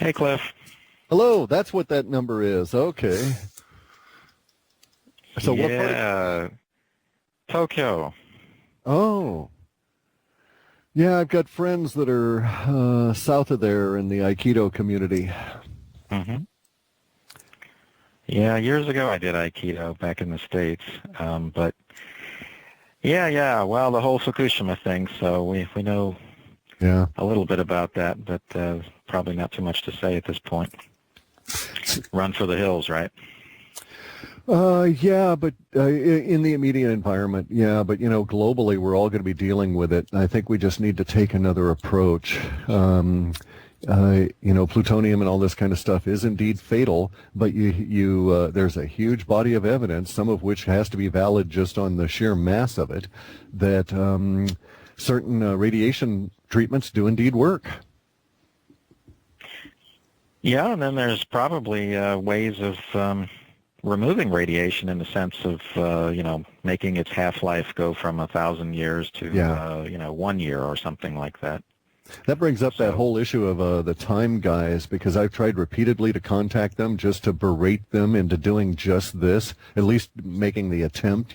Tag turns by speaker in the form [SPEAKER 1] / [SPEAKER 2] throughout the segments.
[SPEAKER 1] Hey, Cliff.
[SPEAKER 2] Hello, that's what that number is. Okay. So what part?
[SPEAKER 1] Yeah, Tokyo.
[SPEAKER 2] Oh. Yeah, I've got friends that are south of there in the Aikido community.
[SPEAKER 1] Mm-hmm. Yeah, years ago I did Aikido back in the States. But yeah, well, the whole Fukushima thing, so we know a little bit about that, but probably not too much to say at this point. Run for the hills, right?
[SPEAKER 2] Yeah, but in the immediate environment, yeah, but globally we're all going to be dealing with it. I think we just need to take another approach. Plutonium and all this kind of stuff is indeed fatal, but there's a huge body of evidence, some of which has to be valid just on the sheer mass of it, that certain radiation treatments do indeed work.
[SPEAKER 1] Yeah, and then there's probably ways of removing radiation in the sense of, making its half-life go from 1,000 years to, 1 year or something like that.
[SPEAKER 2] That brings up that whole issue of the time guys, because I've tried repeatedly to contact them just to berate them into doing just this, at least making the attempt,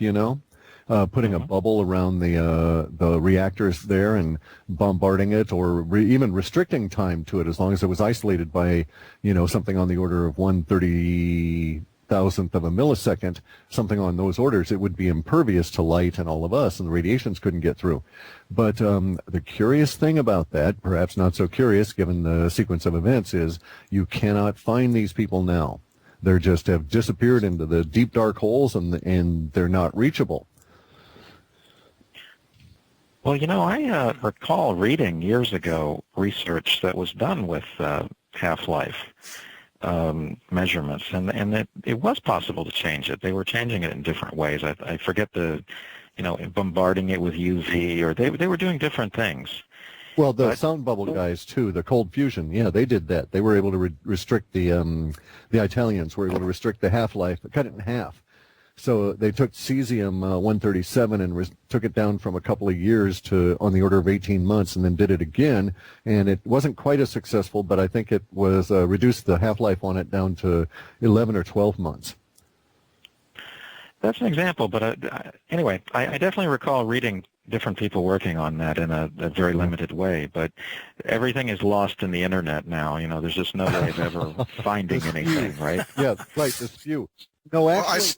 [SPEAKER 2] putting a bubble around the reactors there and bombarding it, or even restricting time to it as long as it was isolated by, something on the order of 1/30,000th of a millisecond, something on those orders. It would be impervious to light and all of us, and the radiations couldn't get through. But the curious thing about that, perhaps not so curious given the sequence of events, is you cannot find these people now. They just have disappeared into the deep dark holes, and they're not reachable.
[SPEAKER 1] Well, I recall reading years ago research that was done with half-life measurements, and it was possible to change it. They were changing it in different ways. I forget bombarding it with UV, or they were doing different things.
[SPEAKER 2] Well, the sound bubble guys too, the cold fusion, yeah, they did that. They were able to restrict the Italians were able to restrict the half-life, cut it in half. So they took cesium-137 and took it down from a couple of years to on the order of 18 months, and then did it again, and it wasn't quite as successful, but I think it was reduced the half-life on it down to 11 or 12 months.
[SPEAKER 1] That's an example, but anyway, I definitely recall reading different people working on that in a very limited way, but everything is lost in the internet now. There's just no way of ever finding anything, right?
[SPEAKER 2] Yeah, right, this few. No, actually...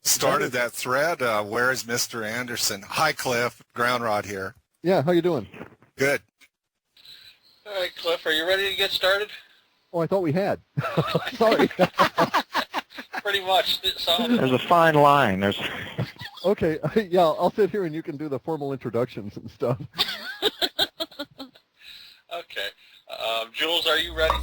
[SPEAKER 3] Started that thread. Where is Mr. Anderson? Hi, Cliff. Groundrod here.
[SPEAKER 2] Yeah, how you doing?
[SPEAKER 3] Good.
[SPEAKER 4] All right, Cliff, are you ready to get started?
[SPEAKER 2] Oh, I thought we had. Sorry.
[SPEAKER 4] Pretty much.
[SPEAKER 1] There's a fine line.
[SPEAKER 2] Okay, yeah, I'll sit here and you can do the formal introductions and stuff.
[SPEAKER 4] Okay. Jules, are you ready?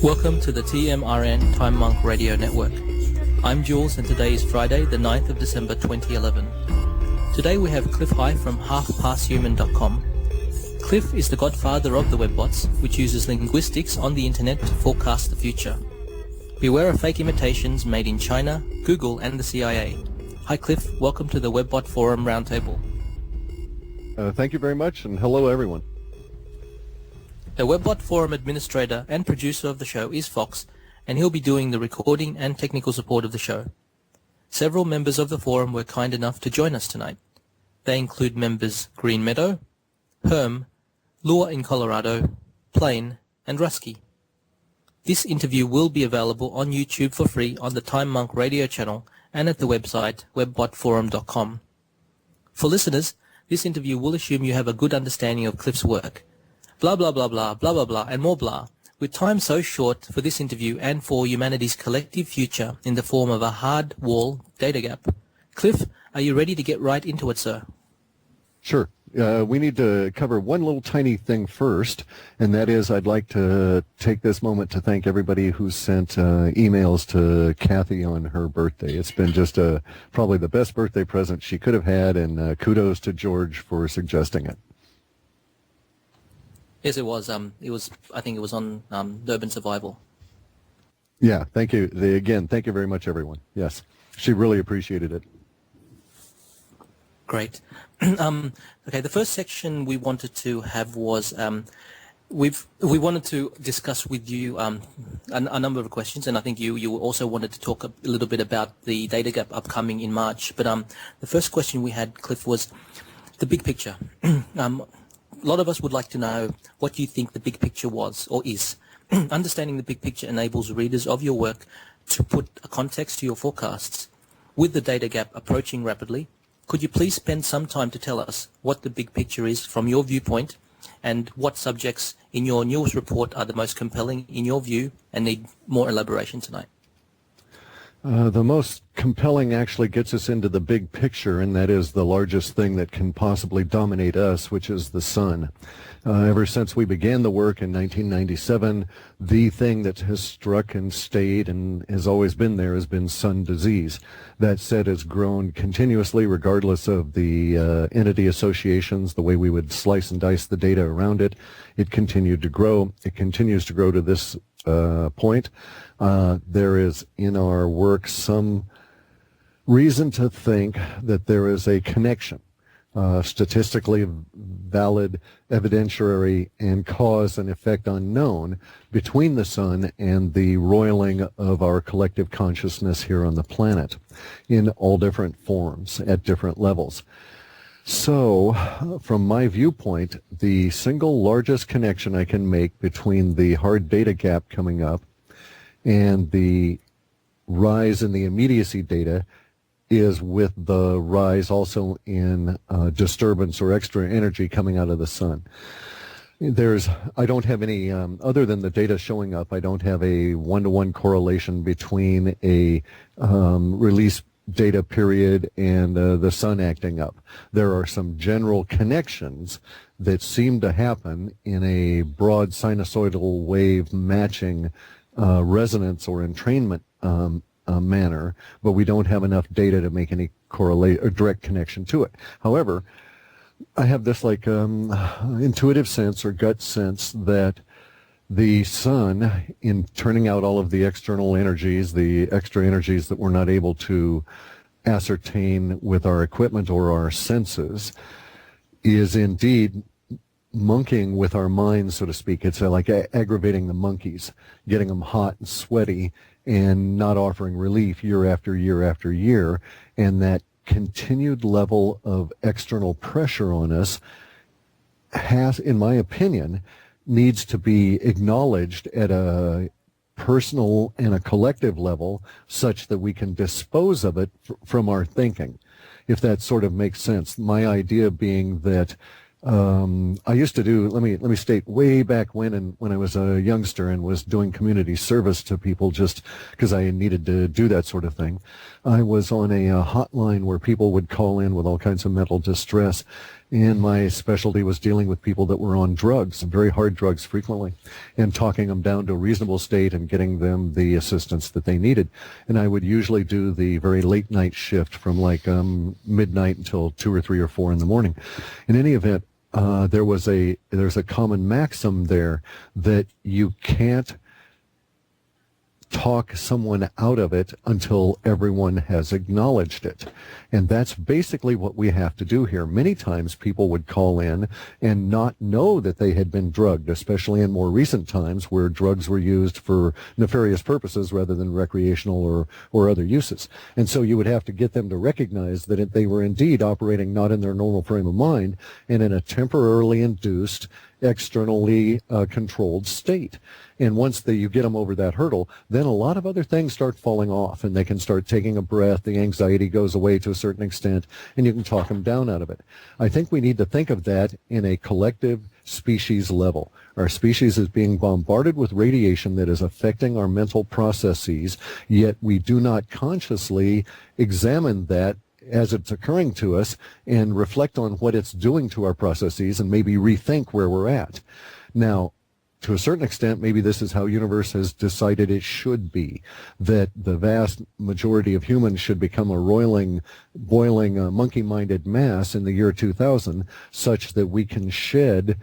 [SPEAKER 5] Welcome to the TMRN Time Monk Radio Network. I'm Jules, and today is Friday, the 9th of December 2011. Today we have Clif High from halfpasshuman.com. Clif is the godfather of the webbots, which uses linguistics on the internet to forecast the future. Beware of fake imitations made in China, Google, and the CIA. Hi Clif, welcome to the Webbot Forum Roundtable.
[SPEAKER 2] Thank you very much, and hello everyone.
[SPEAKER 5] The Webbot Forum administrator and producer of the show is Fox, and he'll be doing the recording and technical support of the show. Several members of the forum were kind enough to join us tonight. They include members Green Meadow, Herm, Lua in Colorado, Plain, and Rusky. This interview will be available on YouTube for free on the Time Monk radio channel and at the website webbotforum.com. For listeners, this interview will assume you have a good understanding of Clif's work. Blah blah blah blah blah blah blah and more blah. With time so short for this interview and for humanity's collective future in the form of a hard wall data gap, Cliff, are you ready to get right into it, sir?
[SPEAKER 2] Sure. We need to cover one little tiny thing first, and that is I'd like to take this moment to thank everybody who sent emails to Kathy on her birthday. It's been just probably the best birthday present she could have had, and kudos to George for suggesting it.
[SPEAKER 5] Yes, it was. I think it was on Urban Survival.
[SPEAKER 2] Yeah, thank you. Again, thank you very much, everyone. Yes, she really appreciated it.
[SPEAKER 5] Great. Okay, the first section we wanted to have was we wanted to discuss with you a number of questions, and I think you also wanted to talk a little bit about the data gap upcoming in March. But the first question we had, Cliff, was the big picture. A lot of us would like to know what you think the big picture was or is. Understanding the big picture enables readers of your work to put a context to your forecasts. With the data gap approaching rapidly, could you please spend some time to tell us what the big picture is from your viewpoint, and what subjects in your news report are the most compelling in your view and need more elaboration tonight?
[SPEAKER 2] The most compelling actually gets us into the big picture, and that is the largest thing that can possibly dominate us, which is the sun. Ever since we began the work in 1997, the thing that has struck and stayed and has always been there has been sun disease. That said, has grown continuously regardless of the entity associations, the way we would slice and dice the data around it. It continued to grow. It continues to grow to this point. There is in our work some reason to think that there is a connection, statistically valid, evidentiary, and cause and effect unknown between the sun and the roiling of our collective consciousness here on the planet in all different forms at different levels. So, from my viewpoint, the single largest connection I can make between the hard data gap coming up and the rise in the immediacy data is with the rise also in disturbance or extra energy coming out of the sun. I don't have any, other than the data showing up, I don't have a one-to-one correlation between a release data period and the sun acting up. There are some general connections that seem to happen in a broad sinusoidal wave matching resonance or entrainment manner, but we don't have enough data to make any correlate or direct connection to it. However, I have this like intuitive sense or gut sense that the sun, in turning out all of the external energies, the extra energies that we're not able to ascertain with our equipment or our senses, is indeed monkeying with our minds, so to speak. It's like aggravating the monkeys, getting them hot and sweaty and not offering relief year after year after year. And that continued level of external pressure on us has, in my opinion, needs to be acknowledged at a personal and a collective level such that we can dispose of it from our thinking, if that sort of makes sense. My idea being that I used to do, let me state, way back when I was a youngster and was doing community service to people just because I needed to do that sort of thing. I was on a hotline where people would call in with all kinds of mental distress, and my specialty was dealing with people that were on drugs, very hard drugs frequently, and talking them down to a reasonable state and getting them the assistance that they needed. And I would usually do the very late night shift from like midnight until 2 or 3 or 4 in the morning. In any event, there's a common maxim there that you can't talk someone out of it until everyone has acknowledged it. And that's basically what we have to do here. Many times people would call in and not know that they had been drugged, especially in more recent times where drugs were used for nefarious purposes rather than recreational or other uses. And so you would have to get them to recognize that they were indeed operating not in their normal frame of mind and in a temporarily induced, externally controlled state. And once you get them over that hurdle, then a lot of other things start falling off, and they can start taking a breath. The anxiety goes away to a certain extent, and you can talk them down out of it. I think we need to think of that in a collective species level. Our species is being bombarded with radiation that is affecting our mental processes, yet we do not consciously examine that as it's occurring to us and reflect on what it's doing to our processes and maybe rethink where we're at. Now, to a certain extent, maybe this is how universe has decided it should be, that the vast majority of humans should become a roiling, boiling, monkey-minded mass in the year 2000, such that we can shed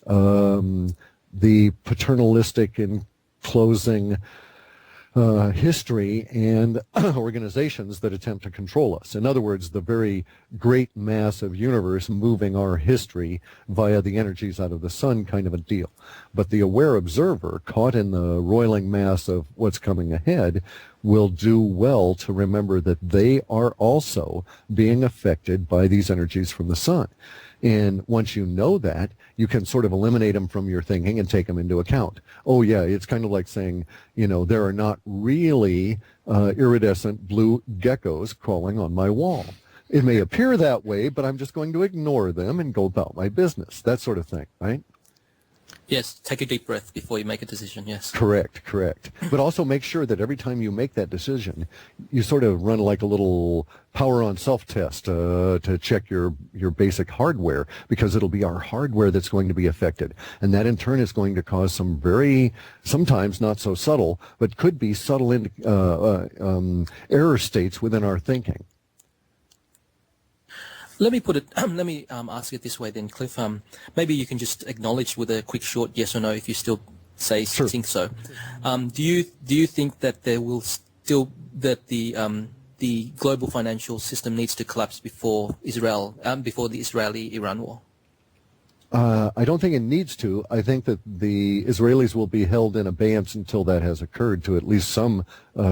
[SPEAKER 2] the paternalistic enclosing history and organizations that attempt to control us. In other words, the very great mass of universe moving our history via the energies out of the sun kind of a deal. But the aware observer, caught in the roiling mass of what's coming ahead, will do well to remember that they are also being affected by these energies from the sun. And once you know that, you can sort of eliminate them from your thinking and take them into account. Oh, yeah, it's kind of like saying, you know, there are not really iridescent blue geckos crawling on my wall. It may appear that way, but I'm just going to ignore them and go about my business. That sort of thing, right?
[SPEAKER 5] Yes, take a deep breath before you make a decision, yes.
[SPEAKER 2] Correct. But also make sure that every time you make that decision, you sort of run like a little power on self-test to check your basic hardware, because it'll be our hardware that's going to be affected. And that in turn is going to cause some very, sometimes not so subtle, but could be subtle error states within our thinking.
[SPEAKER 5] Let me put it. Let me ask it this way, then, Cliff. Maybe you can just acknowledge with a quick, short yes or no, if you still think so. Do you think that there will still the global financial system needs to collapse before before the Israeli-Iran war?
[SPEAKER 2] I don't think it needs to. I think that the Israelis will be held in abeyance until that has occurred to at least some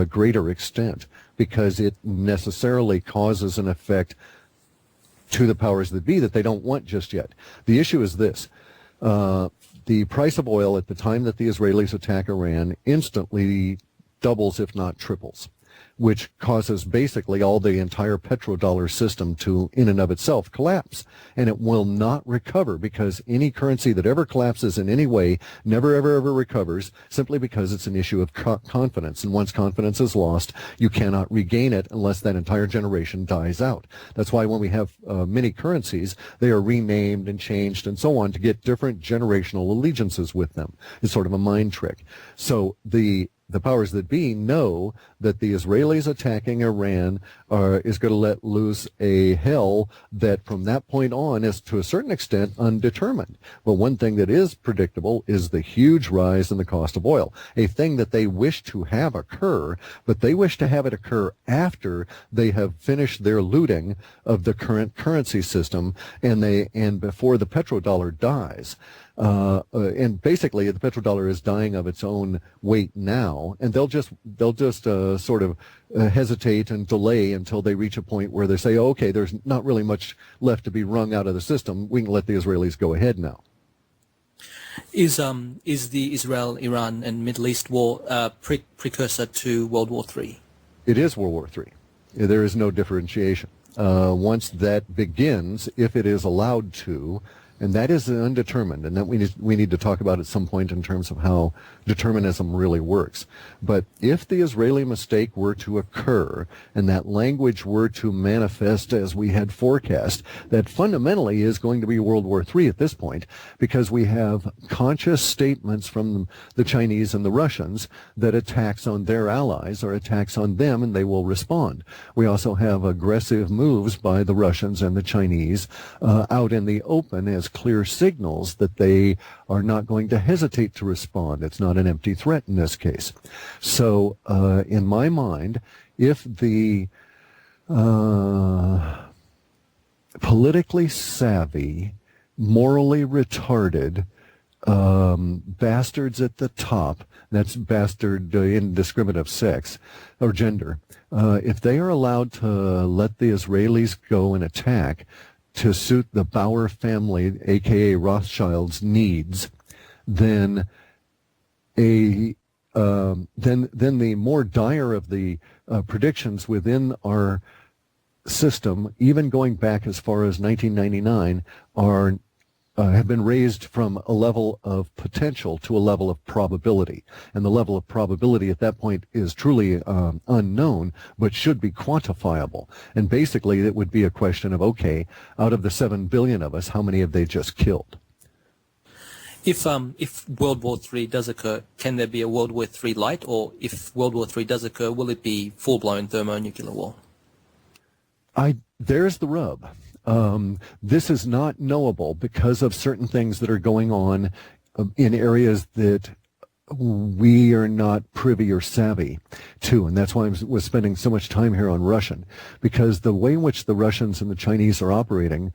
[SPEAKER 2] greater extent, because it necessarily causes an effect to the powers that be that they don't want just yet. The issue is this. The price of oil at the time that the Israelis attack Iran instantly doubles, if not triples, which causes basically all the entire petrodollar system to, in and of itself, collapse. And it will not recover, because any currency that ever collapses in any way never, ever, ever recovers, simply because it's an issue of confidence. And once confidence is lost, you cannot regain it unless that entire generation dies out. That's why when we have many currencies, they are renamed and changed and so on to get different generational allegiances with them. It's sort of a mind trick. So the powers that be know that the Israelis attacking Iran is going to let loose a hell that from that point on is to a certain extent undetermined. But one thing that is predictable is the huge rise in the cost of oil, a thing that they wish to have occur, but they wish to have it occur after they have finished their looting of the current currency system and before the petrodollar dies. And basically, the petrodollar is dying of its own weight now, and they'll just sort of hesitate and delay until they reach a point where they say, oh, okay, there's not really much left to be wrung out of the system. We can let the Israelis go ahead now.
[SPEAKER 5] Is the Israel-Iran and Middle East war precursor to World War III? It
[SPEAKER 2] is World War III. There is no differentiation. Once that begins, if it is allowed to, and that is undetermined, and that we need to talk about at some point in terms of how determinism really works. But if the Israeli mistake were to occur, and that language were to manifest as we had forecast, that fundamentally is going to be World War III at this point, because we have conscious statements from the Chinese and the Russians that attacks on their allies are attacks on them, and they will respond. We also have aggressive moves by the Russians and the Chinese out in the open as clear signals that they are not going to hesitate to respond. It's not an empty threat in this case. So in my mind, if the politically savvy, morally retarded bastards at the top, that's bastard indiscriminate of sex or gender, if they are allowed to let the Israelis go and attack to suit the Bauer family, aka Rothschild's needs, then the more dire of the predictions within our system, even going back as far as 1999, are have been raised from a level of potential to a level of probability. And the level of probability at that point is truly unknown, but should be quantifiable. And basically, it would be a question of, okay, out of the 7 billion of us, how many have they just killed?
[SPEAKER 5] If World War III does occur, can there be a World War III light? Or if World War III does occur, will it be full-blown thermonuclear war?
[SPEAKER 2] There's the rub. This is not knowable because of certain things that are going on in areas that we are not privy or savvy to, and that's why I was spending so much time here on Russian, because the way in which the Russians and the Chinese are operating,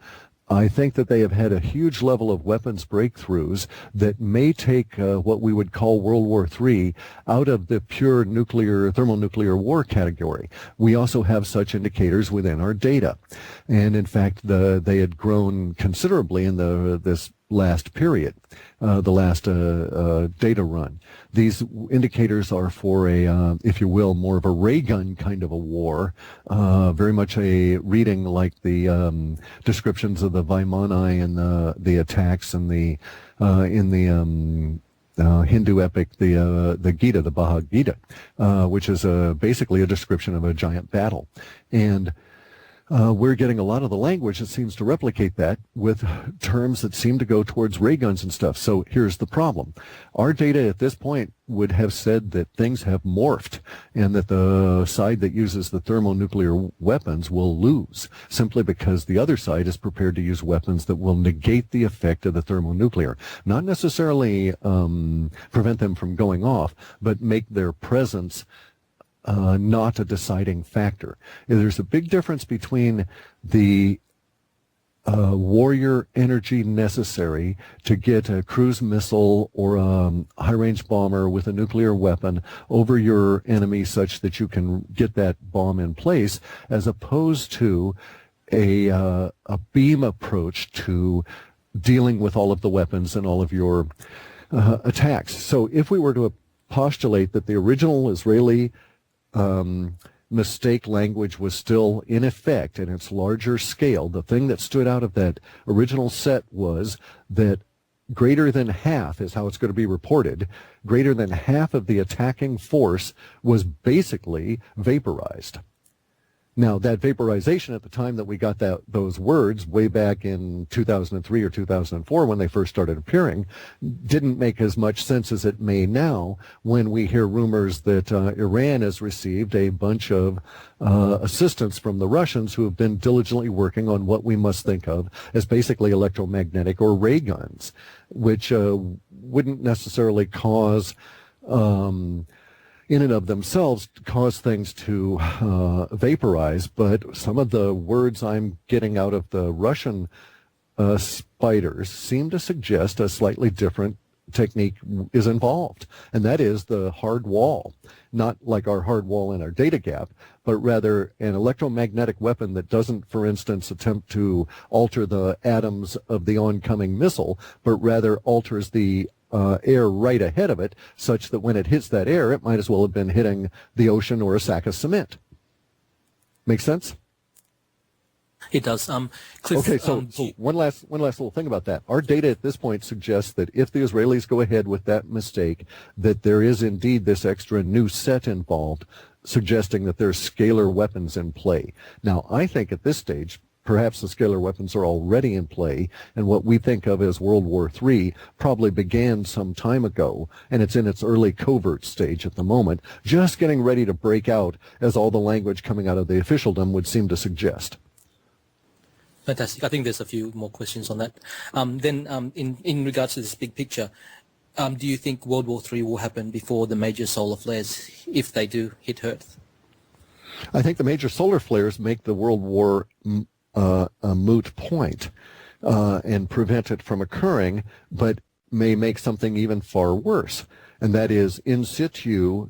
[SPEAKER 2] I think that they have had a huge level of weapons breakthroughs that may take what we would call World War III out of the pure thermonuclear war category. We also have such indicators within our data. And in fact, they had grown considerably in this last period, the last data run. These indicators are for a, if you will, more of a ray gun kind of a war, very much a reading like the descriptions of the Vaimani and the attacks and in the Hindu epic, the Gita, the Bhagavad Gita, which is basically a description of a giant battle. And we're getting a lot of the language that seems to replicate that with terms that seem to go towards ray guns and stuff. So here's the problem. Our data at this point would have said that things have morphed and that the side that uses the thermonuclear weapons will lose simply because the other side is prepared to use weapons that will negate the effect of the thermonuclear. Not necessarily prevent them from going off, but make their presence not a deciding factor. There's a big difference between the warrior energy necessary to get a cruise missile or a high-range bomber with a nuclear weapon over your enemy such that you can get that bomb in place, as opposed to a beam approach to dealing with all of the weapons and all of your attacks. So if we were to postulate that the original Israeli mistake language was still in effect in its larger scale, the thing that stood out of that original set was that greater than half is how it's going to be reported. Greater than half of the attacking force was basically vaporized. Now, that vaporization at the time that we got those words way back in 2003 or 2004 when they first started appearing didn't make as much sense as it may now when we hear rumors that Iran has received a bunch of assistance from the Russians who have been diligently working on what we must think of as basically electromagnetic or ray guns, which wouldn't necessarily cause in and of themselves cause things to vaporize, but some of the words I'm getting out of the Russian spiders seem to suggest a slightly different technique is involved, and that is the hard wall. Not like our hard wall in our data gap, but rather an electromagnetic weapon that doesn't, for instance, attempt to alter the atoms of the oncoming missile, but rather alters the air right ahead of it, such that when it hits that air, it might as well have been hitting the ocean or a sack of cement. Make sense?
[SPEAKER 5] It does. Clif,
[SPEAKER 2] okay, so one last little thing about that. Our data at this point suggests that if the Israelis go ahead with that mistake, that there is indeed this extra new set involved, suggesting that there's scalar weapons in play. Now, I think at this stage, perhaps the scalar weapons are already in play, and what we think of as World War III probably began some time ago, and it's in its early covert stage at the moment, just getting ready to break out, as all the language coming out of the officialdom would seem to suggest.
[SPEAKER 5] Fantastic. I think there's a few more questions on that. In regards to this big picture, do you think World War III will happen before the major solar flares, if they do hit Earth?
[SPEAKER 2] I think the major solar flares make the World War a moot point and prevent it from occurring, but may make something even far worse, and that is in situ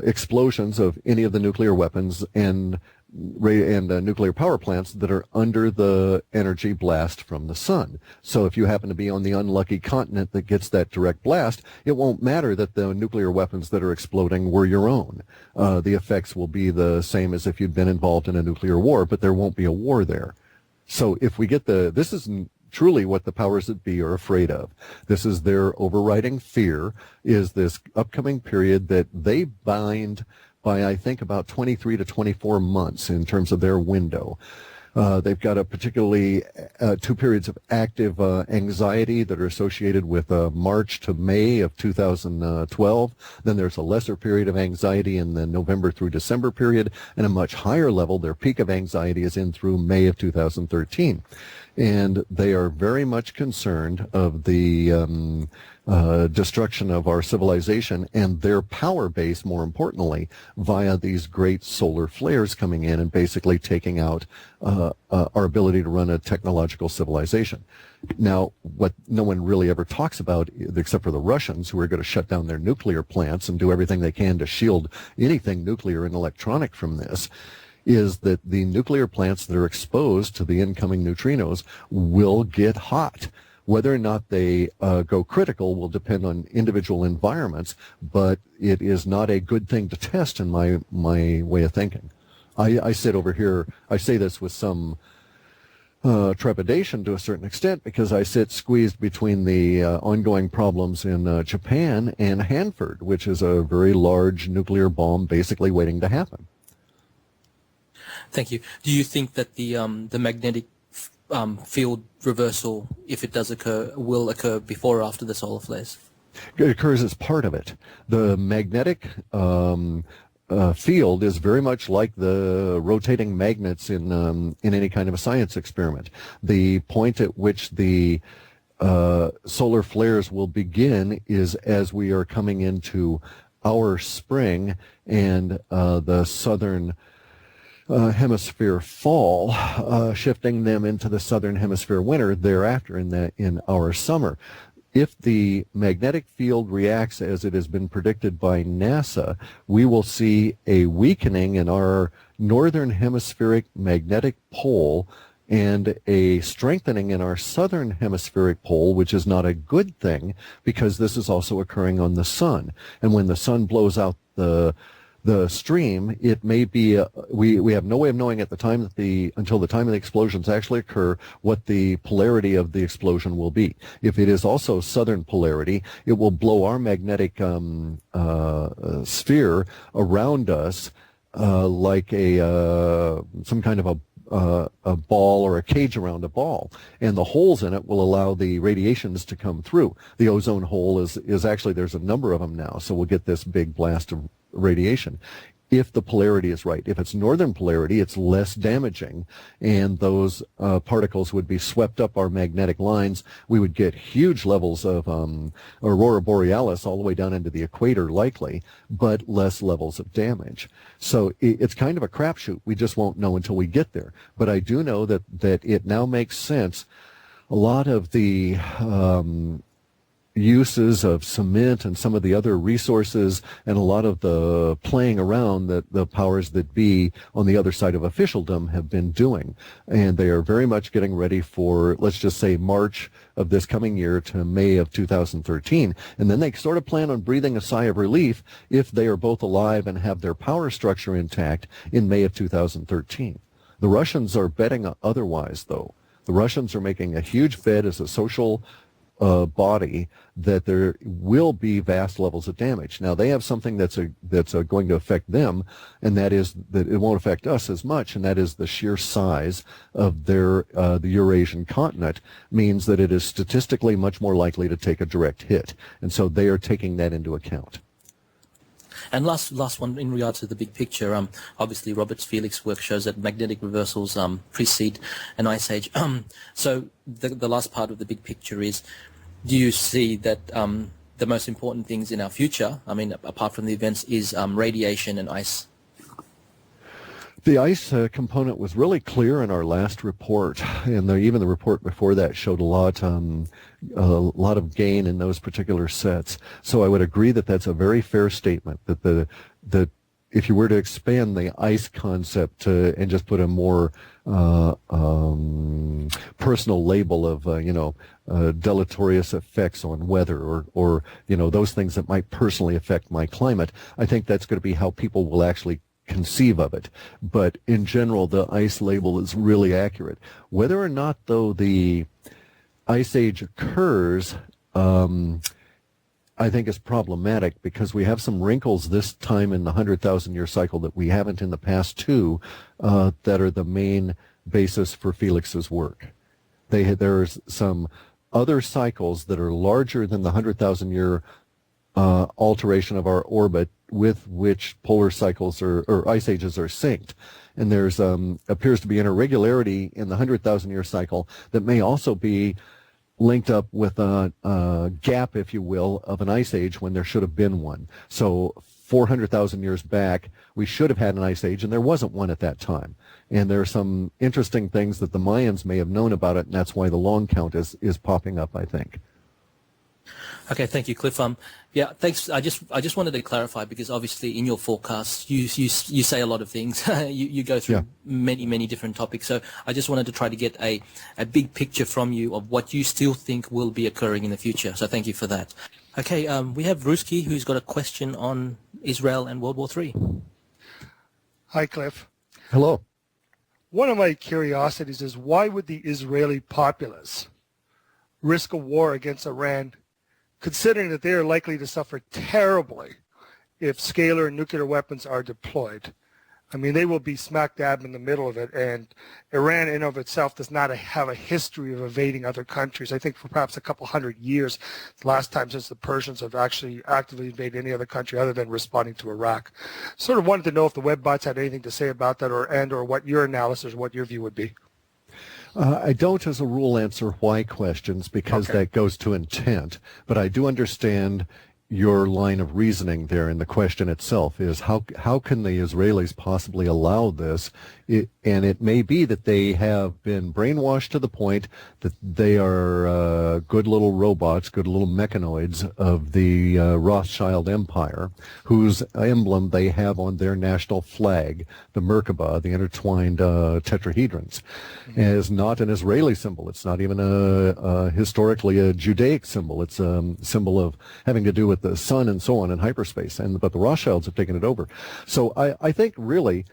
[SPEAKER 2] explosions of any of the nuclear weapons and nuclear power plants that are under the energy blast from the sun. So if you happen to be on the unlucky continent that gets that direct blast, it won't matter that the nuclear weapons that are exploding were your own. The effects will be the same as if you'd been involved in a nuclear war, but there won't be a war there. So if we get this is truly what the powers that be are afraid of. This is their overriding fear, is this upcoming period that they bind by, I think, about 23 to 24 months in terms of their window. They've got a particularly 2 periods of active anxiety that are associated with March to May of 2012. Then there's a lesser period of anxiety in the November through December period, and a much higher level. Their peak of anxiety is in through May of 2013. And they are very much concerned of the destruction of our civilization and their power base, more importantly, via these great solar flares coming in and basically taking out our ability to run a technological civilization. Now, what no one really ever talks about, except for the Russians, who are going to shut down their nuclear plants and do everything they can to shield anything nuclear and electronic from this, is that the nuclear plants that are exposed to the incoming neutrinos will get hot. Whether or not they go critical will depend on individual environments, but it is not a good thing to test in my way of thinking. I sit over here, I say this with some trepidation to a certain extent, because I sit squeezed between the ongoing problems in Japan and Hanford, which is a very large nuclear bomb basically waiting to happen.
[SPEAKER 5] Thank you. Do you think that the magnetic field reversal, if it does occur, will occur before or after the solar flares?
[SPEAKER 2] It occurs as part of it. The magnetic field is very much like the rotating magnets in any kind of a science experiment. The point at which the solar flares will begin is as we are coming into our spring and the southern hemisphere fall, shifting them into the southern hemisphere winter thereafter in our summer. If the magnetic field reacts as it has been predicted by NASA, we will see a weakening in our northern hemispheric magnetic pole and a strengthening in our southern hemispheric pole, which is not a good thing, because this is also occurring on the sun. And when the sun blows out the stream, it may be, we have no way of knowing at the time that until the time of the explosions actually occur, what the polarity of the explosion will be. If it is also southern polarity, it will blow our magnetic sphere around us like some kind of a ball or a cage around a ball, and the holes in it will allow the radiations to come through. The ozone hole is actually, there's a number of them now, so we'll get this big blast of radiation if the polarity is right. If it's northern polarity, it's less damaging, and those particles would be swept up our magnetic lines. We would get huge levels of aurora borealis all the way down into the equator likely, but less levels of damage. So it's kind of a crapshoot. We just won't know until we get there. But I do know that it now makes sense. A lot of the uses of cement and some of the other resources and a lot of the playing around that the powers that be on the other side of officialdom have been doing. And they are very much getting ready for, let's just say, March of this coming year to May of 2013. And then they sort of plan on breathing a sigh of relief if they are both alive and have their power structure intact in May of 2013. The Russians are betting otherwise, though. The Russians are making a huge bet as a social body that there will be vast levels of damage. Now they have something that's going to affect them, and that is that it won't affect us as much, and that is the sheer size of the Eurasian continent means that it is statistically much more likely to take a direct hit, and so they are taking that into account.
[SPEAKER 5] And last one in regard to the big picture, obviously Robert Felix's work shows that magnetic reversals precede an ice age. So the last part of the big picture is, do you see that the most important things in our future, I mean, apart from the events, is radiation and ice?
[SPEAKER 2] The ice component was really clear in our last report, and even the report before that showed a lot of gain in those particular sets. So I would agree that that's a very fair statement, that if you were to expand the ice concept and just put a more personal label of deleterious effects on weather or those things that might personally affect my climate, I think that's going to be how people will actually conceive of it. But in general, the ice label is really accurate. Whether or not, though, the ice age occurs, I think is problematic because we have some wrinkles this time in the 100,000-year cycle that we haven't in the past two that are the main basis for Felix's work. There's some other cycles that are larger than the 100,000-year alteration of our orbit with which polar cycles or ice ages are synced. And there's appears to be an irregularity in the 100,000-year cycle that may also be linked up with a gap, if you will, of an ice age when there should have been one. So 400,000 years back, we should have had an ice age, and there wasn't one at that time. And there are some interesting things that the Mayans may have known about it, and that's why the long count is popping up, I think.
[SPEAKER 5] Okay, thank you, Cliff. Yeah, thanks. I just wanted to clarify because obviously in your forecasts you say a lot of things. you go through many different topics. So I just wanted to try to get a big picture from you of what you still think will be occurring in the future. So thank you for that. Okay, we have Ruski who's got a question on Israel and World War III.
[SPEAKER 6] Hi, Cliff.
[SPEAKER 2] Hello.
[SPEAKER 6] One of my curiosities is why would the Israeli populace risk a war against Iran, considering that they are likely to suffer terribly if scalar and nuclear weapons are deployed? I mean, they will be smack dab in the middle of it, and Iran in of itself does not have a history of invading other countries. I think for perhaps a couple hundred years, the last time since the Persians have actually actively invaded any other country other than responding to Iraq. Sort of wanted to know if the Webbots had anything to say about that, or what your analysis, what your view would be.
[SPEAKER 2] I don't, as a rule, answer why questions because that goes to intent, but I do understand your line of reasoning there in the question itself is how can the Israelis possibly allow this? And it may be that they have been brainwashed to the point that they are good little robots, good little mechanoids of the Rothschild Empire, whose emblem they have on their national flag, the Merkaba, the intertwined tetrahedrons, is not an Israeli symbol. It's not even historically a Judaic symbol. It's a symbol of having to do with the sun and so on in hyperspace. But the Rothschilds have taken it over. So I think really,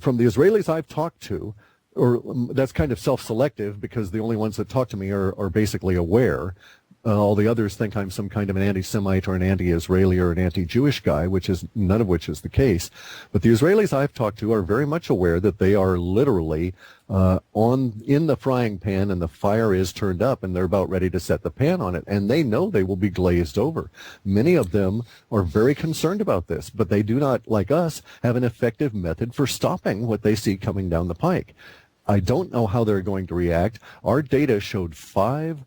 [SPEAKER 2] from the Israelis I've talked to, or that's kind of self-selective because the only ones that talk to me are basically aware. All the others think I'm some kind of an anti-Semite or an anti-Israeli or an anti-Jewish guy, none of which is the case. But the Israelis I've talked to are very much aware that they are literally in the frying pan and the fire is turned up and they're about ready to set the pan on it. And they know they will be glazed over. Many of them are very concerned about this, but they do not, like us, have an effective method for stopping what they see coming down the pike. I don't know how they're going to react. Our data showed 5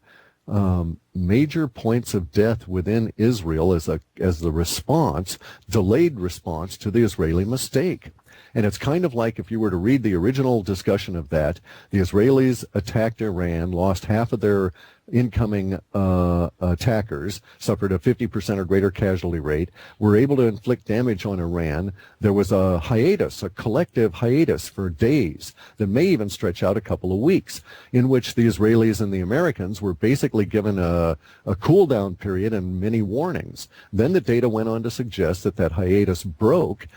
[SPEAKER 2] major points of death within Israel as the response, delayed response to the Israeli mistake. And it's kind of like if you were to read the original discussion of that, the Israelis attacked Iran, lost half of their incoming attackers, suffered a 50% or greater casualty rate, were able to inflict damage on Iran. There was a hiatus, a collective hiatus for days that may even stretch out a couple of weeks, in which the Israelis and the Americans were basically given a cool-down period and many warnings. Then the data went on to suggest that hiatus broke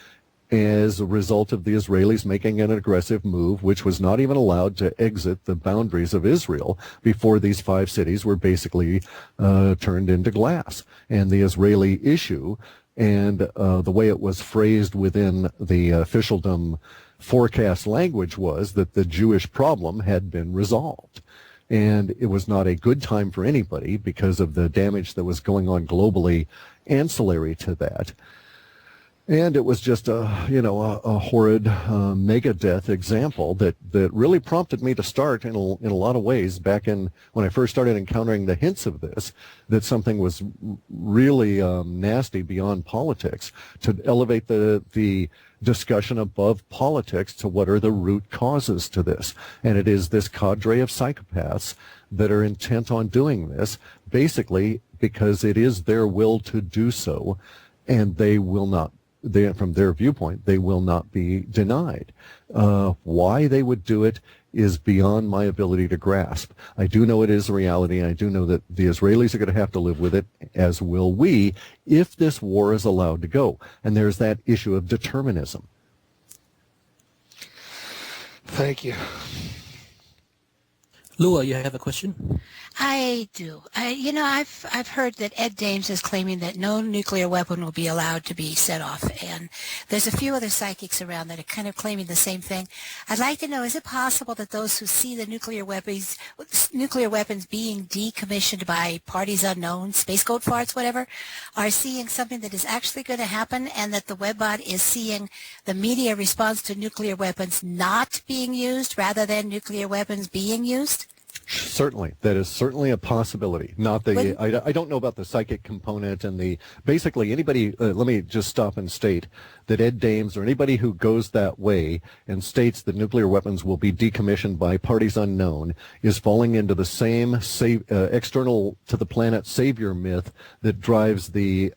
[SPEAKER 2] as a result of the Israelis making an aggressive move, which was not even allowed to exit the boundaries of Israel before these 5 cities were basically turned into glass. And the Israeli issue and the way it was phrased within the officialdom forecast language was that the Jewish problem had been resolved. And it was not a good time for anybody because of the damage that was going on globally ancillary to that. And it was just a horrid mega death example that really prompted me to start in a lot of ways back in when I first started encountering the hints of this, that something was really nasty beyond politics, to elevate the discussion above politics to what are the root causes to this. And it is this cadre of psychopaths that are intent on doing this, basically because it is their will to do so, and they will not. From their viewpoint, they will not be denied. Why they would do it is beyond my ability to grasp. I do know it is a reality, and I do know that the Israelis are going to have to live with it, as will we, if this war is allowed to go. And there's that issue of determinism.
[SPEAKER 6] Thank you.
[SPEAKER 5] Lua, you have a question?
[SPEAKER 7] I do. I've heard that Ed Dames is claiming that no nuclear weapon will be allowed to be set off, and there's a few other psychics around that are kind of claiming the same thing. I'd like to know, is it possible that those who see the nuclear weapons being decommissioned by parties unknown, space goat farts, whatever, are seeing something that is actually going to happen, and that the Webbot is seeing the media response to nuclear weapons not being used rather than nuclear weapons being used?
[SPEAKER 2] Certainly, that is certainly a possibility. Not the I don't know about the psychic component and the basically anybody. Let me just stop and state that Ed Dames or anybody who goes that way and states that nuclear weapons will be decommissioned by parties unknown is falling into the same external to the planet savior myth that drives the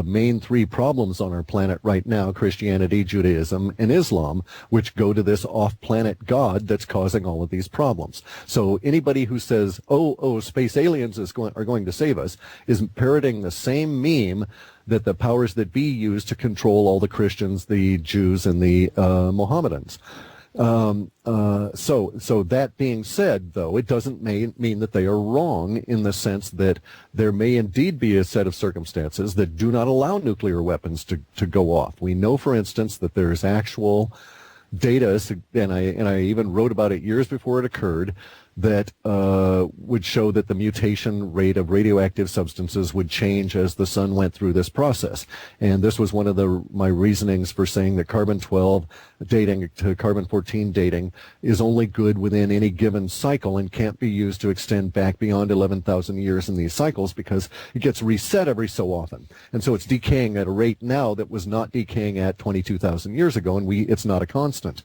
[SPEAKER 2] main three problems on our planet right now: Christianity, Judaism, and Islam, which go to this off-planet God that's causing all of these problems. So anybody who says, oh, space aliens are going to save us is parroting the same meme that the powers that be use to control all the Christians, the Jews, and the Mohammedans. So that being said, though, it doesn't mean that they are wrong in the sense that there may indeed be a set of circumstances that do not allow nuclear weapons to go off. We know, for instance, that there's actual data, and I even wrote about it years before it occurred, that would show that the mutation rate of radioactive substances would change as the sun went through this process. And this was one of my reasonings for saying that carbon-12 dating to carbon-14 dating is only good within any given cycle and can't be used to extend back beyond 11,000 years in these cycles because it gets reset every so often. And so it's decaying at a rate now that was not decaying at 22,000 years ago, and it's not a constant.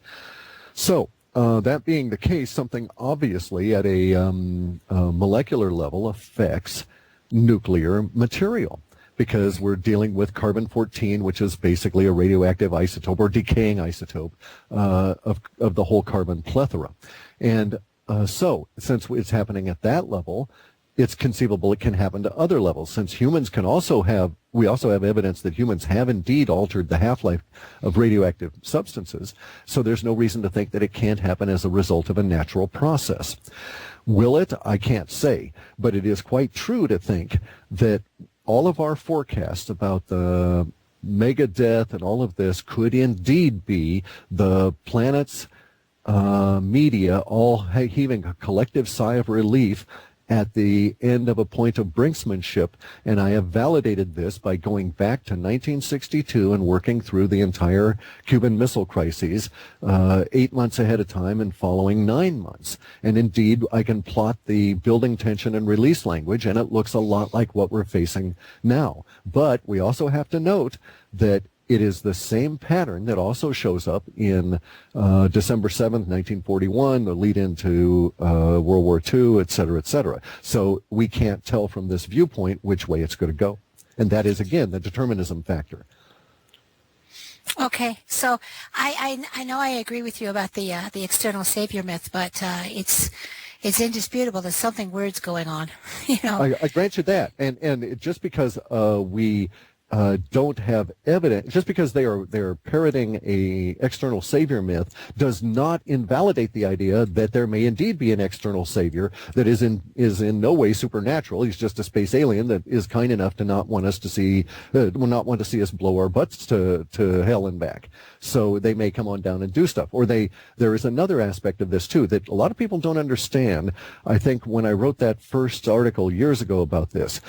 [SPEAKER 2] So that being the case, something obviously at a molecular level affects nuclear material because we're dealing with carbon-14, which is basically a radioactive isotope or decaying isotope of the whole carbon plethora. And so since it's happening at that level, it's conceivable it can happen to other levels. Since humans we also have evidence that humans have indeed altered the half-life of radioactive substances, so there's no reason to think that it can't happen as a result of a natural process. Will it? I can't say, but it is quite true to think that all of our forecasts about the mega death and all of this could indeed be the planet's media all heaving a collective sigh of relief at the end of a point of brinksmanship, and I have validated this by going back to 1962 and working through the entire Cuban Missile Crises 8 months ahead of time and following 9 months. And indeed, I can plot the building tension and release language, and it looks a lot like what we're facing now. But we also have to note that it is the same pattern that also shows up in December 7th, 1941, the lead into World War II, et cetera, et cetera. So we can't tell from this viewpoint which way it's going to go. And that is, again, the determinism factor.
[SPEAKER 7] Okay, so I know I agree with you about the external savior myth, but it's indisputable there's something weird's going on.
[SPEAKER 2] I grant you that. And just because we don't have evidence, just because they're parroting a external savior myth does not invalidate the idea that there may indeed be an external savior that is in no way supernatural. He's just a space alien that is kind enough to not want to see us blow our butts to hell and back. So they may come on down and do stuff. Or there is another aspect of this too that a lot of people don't understand. I think when I wrote that first article years ago about this.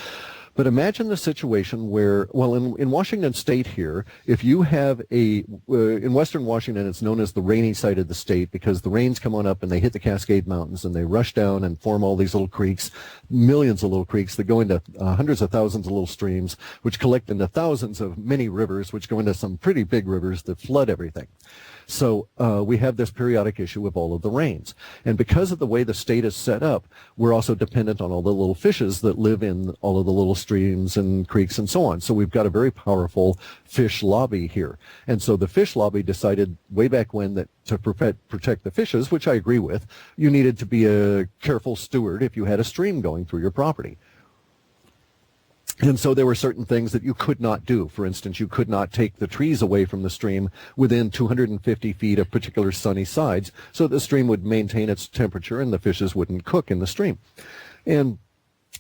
[SPEAKER 2] But imagine the situation where, well, in Washington State here, if you have in Western Washington, it's known as the rainy side of the state because the rains come on up and they hit the Cascade Mountains and they rush down and form all these little creeks, millions of little creeks that go into hundreds of thousands of little streams, which collect into thousands of mini rivers, which go into some pretty big rivers that flood everything. So we have this periodic issue of all of the rains. And because of the way the state is set up, we're also dependent on all the little fishes that live in all of the little streams and creeks and so on. So we've got a very powerful fish lobby here. And so the fish lobby decided way back when that to protect the fishes, which I agree with, you needed to be a careful steward if you had a stream going through your property. And so there were certain things that you could not do. For instance, you could not take the trees away from the stream within 250 feet of particular sunny sides, so the stream would maintain its temperature and the fishes wouldn't cook in the stream. And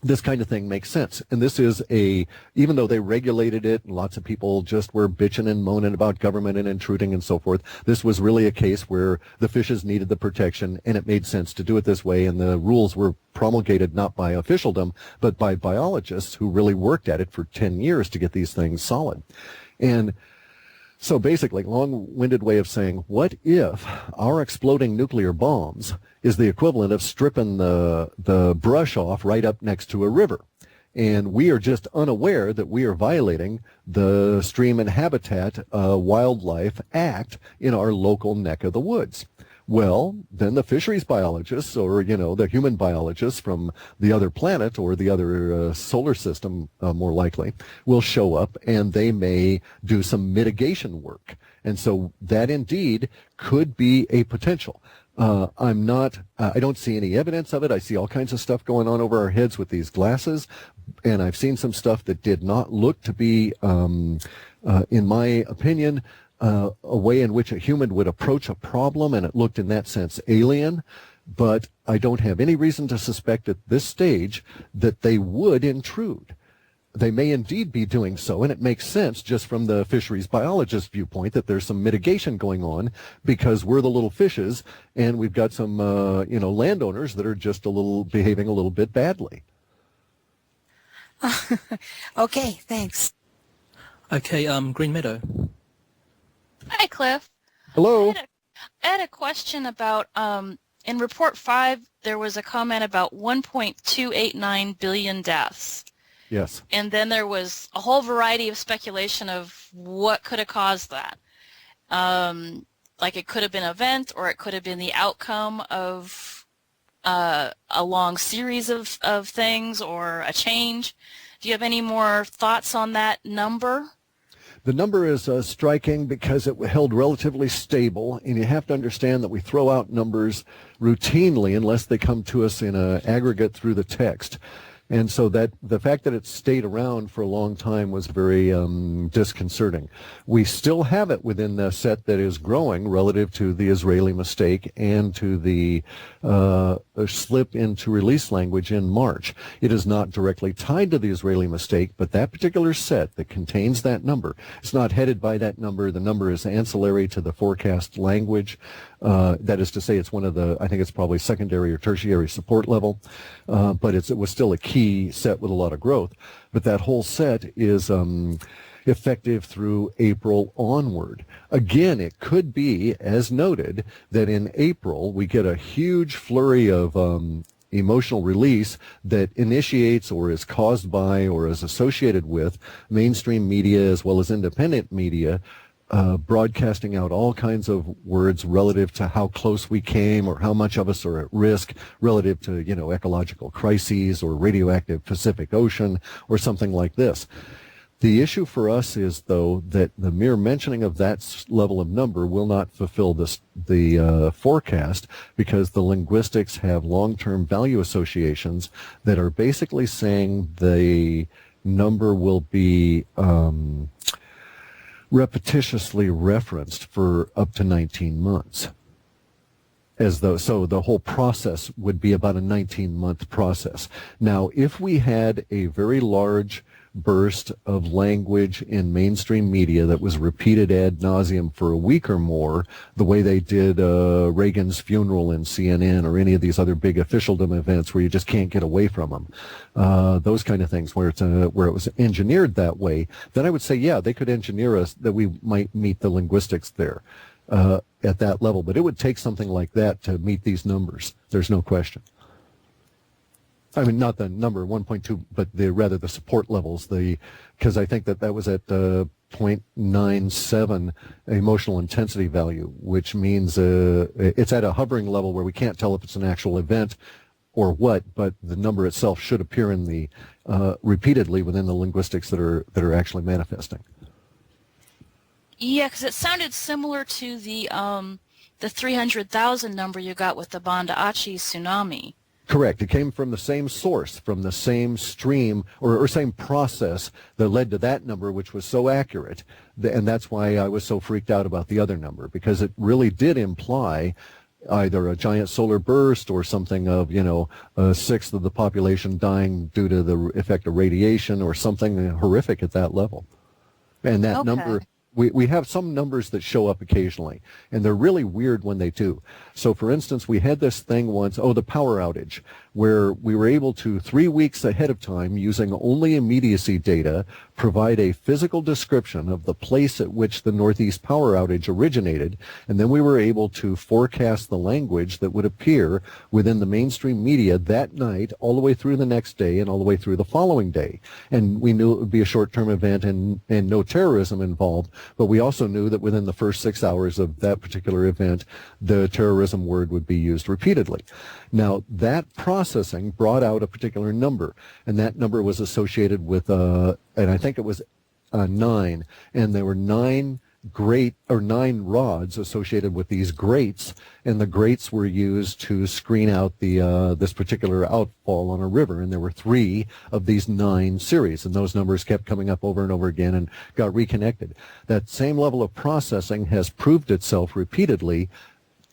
[SPEAKER 2] this kind of thing makes sense. And this is even though they regulated it, and lots of people just were bitching and moaning about government and intruding and so forth, this was really a case where the fishes needed the protection, and it made sense to do it this way. And the rules were promulgated not by officialdom, but by biologists who really worked at it for 10 years to get these things solid. And so basically, long-winded way of saying, what if our exploding nuclear bombs is the equivalent of stripping the brush off right up next to a river? And we are just unaware that we are violating the Stream and Habitat Wildlife Act in our local neck of the woods. Well, then the fisheries biologists, or, the human biologists from the other planet or the other solar system, more likely, will show up, and they may do some mitigation work. And so that indeed could be a potential. I don't see any evidence of it. I see all kinds of stuff going on over our heads with these glasses, and I've seen some stuff that did not look to be, in my opinion, a way in which a human would approach a problem, and it looked in that sense alien. But I don't have any reason to suspect at this stage that they would intrude. They may indeed be doing so, and it makes sense just from the fisheries biologist viewpoint that there's some mitigation going on because we're the little fishes, and we've got some, landowners that are just behaving a little bit badly.
[SPEAKER 7] Okay, thanks.
[SPEAKER 5] Okay, Green Meadow.
[SPEAKER 8] Hi, Cliff.
[SPEAKER 2] Hello.
[SPEAKER 8] I had a question about, in Report 5, there was a comment about 1.289 billion deaths.
[SPEAKER 2] Yes.
[SPEAKER 8] And then there was a whole variety of speculation of what could have caused that. Like it could have been an event, or it could have been the outcome of a long series of things, or a change. Do you have any more thoughts on that number?
[SPEAKER 2] The number is striking because it held relatively stable, and you have to understand that we throw out numbers routinely unless they come to us in an aggregate through the text. And so that the fact that it stayed around for a long time was very disconcerting. We still have it within the set that is growing relative to the Israeli mistake and to the slip into release language in March. It is not directly tied to the Israeli mistake, but that particular set that contains that number, it's not headed by that number. The number is ancillary to the forecast language. That is to say, it's one of the, I think it's probably secondary or tertiary support level, but it was still a key set with a lot of growth. But that whole set is effective through April onward. Again, it could be, as noted, that in April we get a huge flurry of emotional release that initiates or is caused by or is associated with mainstream media as well as independent media, broadcasting out all kinds of words relative to how close we came or how much of us are at risk relative to, ecological crises or radioactive Pacific Ocean or something like this. The issue for us is, though, that the mere mentioning of that level of number will not fulfill the forecast, because the linguistics have long-term value associations that are basically saying the number will be repetitiously referenced for up to 19 months. So the whole process would be about a 19-month process. Now, if we had a very large burst of language in mainstream media that was repeated ad nauseum for a week or more, the way they did Reagan's funeral in CNN or any of these other big officialdom events where you just can't get away from them, those kind of things where it was engineered that way, then I would say, yeah, they could engineer us that we might meet the linguistics there at that level. But it would take something like that to meet these numbers. There's no question. I mean, not the number 1.2, but rather the support levels. Because I think that was at 0.97 emotional intensity value, which means it's at a hovering level where we can't tell if it's an actual event or what, but the number itself should appear in the repeatedly within the linguistics that are actually manifesting.
[SPEAKER 8] Yeah, because it sounded similar to the 300,000 number you got with the Banda Aceh tsunami.
[SPEAKER 2] Correct. It came from the same source, from the same stream or same process that led to that number, which was so accurate. And that's why I was so freaked out about the other number, because it really did imply either a giant solar burst or something of, a sixth of the population dying due to the effect of radiation or something horrific at that level. And that number, we have some numbers that show up occasionally, and they're really weird when they do. So, for instance, we had this thing once, the power outage, where we were able to, 3 weeks ahead of time, using only immediacy data, provide a physical description of the place at which the Northeast power outage originated, and then we were able to forecast the language that would appear within the mainstream media that night, all the way through the next day and all the way through the following day. And we knew it would be a short-term event and no terrorism involved, but we also knew that within the first 6 hours of that particular event, the terrorism word would be used repeatedly. Now, that processing brought out a particular number, and that number was associated with, and I think it was 9, and there were 9 rods associated with these grates, and the grates were used to screen out the this particular outfall on a river, and there were 3 of these 9 series, and those numbers kept coming up over and over again and got reconnected. That same level of processing has proved itself repeatedly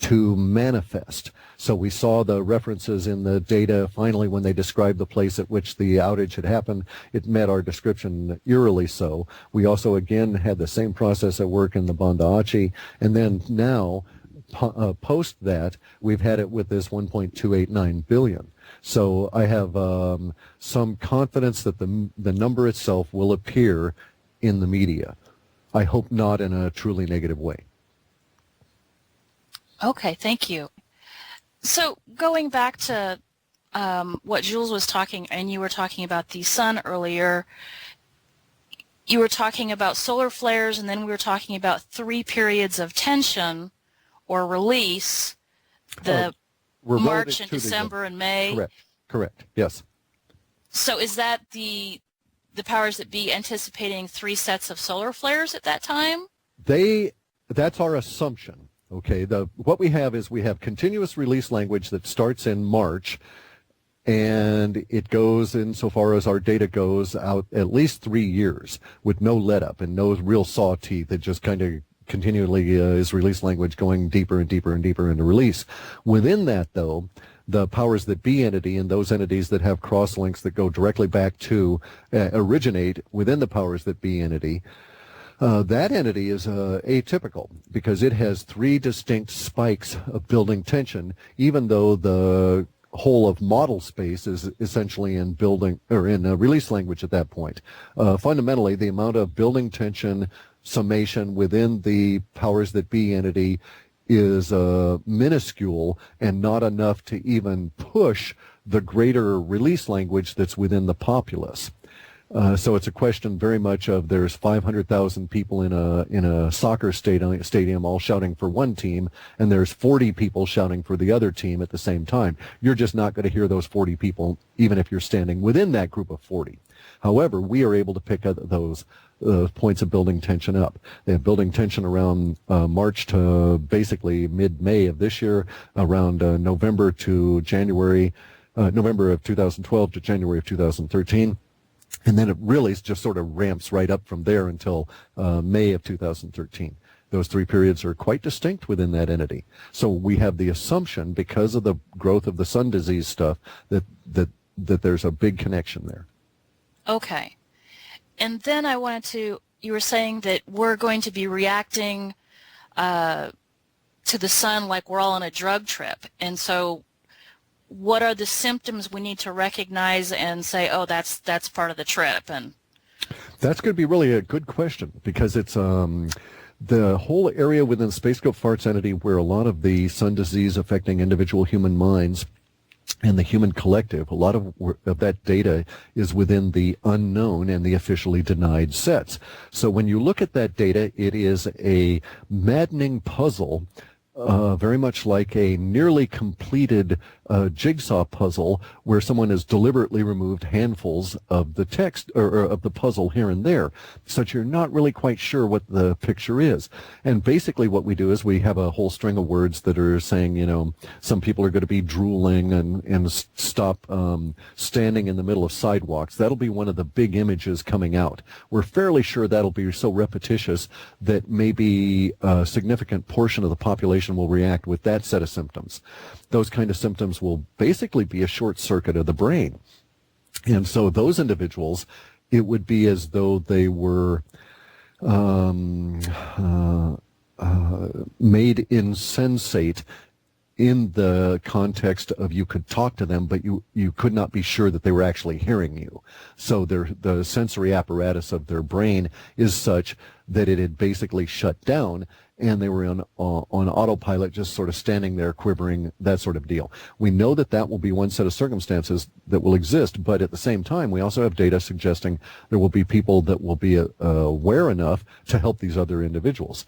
[SPEAKER 2] to manifest. So we saw the references in the data. Finally, when they described the place at which the outage had happened, it met our description eerily so. We also, again, had the same process at work in the Banda Aceh, and then now, post that, we've had it with this 1.289 billion. So I have some confidence that the number itself will appear in the media. I hope not in a truly negative way.
[SPEAKER 8] Okay, thank you. So going back to what Jules was talking, and you were talking about the sun earlier, you were talking about solar flares, and then we were talking about 3 periods of tension or release, the March and December and May.
[SPEAKER 2] Correct, yes. So
[SPEAKER 8] is that the powers that be anticipating 3 sets of solar flares at that time?
[SPEAKER 2] That's our assumption. Okay, what we have is we have continuous release language that starts in March, and it goes, insofar as our data goes, out at least 3 years with no let up and no real saw teeth. It just kind of continually is release language going deeper and deeper and deeper into release. Within that, though, the powers that be entity and those entities that have cross links that go directly back to originate within the powers that be entity, that entity is atypical because it has 3 distinct spikes of building tension, even though the whole of model space is essentially in building or in release language at that point. Fundamentally, the amount of building tension summation within the powers that be entity is minuscule and not enough to even push the greater release language that's within the populace. So it's a question very much of there's 500,000 people in a soccer stadium all shouting for one team, and there's 40 people shouting for the other team at the same time. You're just not going to hear those 40 people, even if you're standing within that group of 40. However, we are able to pick up those points of building tension up. They have building tension around March to basically mid-May of this year, around November to January, November of 2012 to January of 2013. And then it really just sort of ramps right up from there until May of 2013. Those 3 periods are quite distinct within that entity. So we have the assumption, because of the growth of the sun disease stuff, that there's a big connection there.
[SPEAKER 8] Okay. And then I wanted to, you were saying that we're going to be reacting to the sun like we're all on a drug trip. And so what are the symptoms we need to recognize and say, oh, that's part of the trip? And
[SPEAKER 2] that's going to be really a good question, because it's the whole area within the Spacescope Farts entity where a lot of the sun disease affecting individual human minds and the human collective, a lot of that data is within the unknown and the officially denied sets. So when you look at that data, it is a maddening puzzle, very much like a nearly completed a jigsaw puzzle where someone has deliberately removed handfuls of the text or of the puzzle here and there, such you're not really quite sure what the picture is. And basically what we do is we have a whole string of words that are saying, you know, some people are going to be drooling and stop standing in the middle of sidewalks. That'll be one of the big images coming out. We're fairly sure that'll be so repetitious that maybe a significant portion of the population will react with that set of symptoms. Those kind of symptoms will basically be a short circuit of the brain. And so those individuals, it would be as though they were made insensate in the context of you could talk to them, but you could not be sure that they were actually hearing you. So the sensory apparatus of their brain is such that it had basically shut down, and they were on autopilot, just sort of standing there quivering, that sort of deal. We know that that will be one set of circumstances that will exist, but at the same time, we also have data suggesting there will be people that will be aware enough to help these other individuals.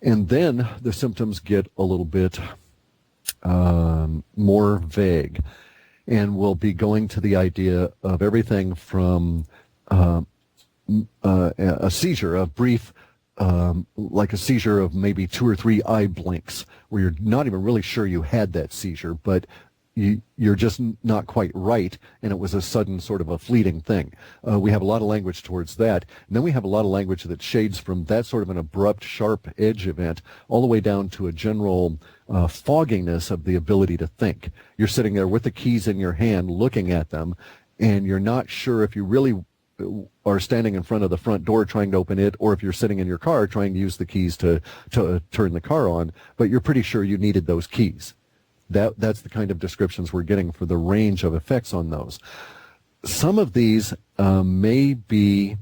[SPEAKER 2] And then the symptoms get a little bit more vague, and we'll be going to the idea of everything from a seizure, a brief like a seizure of maybe 2 or 3 eye blinks, where you're not even really sure you had that seizure, but you're just not quite right, and it was a sudden sort of a fleeting thing. We have a lot of language towards that, and then we have a lot of language that shades from that sort of an abrupt, sharp edge event all the way down to a general fogginess of the ability to think. You're sitting there with the keys in your hand, looking at them, and you're not sure if you really are standing in front of the front door trying to open it, or if you're sitting in your car trying to use the keys to turn the car on, but you're pretty sure you needed those keys. That's the kind of descriptions we're getting for the range of effects on those. Some of these may be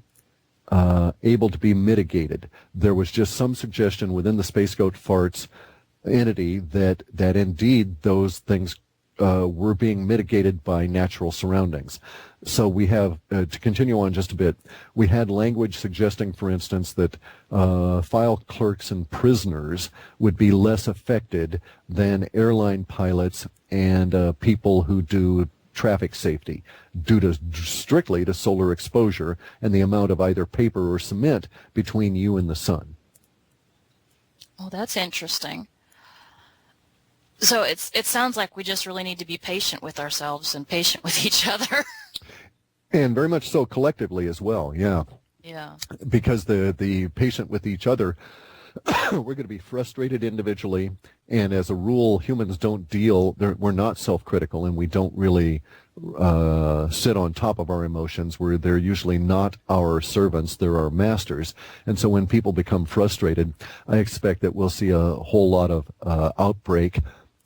[SPEAKER 2] able to be mitigated. There was just some suggestion within the Space Goat Farts entity that indeed those things were being mitigated by natural surroundings. So we have, to continue on just a bit, we had language suggesting, for instance, that file clerks and prisoners would be less affected than airline pilots and people who do traffic safety, due to strictly to solar exposure and the amount of either paper or cement between you and the sun.
[SPEAKER 8] Oh, that's interesting. So it sounds like we just really need to be patient with ourselves and patient with each other.
[SPEAKER 2] And very much so collectively as well, yeah.
[SPEAKER 8] Yeah.
[SPEAKER 2] Because the patient with each other, we're going to be frustrated individually, and as a rule, humans don't we're not self-critical, and we don't really sit on top of our emotions. They're usually not our servants, they're our masters. And so when people become frustrated, I expect that we'll see a whole lot of outbreak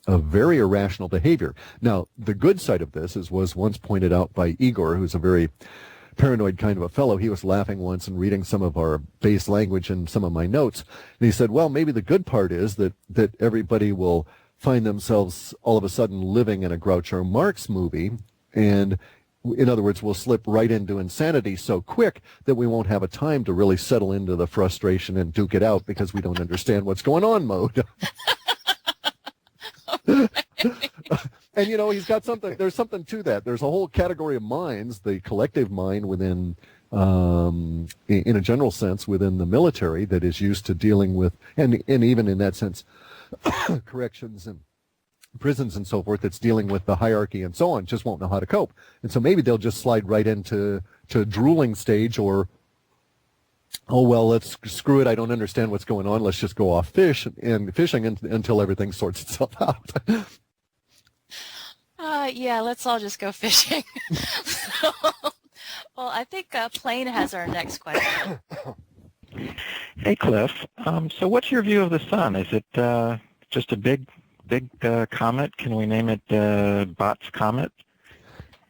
[SPEAKER 2] of very irrational behavior. Now, the good side of this was once pointed out by Igor, who's a very paranoid kind of a fellow. He was laughing once and reading some of our base language and some of my notes, and he said, well, maybe the good part is that everybody will find themselves all of a sudden living in a Groucho Marx movie, and in other words, we'll slip right into insanity so quick that we won't have a time to really settle into the frustration and duke it out because we don't understand what's going on mode. And you know, he's got something, there's something to that. There's a whole category of minds, the collective mind within, in a general sense, within the military that is used to dealing with, and even in that sense, corrections and prisons and so forth, that's dealing with the hierarchy and so on, just won't know how to cope. And so maybe they'll just slide right into drooling stage, or, oh, well, let's screw it, I don't understand what's going on, let's just go off fishing until everything sorts itself out.
[SPEAKER 8] Yeah, let's all just go fishing. Well, I think Plain has our next question.
[SPEAKER 1] Hey, Cliff. So what's your view of the sun? Is it just a big comet? Can we name it Bot's Comet?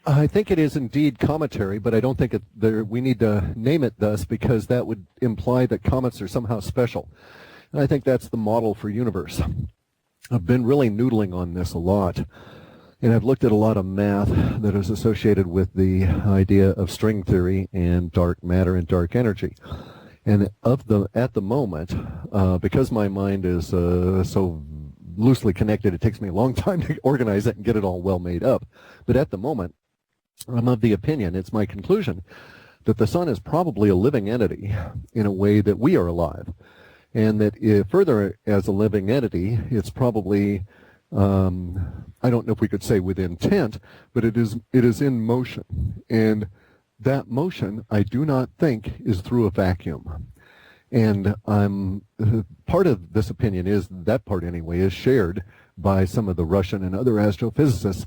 [SPEAKER 2] I think it is indeed cometary, but I don't think we need to name it thus, because that would imply that comets are somehow special. And I think that's the model for universe. I've been really noodling on this a lot, and I've looked at a lot of math that is associated with the idea of string theory and dark matter and dark energy. And at the moment, because my mind is so loosely connected. It takes me a long time to organize it and get it all well made up. But at the moment, I'm of the opinion, it's my conclusion, that the sun is probably a living entity in a way that we are alive. And that further, as a living entity, it's probably, I don't know if we could say with intent, but it is in motion. And that motion, I do not think, is through a vacuum. And part of this opinion is, that part anyway, is shared by some of the Russian and other astrophysicists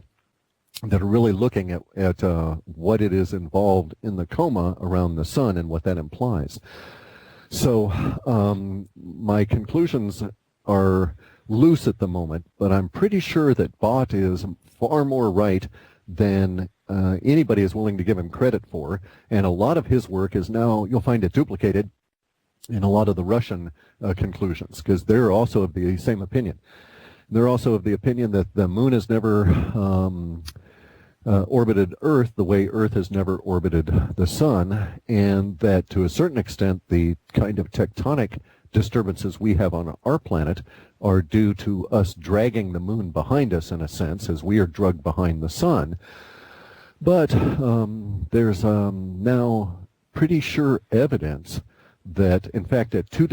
[SPEAKER 2] that are really looking at what it is involved in the coma around the sun and what that implies. So my conclusions are loose at the moment, but I'm pretty sure that Bott is far more right than anybody is willing to give him credit for, and a lot of his work is now, you'll find it duplicated in a lot of the Russian conclusions, because they're also of the same opinion. They're also of the opinion that the moon has never orbited Earth the way Earth has never orbited the sun, and that to a certain extent the kind of tectonic disturbances we have on our planet are due to us dragging the moon behind us, in a sense, as we are dragged behind the sun. But there's now pretty sure evidence that, in fact, at two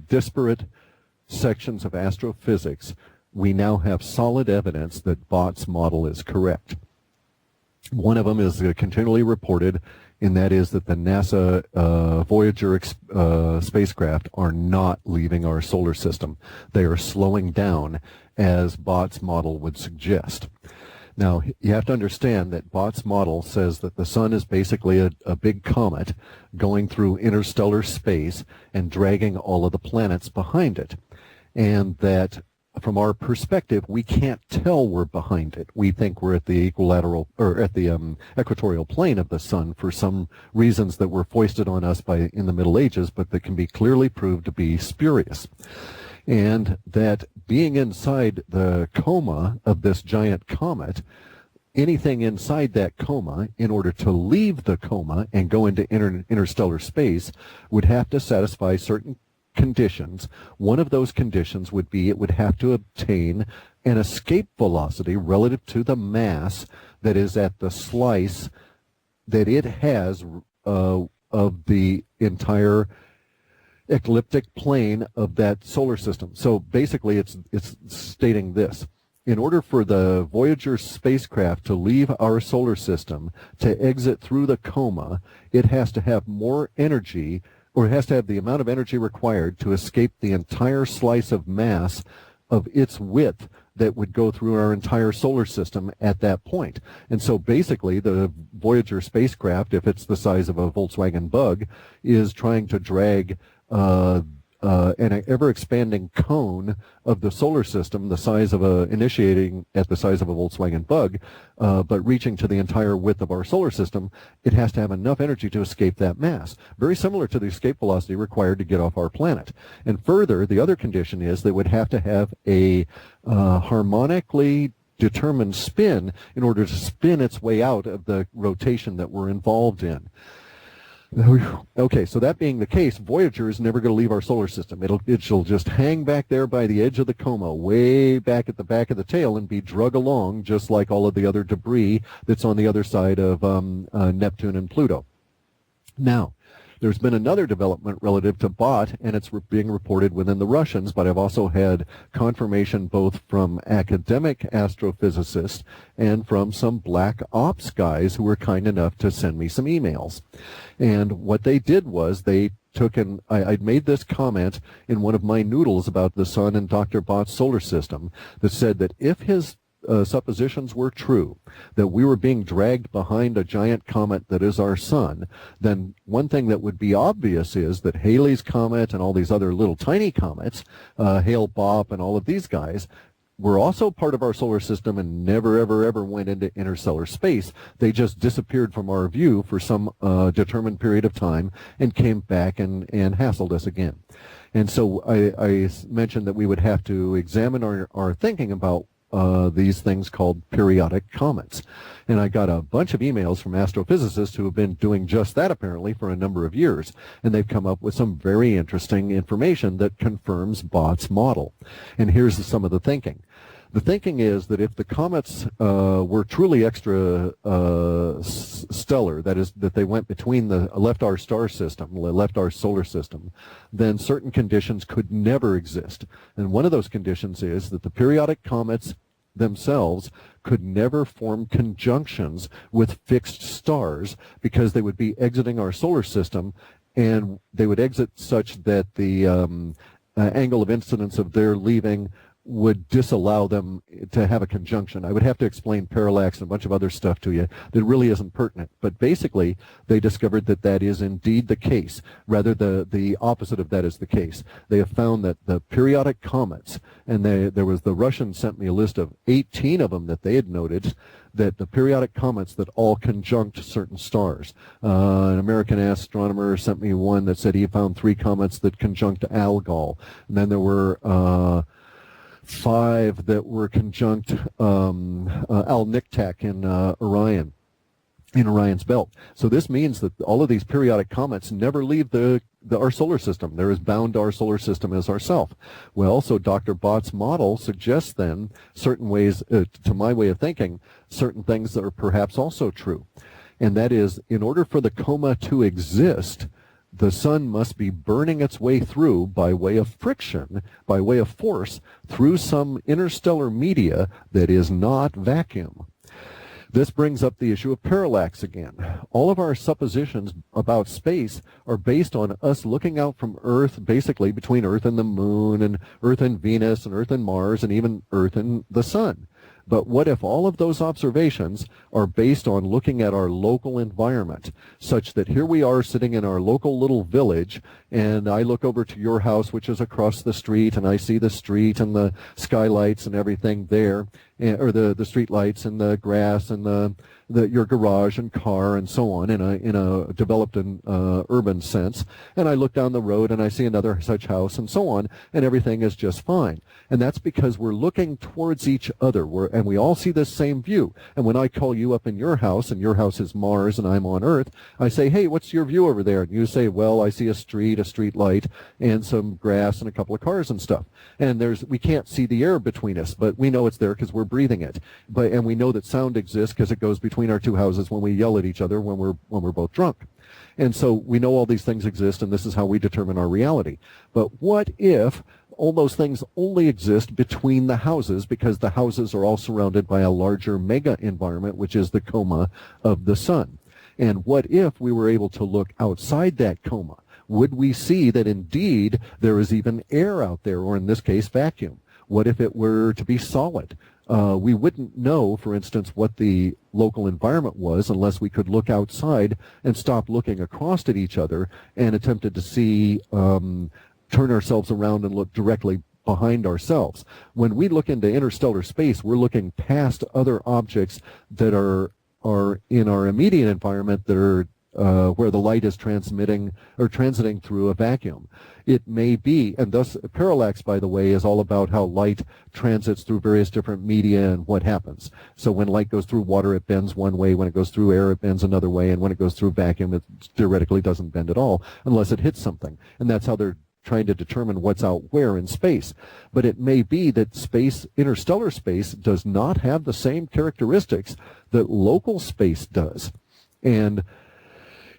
[SPEAKER 2] disparate sections of astrophysics, we now have solid evidence that Bott's model is correct. One of them is continually reported, and that is that the NASA Voyager spacecraft are not leaving our solar system. They are slowing down, as Bott's model would suggest. Now, you have to understand that Bott's model says that the sun is basically a big comet going through interstellar space and dragging all of the planets behind it, and that from our perspective, we can't tell we're behind it. We think we're at the equilateral, or at the equatorial plane of the sun for some reasons that were foisted on us in the Middle Ages, but that can be clearly proved to be spurious. And that being inside the coma of this giant comet, anything inside that coma, in order to leave the coma and go into interstellar space, would have to satisfy certain conditions. One of those conditions would be it would have to obtain an escape velocity relative to the mass that is at the slice that it has of the entire ecliptic plane of that solar system. So basically it's stating this: in order for the Voyager spacecraft to leave our solar system, to exit through the coma, it has to have more energy, or it has to have the amount of energy required to escape the entire slice of mass of its width that would go through our entire solar system at that point. And so basically the Voyager spacecraft, if it's the size of a Volkswagen Bug, is trying to drag an ever-expanding cone of the solar system, the size of initiating at the size of a Volkswagen Bug, but reaching to the entire width of our solar system. It has to have enough energy to escape that mass, very similar to the escape velocity required to get off our planet. And further, the other condition is they would have to have a harmonically determined spin in order to spin its way out of the rotation that we're involved in. Okay, so that being the case, Voyager is never going to leave our solar system. It'll just hang back there by the edge of the coma, way back at the back of the tail, and be drug along just like all of the other debris that's on the other side of Neptune and Pluto. Now, there's been another development relative to Bott, and it's being reported within the Russians, but I've also had confirmation both from academic astrophysicists and from some black ops guys who were kind enough to send me some emails. And what they did was they took, and I'd made this comment in one of my noodles about the sun and Dr. Bott's solar system, that said that if his suppositions were true, that we were being dragged behind a giant comet that is our sun, then one thing that would be obvious is that Halley's Comet and all these other little tiny comets, Hale-Bopp and all of these guys, were also part of our solar system and never, ever, ever went into interstellar space. They just disappeared from our view for some determined period of time and came back and hassled us again. And so I mentioned that we would have to examine our thinking about these things called periodic comets. And I got a bunch of emails from astrophysicists who have been doing just that apparently for a number of years. And they've come up with some very interesting information that confirms Bott's model. And here's some of the thinking. The thinking is that if the comets were truly extra stellar, that is, that they went between left our star system, left our solar system, then certain conditions could never exist. And one of those conditions is that the periodic comets themselves could never form conjunctions with fixed stars because they would be exiting our solar system, and they would exit such that the angle of incidence of their leaving would disallow them to have a conjunction. I would have to explain parallax and a bunch of other stuff to you that really isn't pertinent. But basically, they discovered that that is indeed the case. Rather, the opposite of that is the case. They have found that the periodic comets, and the Russians sent me a list of 18 of them that they had noted, that the periodic comets that all conjunct certain stars. An American astronomer sent me one that said he found 3 comets that conjunct Algol. And then there were 5 that were conjunct Al-Niktak in Orion, in Orion's belt. So this means that all of these periodic comets never leave our solar system. They're as bound to our solar system as ourself. Well, so Dr. Bott's model suggests then certain ways, to my way of thinking, certain things that are perhaps also true. And that is, in order for the coma to exist, the sun must be burning its way through by way of friction, by way of force, through some interstellar media that is not vacuum. This brings up the issue of parallax again. All of our suppositions about space are based on us looking out from Earth, basically between Earth and the Moon, and Earth and Venus, and Earth and Mars, and even Earth and the Sun. But what if all of those observations are based on looking at our local environment, such that here we are sitting in our local little village, and I look over to your house, which is across the street, and I see the street and the skylights and everything there, or the street lights and the grass and your garage and car and so on in a developed and urban sense. And I look down the road and I see another such house and so on, and everything is just fine. And that's because we're looking towards each other, and we all see this same view. And when I call you up in your house, and your house is Mars and I'm on Earth, I say, hey, what's your view over there? And you say, well, I see a street light, and some grass and a couple of cars and stuff. And we can't see the air between us, but we know it's there because we're breathing it. And we know that sound exists because it goes between our two houses when we yell at each other when we're both drunk. And so we know all these things exist, and this is how we determine our reality. But what if all those things only exist between the houses, because the houses are all surrounded by a larger mega environment, which is the coma of the sun? And what if we were able to look outside that coma? Would we see that indeed there is even air out there, or in this case, vacuum? What if it were to be solid? We wouldn't know, for instance, what the local environment was unless we could look outside and stop looking across at each other and attempted to see, turn ourselves around and look directly behind ourselves. When we look into interstellar space, we're looking past other objects that are in our immediate environment that are where the light is transmitting or transiting through a vacuum. It may be, and thus parallax, by the way, is all about how light transits through various different media and what happens. So when light goes through water, it bends one way. When it goes through air, it bends another way. And when it goes through vacuum, it theoretically doesn't bend at all unless it hits something. And that's how they're trying to determine what's out where in space. But it may be that space, interstellar space, does not have the same characteristics that local space does. And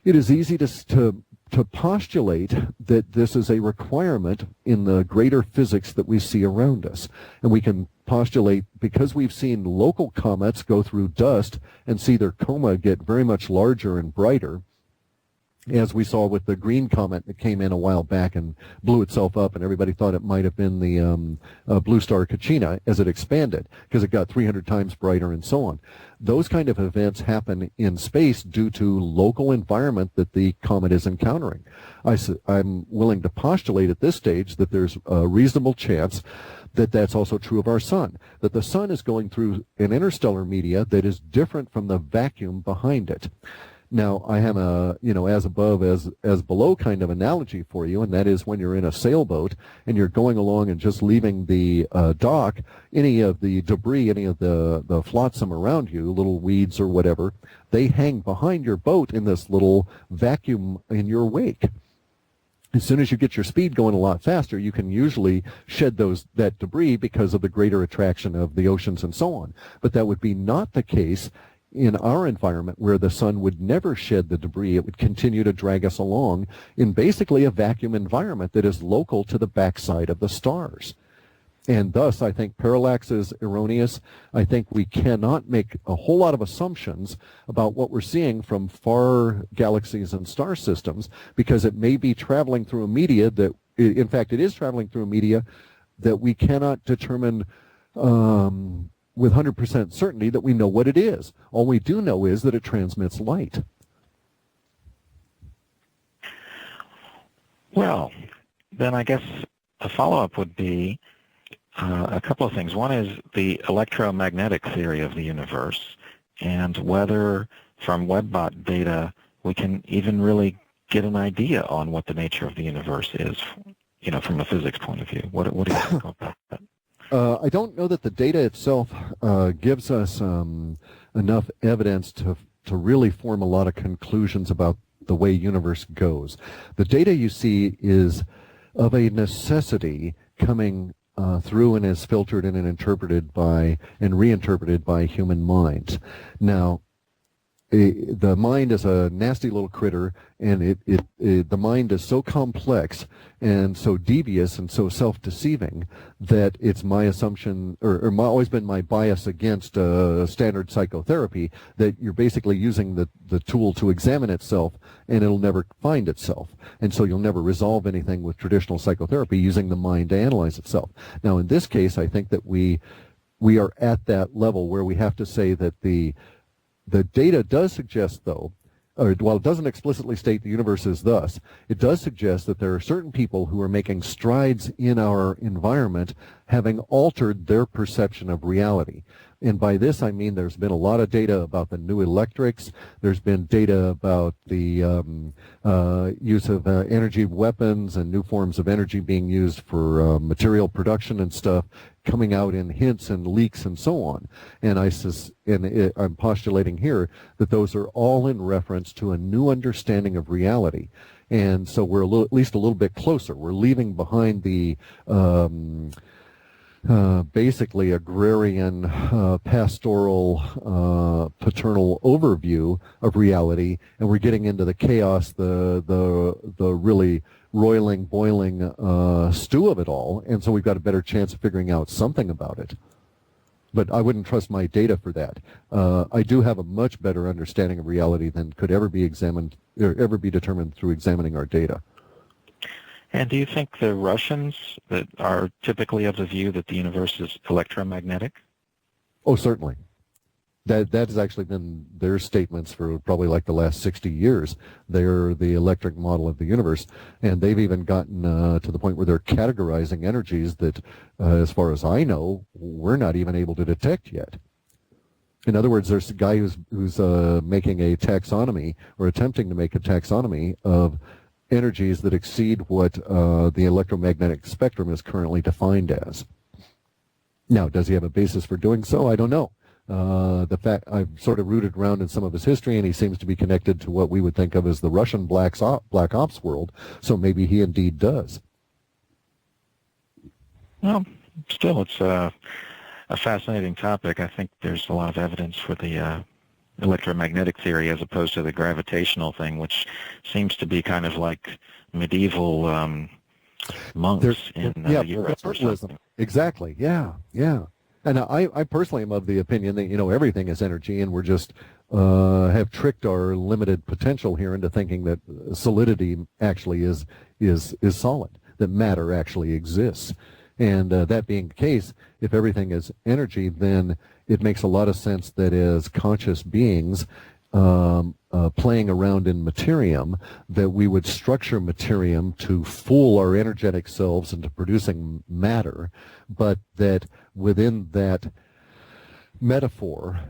[SPEAKER 2] it is easy to postulate that this is a requirement in the greater physics that we see around us. And we can postulate, because we've seen local comets go through dust and see their coma get very much larger and brighter, as we saw with the green comet that came in a while back and blew itself up, and everybody thought it might have been the blue star Kachina as it expanded, because it got 300 times brighter and so on. Those kind of events happen in space due to local environment that the comet is encountering. I'm willing to postulate at this stage that there's a reasonable chance that that's also true of our sun, that the sun is going through an interstellar media that is different from the vacuum behind it. Now, I have a, as above, as below kind of analogy for you, and that is when you're in a sailboat and you're going along and just leaving the dock, any of the debris, any of the flotsam around you, little weeds or whatever, they hang behind your boat in this little vacuum in your wake. As soon as you get your speed going a lot faster, you can usually shed that debris because of the greater attraction of the oceans and so on. But that would be not the case in our environment, where the sun would never shed the debris. It would continue to drag us along in basically a vacuum environment that is local to the backside of the stars. And thus, I think parallax is erroneous. I think we cannot make a whole lot of assumptions about what we're seeing from far galaxies and star systems, because it may be traveling through a media that, in fact, it is traveling through a media that we cannot determine with 100% certainty that we know what it is. All we do know is that it transmits light.
[SPEAKER 1] Well, then I guess a follow-up would be a couple of things. One is the electromagnetic theory of the universe, and whether from Webbot data we can even really get an idea on what the nature of the universe is, from a physics point of view. What do you think about that?
[SPEAKER 2] I don't know that the data itself gives us enough evidence to really form a lot of conclusions about the way universe goes. The data you see is of a necessity coming through and is filtered in and interpreted by and reinterpreted by human minds. Now, the mind is a nasty little critter, and the mind is so complex and so devious and so self-deceiving that it's my assumption, or always been my bias against standard psychotherapy, that you're basically using the tool to examine itself, and it'll never find itself. And so you'll never resolve anything with traditional psychotherapy using the mind to analyze itself. Now, in this case, I think that we are at that level where we have to say that the data does suggest, though, while it doesn't explicitly state the universe is thus, it does suggest that there are certain people who are making strides in our environment, having altered their perception of reality. And by this, I mean there's been a lot of data about the new electrics. There's been data about the use of energy weapons and new forms of energy being used for material production and stuff, coming out in hints and leaks and so on. And I'm postulating here that those are all in reference to a new understanding of reality. And so we're at least a little bit closer. We're leaving behind the basically agrarian, pastoral, paternal overview of reality, and we're getting into the chaos, the really roiling, boiling stew of it all, and so we've got a better chance of figuring out something about it. But I wouldn't trust my data for that. I do have a much better understanding of reality than could ever be examined or ever be determined through examining our data.
[SPEAKER 1] And do you think the Russians that are typically of the view that the universe is electromagnetic?
[SPEAKER 2] Oh, certainly. That has actually been their statements for probably like the last 60 years. They're the electric model of the universe, and they've even gotten to the point where they're categorizing energies that, as far as I know, we're not even able to detect yet. In other words, there's a guy who's making a taxonomy, or attempting to make a taxonomy of energies that exceed what the electromagnetic spectrum is currently defined as. Now, does he have a basis for doing so? I don't know. The fact I've sort of rooted around in some of his history, and he seems to be connected to what we would think of as the Russian black ops world, so maybe he indeed does.
[SPEAKER 1] Well, still, it's a fascinating topic. I think there's a lot of evidence for the electromagnetic theory as opposed to the gravitational thing, which seems to be kind of like medieval monks in Europe or something.
[SPEAKER 2] Exactly, yeah. And I personally am of the opinion that, everything is energy, and we're just have tricked our limited potential here into thinking that solidity actually is solid, that matter actually exists. And that being the case, if everything is energy, then it makes a lot of sense that as conscious beings playing around in materium, that we would structure materium to fool our energetic selves into producing matter, but that within that metaphor,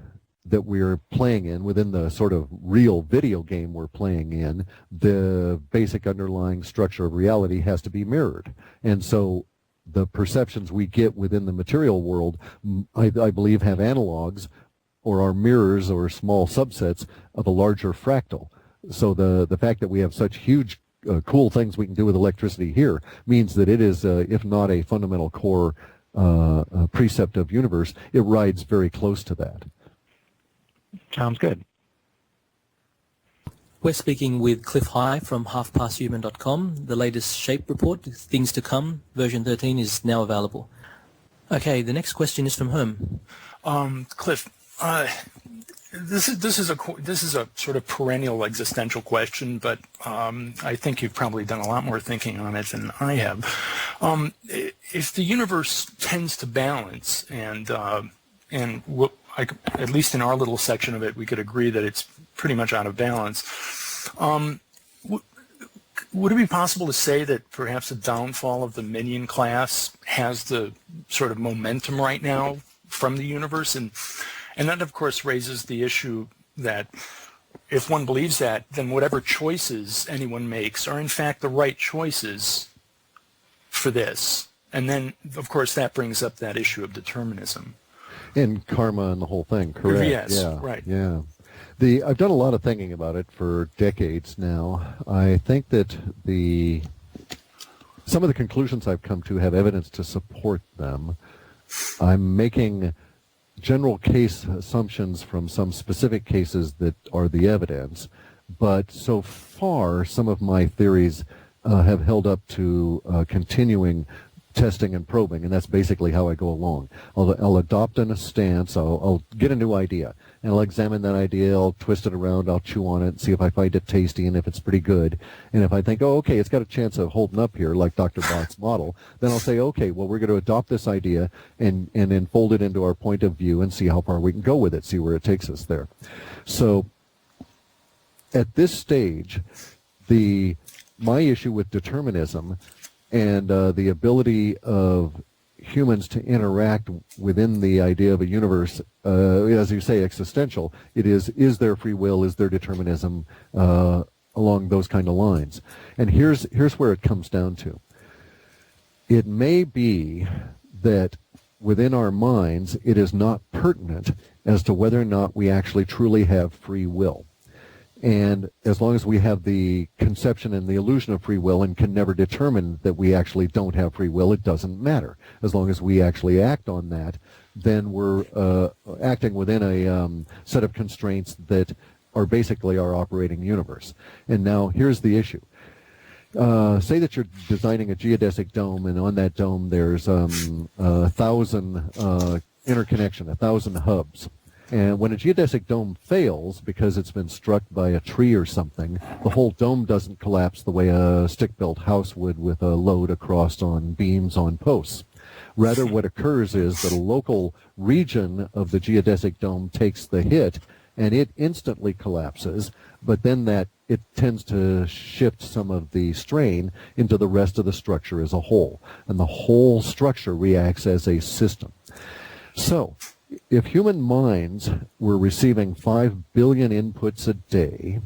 [SPEAKER 2] that we're playing in, within the sort of real video game we're playing in, the basic underlying structure of reality has to be mirrored. And so the perceptions we get within the material world, I believe, have analogs or are mirrors or small subsets of a larger fractal. So the fact that we have such huge cool things we can do with electricity here means that it is, if not a fundamental core precept of universe, it rides very close to that.
[SPEAKER 1] Sounds good.
[SPEAKER 5] We're speaking with Clif High from halfpasthuman.com. The latest shape report, Things to Come, version 13, is now available. Okay, the next question is from Herm.
[SPEAKER 9] Cliff, this is a sort of perennial existential question, but I think you've probably done a lot more thinking on it than I have. If the universe tends to balance, and at least in our little section of it, we could agree that it's pretty much out of balance. Would it be possible to say that perhaps the downfall of the minion class has the sort of momentum right now from the universe? And that, of course, raises the issue that if one believes that, then whatever choices anyone makes are in fact the right choices for this. And then, of course, that brings up that issue of determinism.
[SPEAKER 2] And karma and the whole thing, correct?
[SPEAKER 9] Yes,
[SPEAKER 2] yeah,
[SPEAKER 9] right.
[SPEAKER 2] Yeah. I've done a lot of thinking about it for decades now. I think that some of the conclusions I've come to have evidence to support them. I'm making general case assumptions from some specific cases that are the evidence, but so far some of my theories have held up to continuing testing and probing, and that's basically how I go along. I'll adopt a stance, I'll get a new idea, and I'll examine that idea, I'll twist it around, I'll chew on it, and see if I find it tasty and if it's pretty good. And if I think, oh, okay, it's got a chance of holding up here, like Dr. Bott's model, then I'll say, okay, well, we're going to adopt this idea and then fold it into our point of view and see how far we can go with it, see where it takes us there. So at this stage, my issue with determinism and the ability of humans to interact within the idea of a universe, as you say, existential, is there free will, is there determinism, along those kind of lines. And here's where it comes down to. It may be that within our minds it is not pertinent as to whether or not we actually truly have free will. And as long as we have the conception and the illusion of free will and can never determine that we actually don't have free will, it doesn't matter. As long as we actually act on that, then we're acting within a set of constraints that are basically our operating universe. And now here's the issue. Say that you're designing a geodesic dome, and on that dome there's 1,000 interconnection, 1,000 hubs. And when a geodesic dome fails because it's been struck by a tree or something, the whole dome doesn't collapse the way a stick-built house would with a load across on beams on posts. Rather, what occurs is that a local region of the geodesic dome takes the hit, and it instantly collapses, but then it tends to shift some of the strain into the rest of the structure as a whole, and the whole structure reacts as a system. So, if human minds were receiving 5 billion inputs a day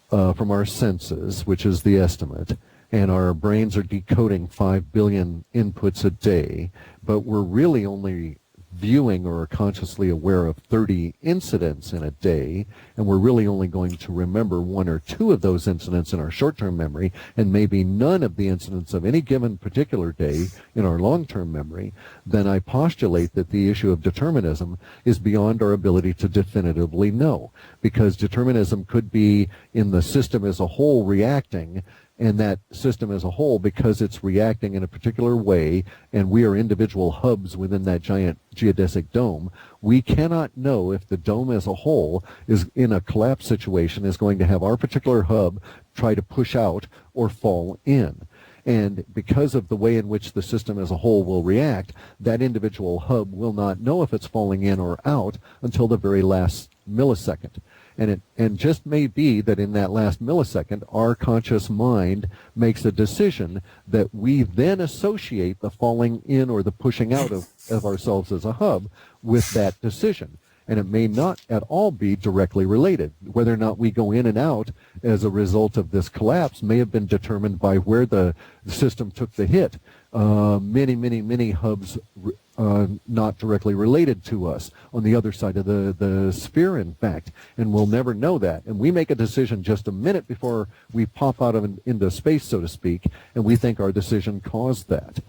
[SPEAKER 2] from our senses, which is the estimate, and our brains are decoding 5 billion inputs a day, but we're really only viewing or are consciously aware of 30 incidents in a day, and we're really only going to remember 1 or 2 of those incidents in our short-term memory, and maybe none of the incidents of any given particular day in our long-term memory, then I postulate that the issue of determinism is beyond our ability to definitively know, because determinism could be in the system as a whole reacting, and that system as a whole, because it's reacting in a particular way, and we are individual hubs within that giant geodesic dome, we cannot know if the dome as a whole is in a collapse situation, is going to have our particular hub try to push out or fall in. And because of the way in which the system as a whole will react, that individual hub will not know if it's falling in or out until the very last millisecond. And just may be that in that last millisecond, our conscious mind makes a decision that we then associate the falling in or the pushing out of ourselves as a hub with that decision. and it may not at all be directly related. Whether or not we go in and out as a result of this collapse may have been determined by where the system took the hit. Many hubs not directly related to us on the other side of the sphere, in fact, and we'll never know that. And we make a decision just a minute before we pop out of into space, so to speak, and we think our decision caused that.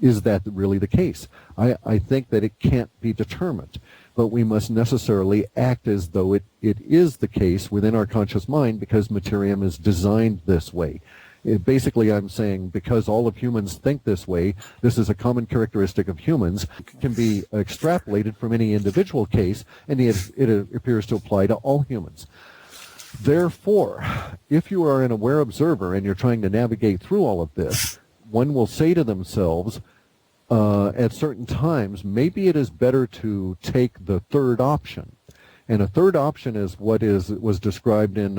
[SPEAKER 2] Is that really the case? I think that it can't be determined, but we must necessarily act as though it is the case within our conscious mind, because materium is designed this way. Basically, I'm saying because all of humans think this way, this is a common characteristic of humans, can be extrapolated from any individual case, and it appears to apply to all humans. Therefore, if you are an aware observer and you're trying to navigate through all of this, one will say to themselves at certain times, maybe it is better to take the third option. And a third option is what was described in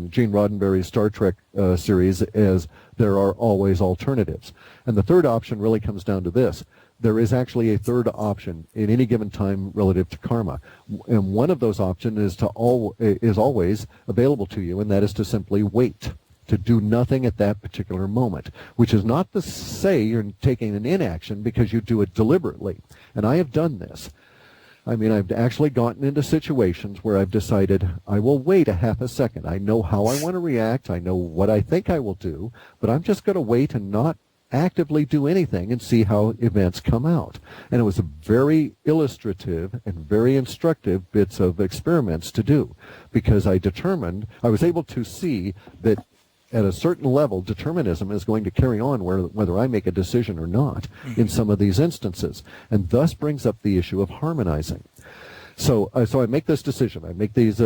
[SPEAKER 2] Gene Roddenberry's Star Trek series as there are always alternatives. And the third option really comes down to this. There is actually a third option at any given time relative to karma. And one of those options is always available to you, and that is to simply wait, to do nothing at that particular moment, which is not to say you're taking an inaction, because you do it deliberately. And I have done this. I mean, I've actually gotten into situations where I've decided I will wait a half a second. I know how I want to react. I know what I think I will do, but I'm just going to wait and not actively do anything and see how events come out. And it was a very illustrative and very instructive bits of experiments to do, because I was able to see that at a certain level, determinism is going to carry on whether I make a decision or not in some of these instances, and thus brings up the issue of harmonizing. So I make this decision. I make these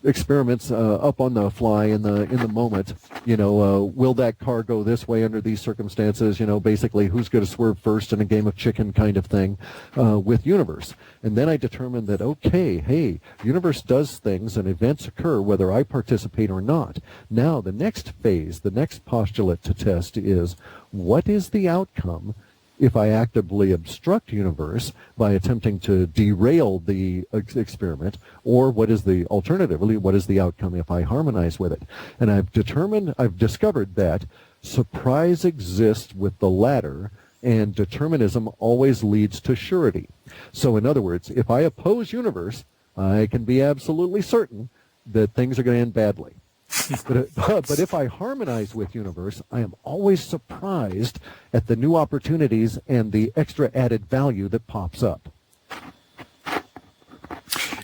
[SPEAKER 2] experiments up on the fly in the moment. Will that car go this way under these circumstances? Basically, who's going to swerve first in a game of chicken kind of thing with universe. And then I determined that, okay, hey, universe does things and events occur whether I participate or not. Now, the next phase, the next postulate to test is, what is the outcome if I actively obstruct universe by attempting to derail the experiment, or what is the alternatively, what is the outcome if I harmonize with it? And I've discovered that surprise exists with the latter, and determinism always leads to surety. So in other words, if I oppose universe, I can be absolutely certain that things are going to end badly. But if I harmonize with universe, I am always surprised at the new opportunities and the extra added value that pops up.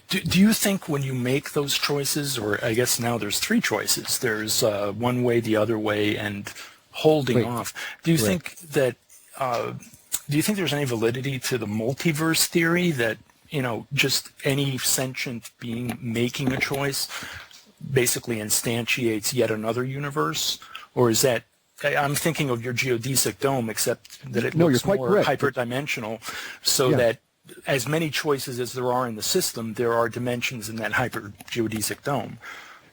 [SPEAKER 9] Do you think when you make those choices, or I guess now there's three choices, there's one way, the other way, and holding off. Do you think that, do you think there's any validity to the multiverse theory that, just any sentient being making a choice basically instantiates yet another universe? Or is that, I'm thinking of your geodesic dome, except that it looks more hyperdimensional, so that as many choices as there are in the system, there are dimensions in that hypergeodesic dome.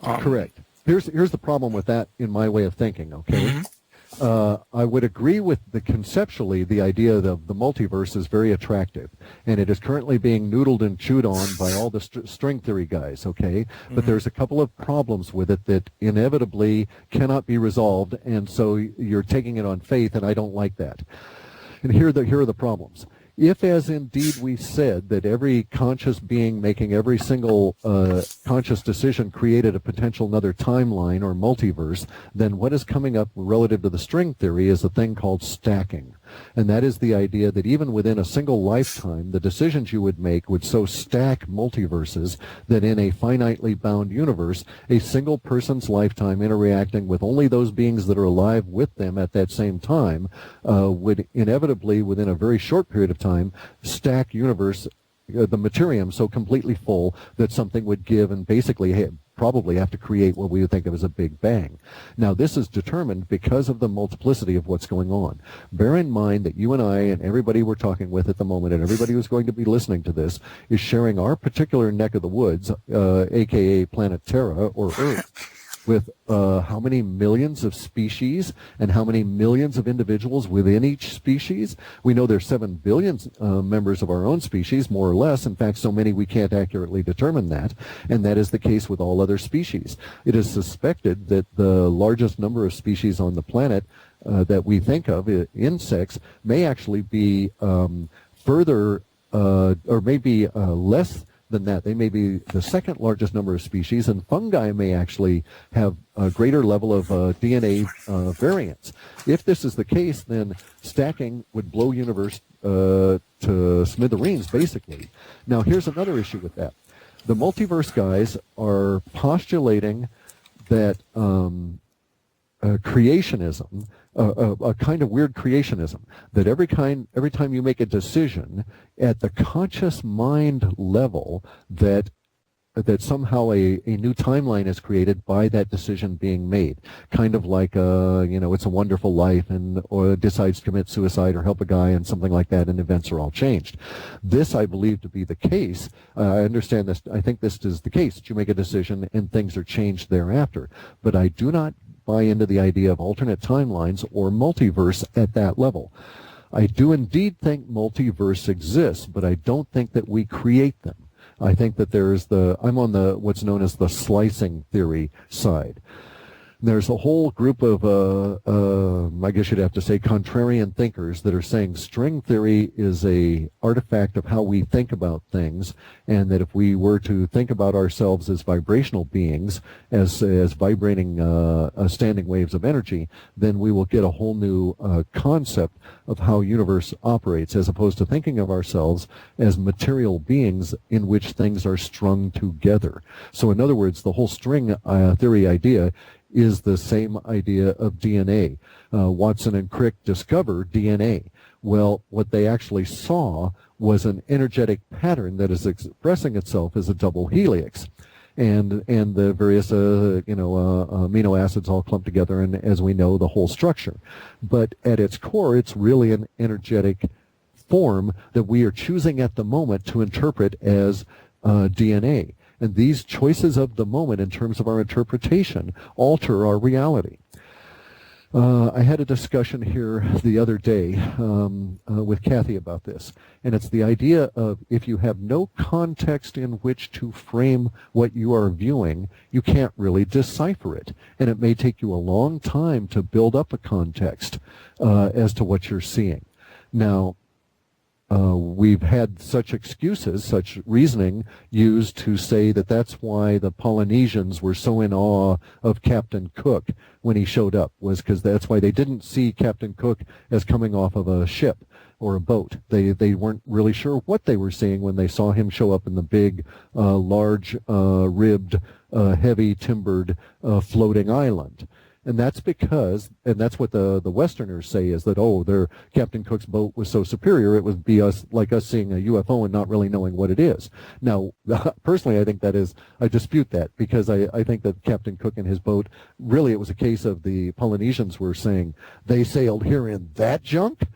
[SPEAKER 2] Correct. Here's the problem with that in my way of thinking, okay? I would agree with conceptually the idea of the multiverse is very attractive, and it is currently being noodled and chewed on by all the string theory guys, okay? But there's a couple of problems with it that inevitably cannot be resolved, and so you're taking it on faith, and I don't like that. And here are the problems. If, as indeed we said, that every conscious being making every single conscious decision created a potential another timeline or multiverse, then what is coming up relative to the string theory is a thing called stacking. And that is the idea that even within a single lifetime, the decisions you would make would so stack multiverses that in a finitely bound universe, a single person's lifetime interacting with only those beings that are alive with them at that same time would inevitably, within a very short period of time, stack universe, the materium, so completely full that something would give and basically probably have to create what we would think of as a big bang. Now, this is determined because of the multiplicity of what's going on. Bear in mind that you and I and everybody we're talking with at the moment, and everybody who's going to be listening to this, is sharing our particular neck of the woods, a.k.a. planet Terra, or Earth. with how many millions of species and how many millions of individuals within each species. We know there's 7 billion members of our own species, more or less. In fact, so many we can't accurately determine that, and that is the case with all other species. It is suspected that the largest number of species on the planet that we think of, insects, may actually be further or maybe less than that. They may be the second largest number of species, and fungi may actually have a greater level of DNA variance. If this is the case, then stacking would blow universe to smithereens, basically. Now, here's another issue with that. The multiverse guys are postulating that creationism, a kind of weird creationism, that every time you make a decision at the conscious mind level, that somehow a new timeline is created by that decision being made, kind of like It's a Wonderful Life, or decides to commit suicide or help a guy and something like that, and events are all changed. This I believe to be the case. I understand this. I think this is the case, that you make a decision and things are changed thereafter. But I do not buy into the idea of alternate timelines or multiverse at that level. I do indeed think multiverse exists, but I don't think that we create them. I think that I'm on what's known as the slicing theory side. There's a whole group of, I guess you'd have to say, contrarian thinkers that are saying string theory is a artifact of how we think about things, and that if we were to think about ourselves as vibrational beings, as vibrating standing waves of energy, then we will get a whole new concept of how universe operates, as opposed to thinking of ourselves as material beings in which things are strung together. So in other words, the whole string theory idea is the same idea of DNA. Watson and Crick discovered DNA. Well, what they actually saw was an energetic pattern that is expressing itself as a double helix. And the various amino acids all clumped together, and as we know, the whole structure. But at its core, it's really an energetic form that we are choosing at the moment to interpret as DNA. And these choices of the moment in terms of our interpretation alter our reality. I had a discussion here the other day with Kathy about this, and it's the idea of if you have no context in which to frame what you are viewing, you can't really decipher it, and it may take you a long time to build up a context as to what you're seeing. Now, we've had such excuses, such reasoning used to say that that's why the Polynesians were so in awe of Captain Cook when he showed up, was because that's why they didn't see Captain Cook as coming off of a ship or a boat. They weren't really sure what they were seeing when they saw him show up in the big, large, ribbed, heavy timbered, floating island. And that's because, and that's what the Westerners say, is that, their Captain Cook's boat was so superior, it would be like us seeing a UFO and not really knowing what it is. Now, personally, I think I dispute that, because I think that Captain Cook and his boat, really it was a case of the Polynesians were saying, they sailed here in that junk?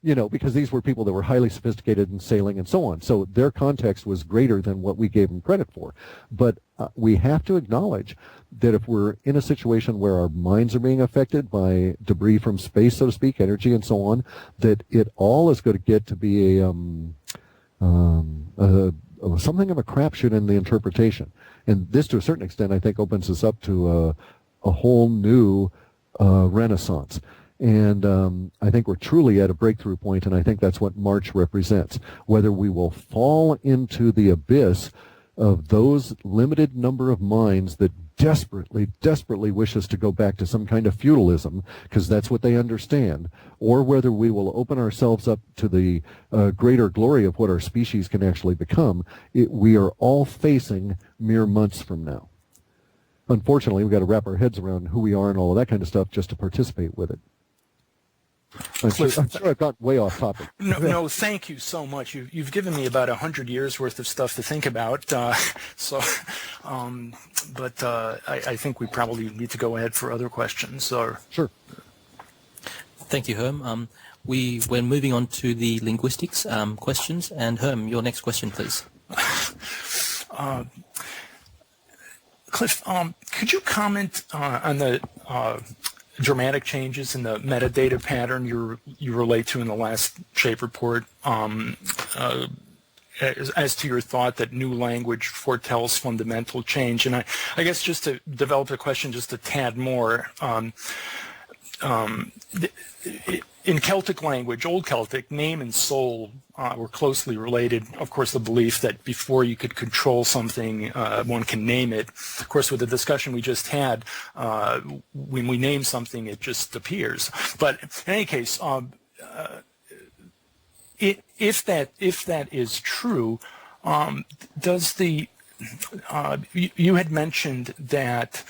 [SPEAKER 2] Because these were people that were highly sophisticated in sailing and so on. So their context was greater than what we gave them credit for. But we have to acknowledge that if we're in a situation where our minds are being affected by debris from space, so to speak, energy and so on, that it all is going to get to be something of a crapshoot in the interpretation. And this, to a certain extent, I think opens us up to a whole new renaissance. And I think we're truly at a breakthrough point, and I think that's what March represents. Whether we will fall into the abyss of those limited number of minds that desperately wish us to go back to some kind of feudalism, because that's what they understand, or whether we will open ourselves up to the greater glory of what our species can actually become, we are all facing mere months from now. Unfortunately, we've got to wrap our heads around who we are and all of that kind of stuff just to participate with it. I'm sure I've got way off topic.
[SPEAKER 9] No, thank you so much. You've given me about 100 years worth of stuff to think about. I think we probably need to go ahead for other questions.
[SPEAKER 2] Sure.
[SPEAKER 5] Thank you, Herm. We're moving on to the linguistics questions, and Herm, your next question, please.
[SPEAKER 9] Cliff, could you comment on the dramatic changes in the metadata pattern you relate to in the last shape report, as to your thought that new language foretells fundamental change? And I guess just to develop the question just a tad more, in Celtic language, Old Celtic, name and soul were closely related. Of course, the belief that before you could control something, one can name it. Of course, with the discussion we just had, when we name something, it just appears. But in any case, if that is true, does the you had mentioned that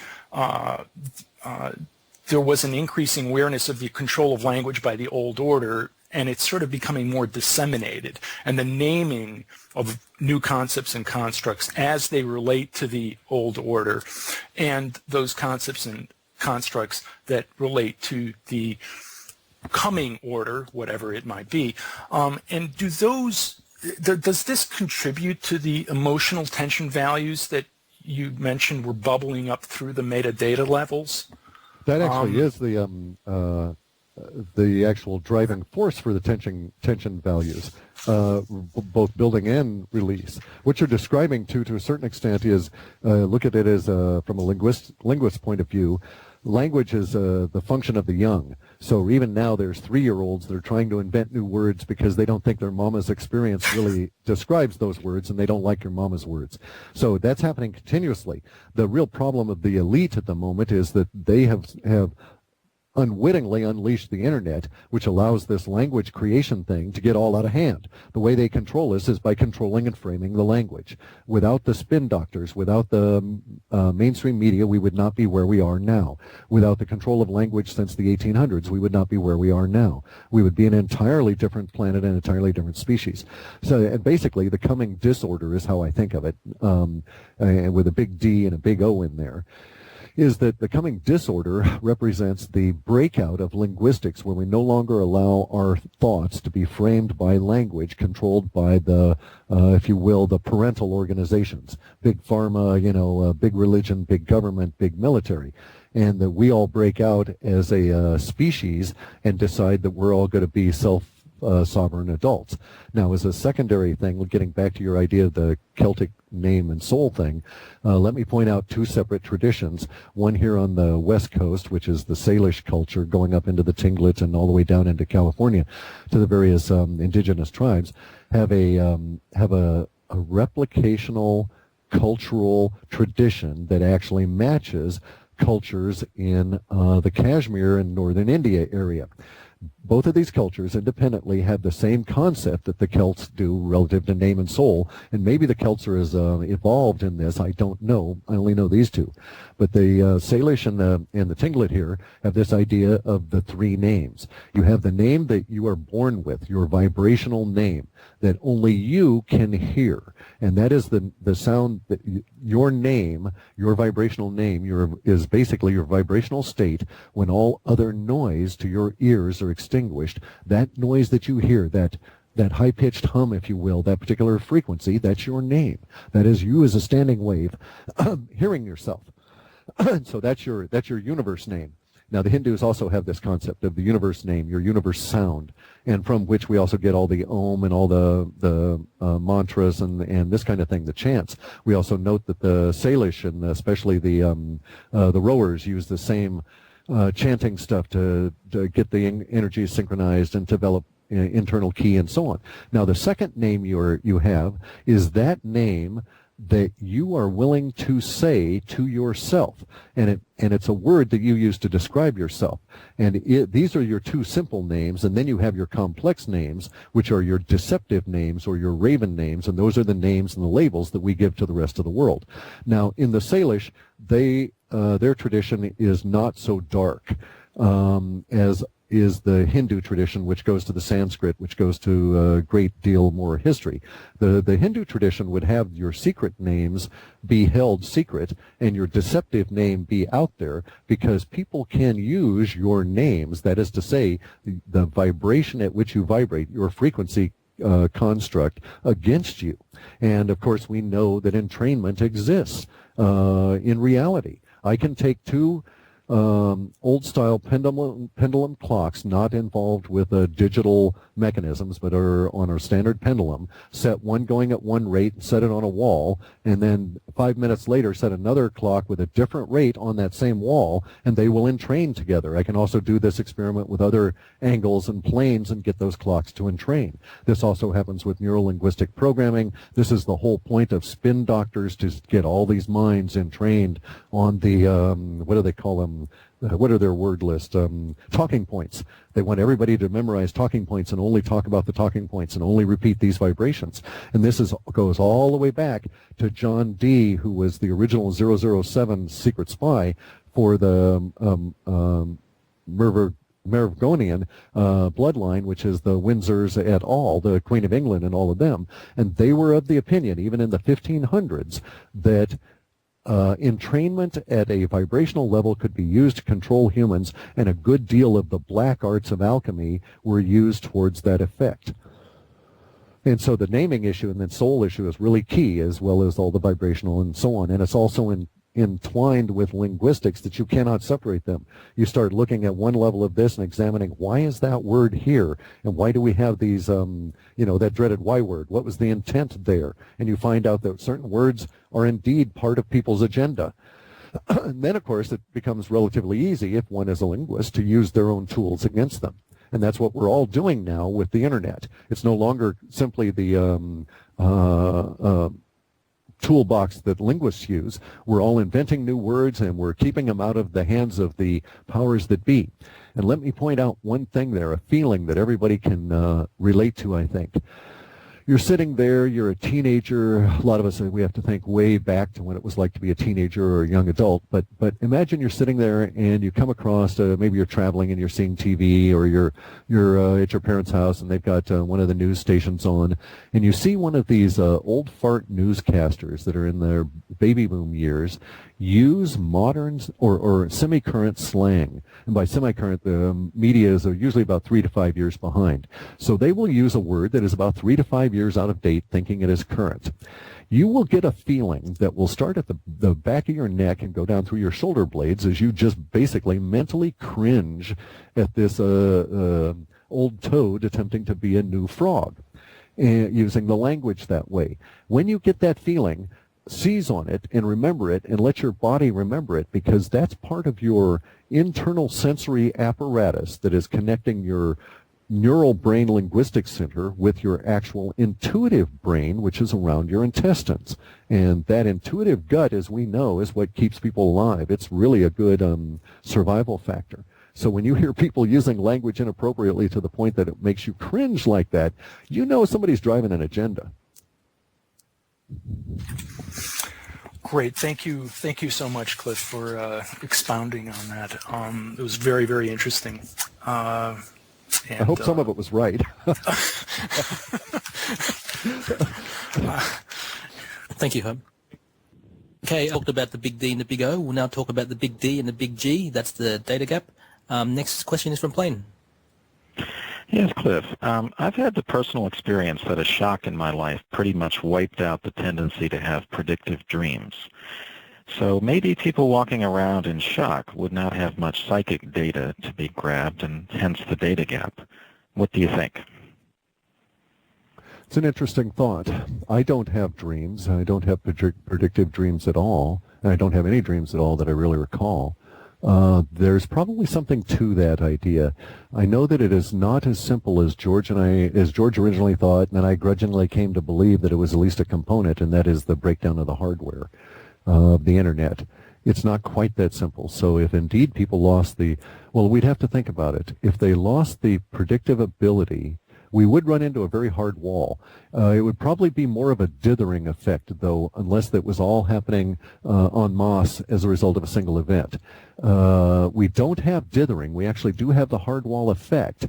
[SPEAKER 9] there was an increasing awareness of the control of language by the old order, and it's sort of becoming more disseminated. And the naming of new concepts and constructs as they relate to the old order, and those concepts and constructs that relate to the coming order, whatever it might be. And does this contribute to the emotional tension values that you mentioned were bubbling up through the metadata levels?
[SPEAKER 2] That actually is the actual driving force for the tension values, both building and release. What you're describing to a certain extent is, look at it as from a linguist point of view. Language is the function of the young. So even now there's 3-year-olds that are trying to invent new words because they don't think their mama's experience really describes those words, and they don't like your mama's words. So that's happening continuously. The real problem of the elite at the moment is that they have unwittingly unleashed the internet, which allows this language creation thing to get all out of hand. The way they control us is by controlling and framing the language. Without the spin doctors, without the mainstream media, we would not be where we are now. Without the control of language since the 1800s, we would not be where we are now. We would be an entirely different planet, an entirely different species. So, and basically, the coming disorder is how I think of it, with a big D and a big O in there, is that the coming disorder represents the breakout of linguistics, where we no longer allow our thoughts to be framed by language controlled by the, if you will, the parental organizations, big pharma, big religion, big government, big military, and that we all break out as a species and decide that we're all going to be sovereign adults. Now, as a secondary thing, getting back to your idea of the Celtic name and soul thing, let me point out 2 separate traditions. One here on the West Coast, which is the Salish culture, going up into the Tlingits and all the way down into California to the various indigenous tribes, have a replicational cultural tradition that actually matches cultures in the Kashmir and northern India area. Both of these cultures independently have the same concept that the Celts do relative to name and soul, and maybe the Celts are as evolved in this. I don't know. I only know these 2. But the Salish and the Tlingit here have this idea of the 3 names. You have the name that you are born with, your vibrational name, that only you can hear. And that is the sound that your name, your vibrational name, is basically your vibrational state when all other noise to your ears are extinguished. That noise that you hear, that high-pitched hum, if you will, that particular frequency, that's your name. That is you as a standing wave hearing yourself. So that's your universe name. Now, the Hindus also have this concept of the universe name, your universe sound, and from which we also get all the om and all the mantras and this kind of thing, the chants. We also note that the Salish and especially the rowers use the same chanting stuff to get the energy synchronized and develop internal ki and so on. Now, the second name you have is that name that you are willing to say to yourself, and it's a word that you use to describe yourself. And these are your 2 simple names, and then you have your complex names, which are your deceptive names or your raven names, and those are the names and the labels that we give to the rest of the world. Now, in the Salish, their tradition is not so dark as is the Hindu tradition, which goes to the Sanskrit, which goes to a great deal more history. The Hindu tradition would have your secret names be held secret and your deceptive name be out there, because people can use your names, that is to say, the vibration at which you vibrate, your frequency construct against you. And of course, we know that entrainment exists in reality. I can take two old-style pendulum clocks, not involved with digital mechanisms, but are on a standard pendulum, set one going at one rate, set it on a wall, and then 5 minutes later set another clock with a different rate on that same wall, and they will entrain together. I can also do this experiment with other angles and planes and get those clocks to entrain. This also happens with neuro-linguistic programming. This is the whole point of spin doctors, to get all these minds entrained on the, what do they call them? What are their word list? Talking points. They want everybody to memorize talking points and only talk about the talking points and only repeat these vibrations. And this goes all the way back to John Dee, who was the original 007 secret spy for the Merovingian bloodline, which is the Windsors et al., the Queen of England and all of them. And they were of the opinion, even in the 1500s, that entrainment at a vibrational level could be used to control humans, and a good deal of the black arts of alchemy were used towards that effect. And so the naming issue and the soul issue is really key, as well as all the vibrational and so on. And it's also entwined with linguistics, that you cannot separate them. You start looking at one level of this and examining, why is that word here? And why do we have these, that dreaded Y word? What was the intent there? And you find out that certain words are indeed part of people's agenda. And then, of course, it becomes relatively easy, if one is a linguist, to use their own tools against them. And that's what we're all doing now with the internet. It's no longer simply the toolbox that linguists use. We're all inventing new words, and we're keeping them out of the hands of the powers that be. And let me point out one thing there, a feeling that everybody can relate to, I think. You're sitting there, you're a teenager. A lot of us, we have to think way back to when it was like to be a teenager or a young adult. But imagine you're sitting there and you come across, maybe you're traveling and you're seeing TV, or you're at your parents' house and they've got one of the news stations on, and you see one of these old fart newscasters that are in their baby boom years use modern or semi-current slang. And by semi-current, the media is usually about 3 to 5 years behind. So they will use a word that is about 3 to 5 years out of date, thinking it is current. You will get a feeling that will start at the back of your neck and go down through your shoulder blades as you just basically mentally cringe at this old toad attempting to be a new frog, using the language that way. When you get that feeling, seize on it and remember it, and let your body remember it, because that's part of your internal sensory apparatus that is connecting your neural brain linguistic center with your actual intuitive brain, which is around your intestines. And that intuitive gut, as we know, is what keeps people alive. It's really a good survival factor. So when you hear people using language inappropriately to the point that it makes you cringe like that, you know somebody's driving an agenda.
[SPEAKER 9] Great, thank you so much, Cliff, for expounding on that. It was very, very interesting. I
[SPEAKER 2] hope some of it was right.
[SPEAKER 5] Thank you, Herb. Okay, I talked about the big D and the big O. We'll now talk about the big D and the big G. That's the data gap. Next question is from Plain.
[SPEAKER 1] Yes, Cliff. I've had the personal experience that a shock in my life pretty much wiped out the tendency to have predictive dreams. So maybe people walking around in shock would not have much psychic data to be grabbed, and hence the data gap. What do you think?
[SPEAKER 2] It's an interesting thought. I don't have dreams. I don't have predictive dreams at all, and I don't have any dreams at all that I really recall. There's probably something to that idea. I know that it is not as simple as George originally thought, and then I grudgingly came to believe that it was at least a component, and that is the breakdown of the hardware of the internet. It's not quite that simple. So if indeed people lost we'd have to think about it. If they lost the predictive ability, we would run into a very hard wall. It would probably be more of a dithering effect, though, unless that was all happening en masse as a result of a single event. We don't have dithering. We actually do have the hard wall effect.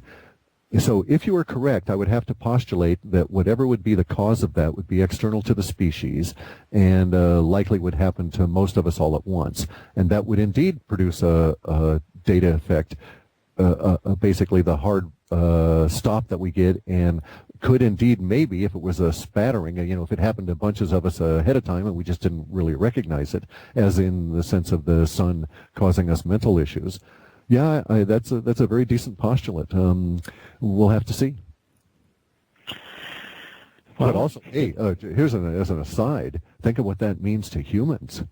[SPEAKER 2] So if you are correct, I would have to postulate that whatever would be the cause of that would be external to the species, and likely would happen to most of us all at once. And that would indeed produce a data effect, basically the hard stop that we get, and could indeed, maybe, if it was a spattering, if it happened to bunches of us ahead of time and we just didn't really recognize it, as in the sense of the sun causing us mental issues. Yeah, that's a very decent postulate. We'll have to see. Well, but also, hey, here's as an aside, think of what that means to humans.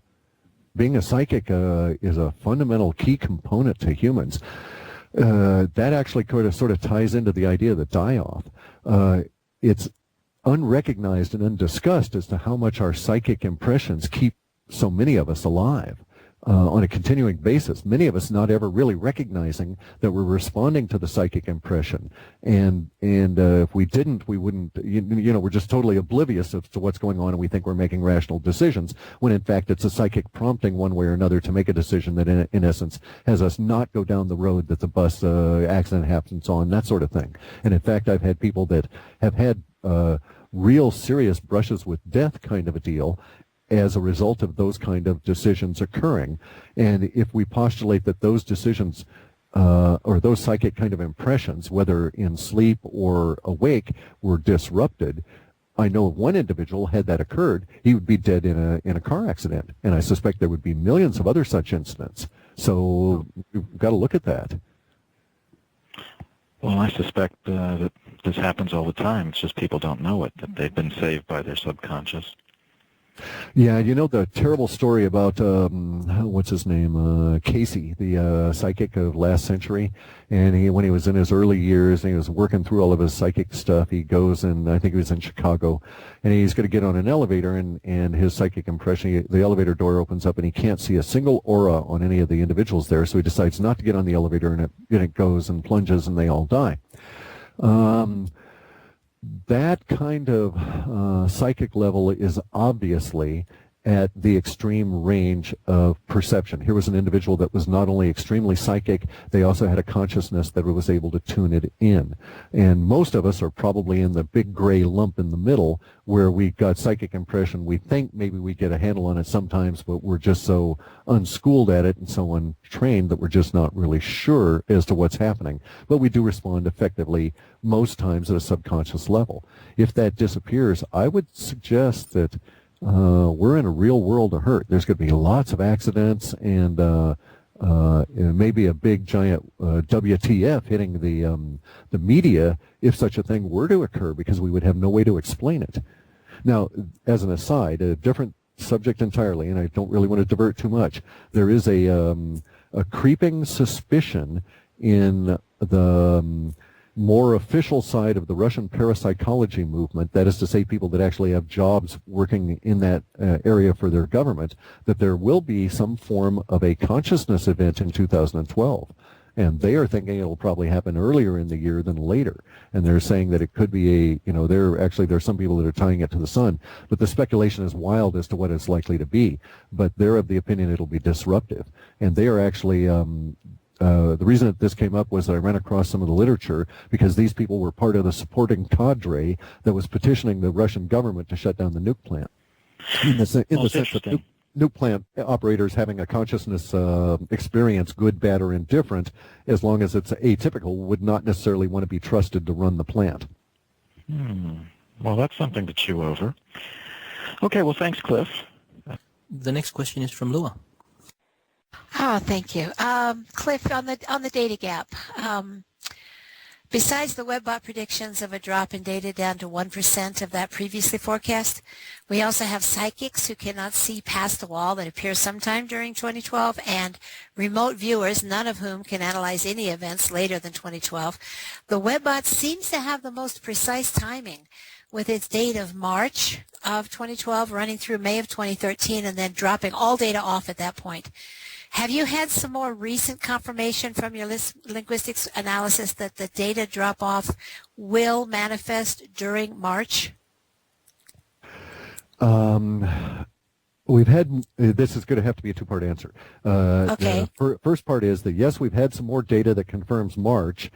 [SPEAKER 2] Being a psychic is a fundamental key component to humans. That actually sort of ties into the idea of the die-off. It's unrecognized and undiscussed as to how much our psychic impressions keep so many of us alive on a continuing basis. Many of us not ever really recognizing that we're responding to the psychic impression. And if we didn't, we wouldn't, we're just totally oblivious as to what's going on, and we think we're making rational decisions, when in fact it's a psychic prompting one way or another to make a decision that in essence has us not go down the road that the bus accident happens on, that sort of thing. And in fact, I've had people that have had real serious brushes with death kind of a deal as a result of those kind of decisions occurring. And if we postulate that those decisions or those psychic kind of impressions, whether in sleep or awake, were disrupted, I know of one individual, had that occurred, he would be dead in a car accident. And I suspect there would be millions of other such incidents. So we've got to look at that.
[SPEAKER 1] Well, I suspect that this happens all the time. It's just people don't know it, that they've been saved by their subconscious.
[SPEAKER 2] Yeah, the terrible story about, what's his name, Casey, the psychic of last century, and when he was in his early years and he was working through all of his psychic stuff, he goes, and I think he was in Chicago, and he's going to get on an elevator, and his psychic impression, the elevator door opens up and he can't see a single aura on any of the individuals there, so he decides not to get on the elevator, and it goes and plunges and they all die. That kind of psychic level is obviously at the extreme range of perception. Here was an individual that was not only extremely psychic, they also had a consciousness that was able to tune it in. And most of us are probably in the big gray lump in the middle where we got psychic impression. We think maybe we get a handle on it sometimes, but we're just so unschooled at it and so untrained that we're just not really sure as to what's happening. But we do respond effectively most times at a subconscious level. If that disappears, I would suggest that we're in a real world of hurt. There's going to be lots of accidents and maybe a big giant WTF hitting the media if such a thing were to occur, because we would have no way to explain it. Now, as an aside, a different subject entirely, and I don't really want to divert too much, there is a creeping suspicion in the more official side of the Russian parapsychology movement, that is to say people that actually have jobs working in that area for their government, that there will be some form of a consciousness event in 2012. And they are thinking it'll probably happen earlier in the year than later. And they're saying that it could be there's some people that are tying it to the sun, but the speculation is wild as to what it's likely to be. But they're of the opinion it'll be disruptive. And they are actually the reason that this came up was that I ran across some of the literature because these people were part of the supporting cadre that was petitioning the Russian government to shut down the nuke plant. In the sense that nuke plant operators having a consciousness experience, good, bad, or indifferent, as long as it's atypical, would not necessarily want to be trusted to run the plant.
[SPEAKER 1] Well, that's something to chew over. Okay, well, thanks, Cliff.
[SPEAKER 5] The next question is from Lua.
[SPEAKER 7] Oh, thank you. Cliff, on the data gap, besides the Webbot predictions of a drop in data down to 1% of that previously forecast, we also have psychics who cannot see past the wall that appears sometime during 2012, and remote viewers, none of whom can analyze any events later than 2012. The Webbot seems to have the most precise timing, with its date of March of 2012 running through May of 2013 and then dropping all data off at that point. Have you had some more recent confirmation from your linguistics analysis that the data drop-off will manifest during March?
[SPEAKER 2] We've had, this is going to have to be a two-part answer.
[SPEAKER 7] Okay.
[SPEAKER 2] The first part is that, yes, we've had some more data that confirms March.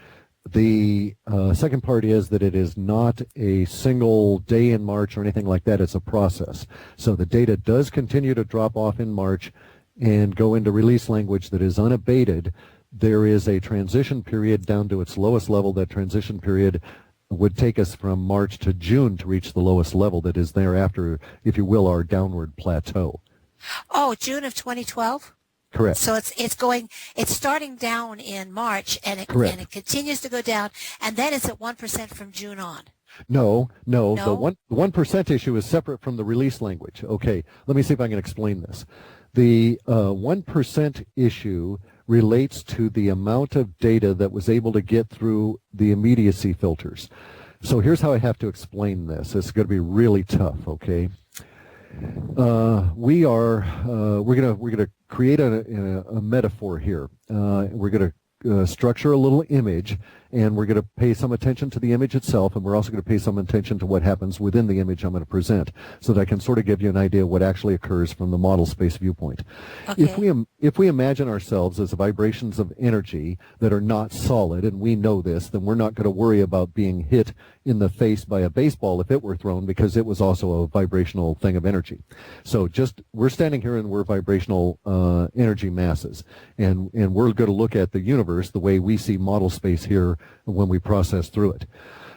[SPEAKER 2] The second part is that it is not a single day in March or anything like that. It's a process. So the data does continue to drop off in March and go into release language that is unabated. There is a transition period down to its lowest level. That transition period would take us from March to June to reach the lowest level that is thereafter, if you will, our downward plateau.
[SPEAKER 7] Oh, June of 2012?
[SPEAKER 2] Correct.
[SPEAKER 7] So it's starting down in March, and it continues to go down, and then it's at 1% from June on.
[SPEAKER 2] No. The 1% issue is separate from the release language. Okay, let me see if I can explain this. The 1% issue relates to the amount of data that was able to get through the immediacy filters. So here's how I have to explain this. It's going to be really tough, okay? We're gonna create a metaphor here. We're gonna structure a little image, and we're going to pay some attention to the image itself, and we're also going to pay some attention to what happens within the image I'm going to present, so that I can sort of give you an idea of what actually occurs from the model space viewpoint. Okay. If we imagine ourselves as vibrations of energy that are not solid, and we know this, then we're not going to worry about being hit in the face by a baseball if it were thrown, because it was also a vibrational thing of energy. So we're standing here and we're vibrational energy masses, and we're going to look at the universe the way we see model space here when we process through it.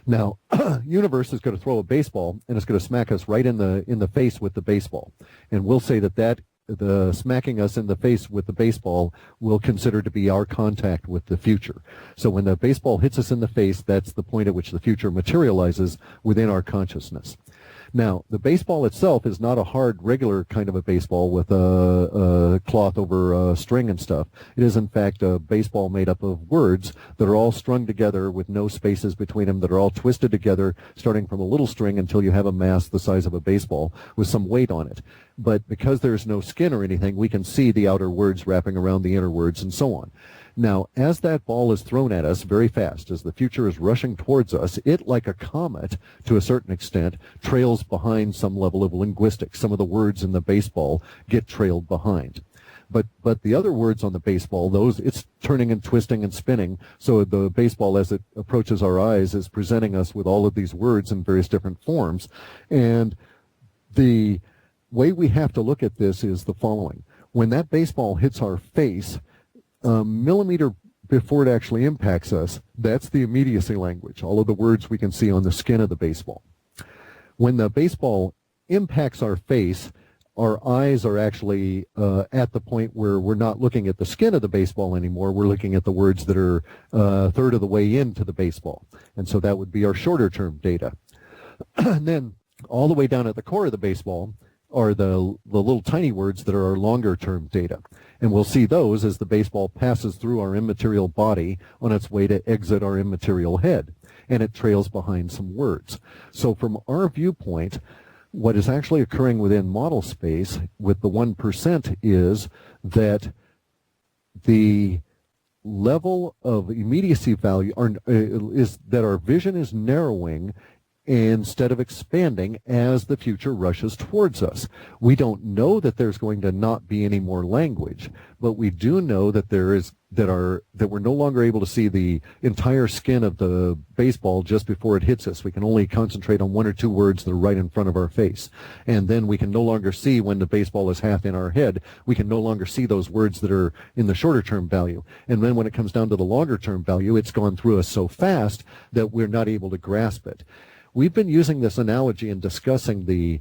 [SPEAKER 2] Now, universe is going to throw a baseball, and it's going to smack us right in the face with the baseball, and we'll say that the smacking us in the face with the baseball we'll consider to be our contact with the future. So when the baseball hits us in the face, that's the point at which the future materializes within our consciousness. Now, the baseball itself is not a hard, regular kind of a baseball with a cloth over a string and stuff. It is, in fact, a baseball made up of words that are all strung together with no spaces between them, that are all twisted together, starting from a little string until you have a mass the size of a baseball with some weight on it. But because there's no skin or anything, we can see the outer words wrapping around the inner words and so on. Now, as that ball is thrown at us very fast, as the future is rushing towards us, it, like a comet, to a certain extent, trails behind some level of linguistics. Some of the words in the baseball get trailed behind. But the other words on the baseball, it's turning and twisting and spinning, so the baseball, as it approaches our eyes, is presenting us with all of these words in various different forms. And the way we have to look at this is the following. When that baseball hits our face, a millimeter before it actually impacts us, that's the immediacy language, all of the words we can see on the skin of the baseball. When the baseball impacts our face, our eyes are actually at the point where we're not looking at the skin of the baseball anymore. We're looking at the words that are a third of the way into the baseball. And so that would be our shorter term data. And then all the way down at the core of the baseball are the little tiny words that are our longer term data. And we'll see those as the baseball passes through our immaterial body on its way to exit our immaterial head, and it trails behind some words. So from our viewpoint, what is actually occurring within model space with the 1% is that the level of immediacy value is that our vision is narrowing instead of expanding as the future rushes towards us. We don't know that there's going to not be any more language, but we do know that that we're no longer able to see the entire skin of the baseball just before it hits us. We can only concentrate on one or two words that are right in front of our face. And then we can no longer see when the baseball is half in our head. We can no longer see those words that are in the shorter term value. And then when it comes down to the longer term value, it's gone through us so fast that we're not able to grasp it. We've been using this analogy and discussing the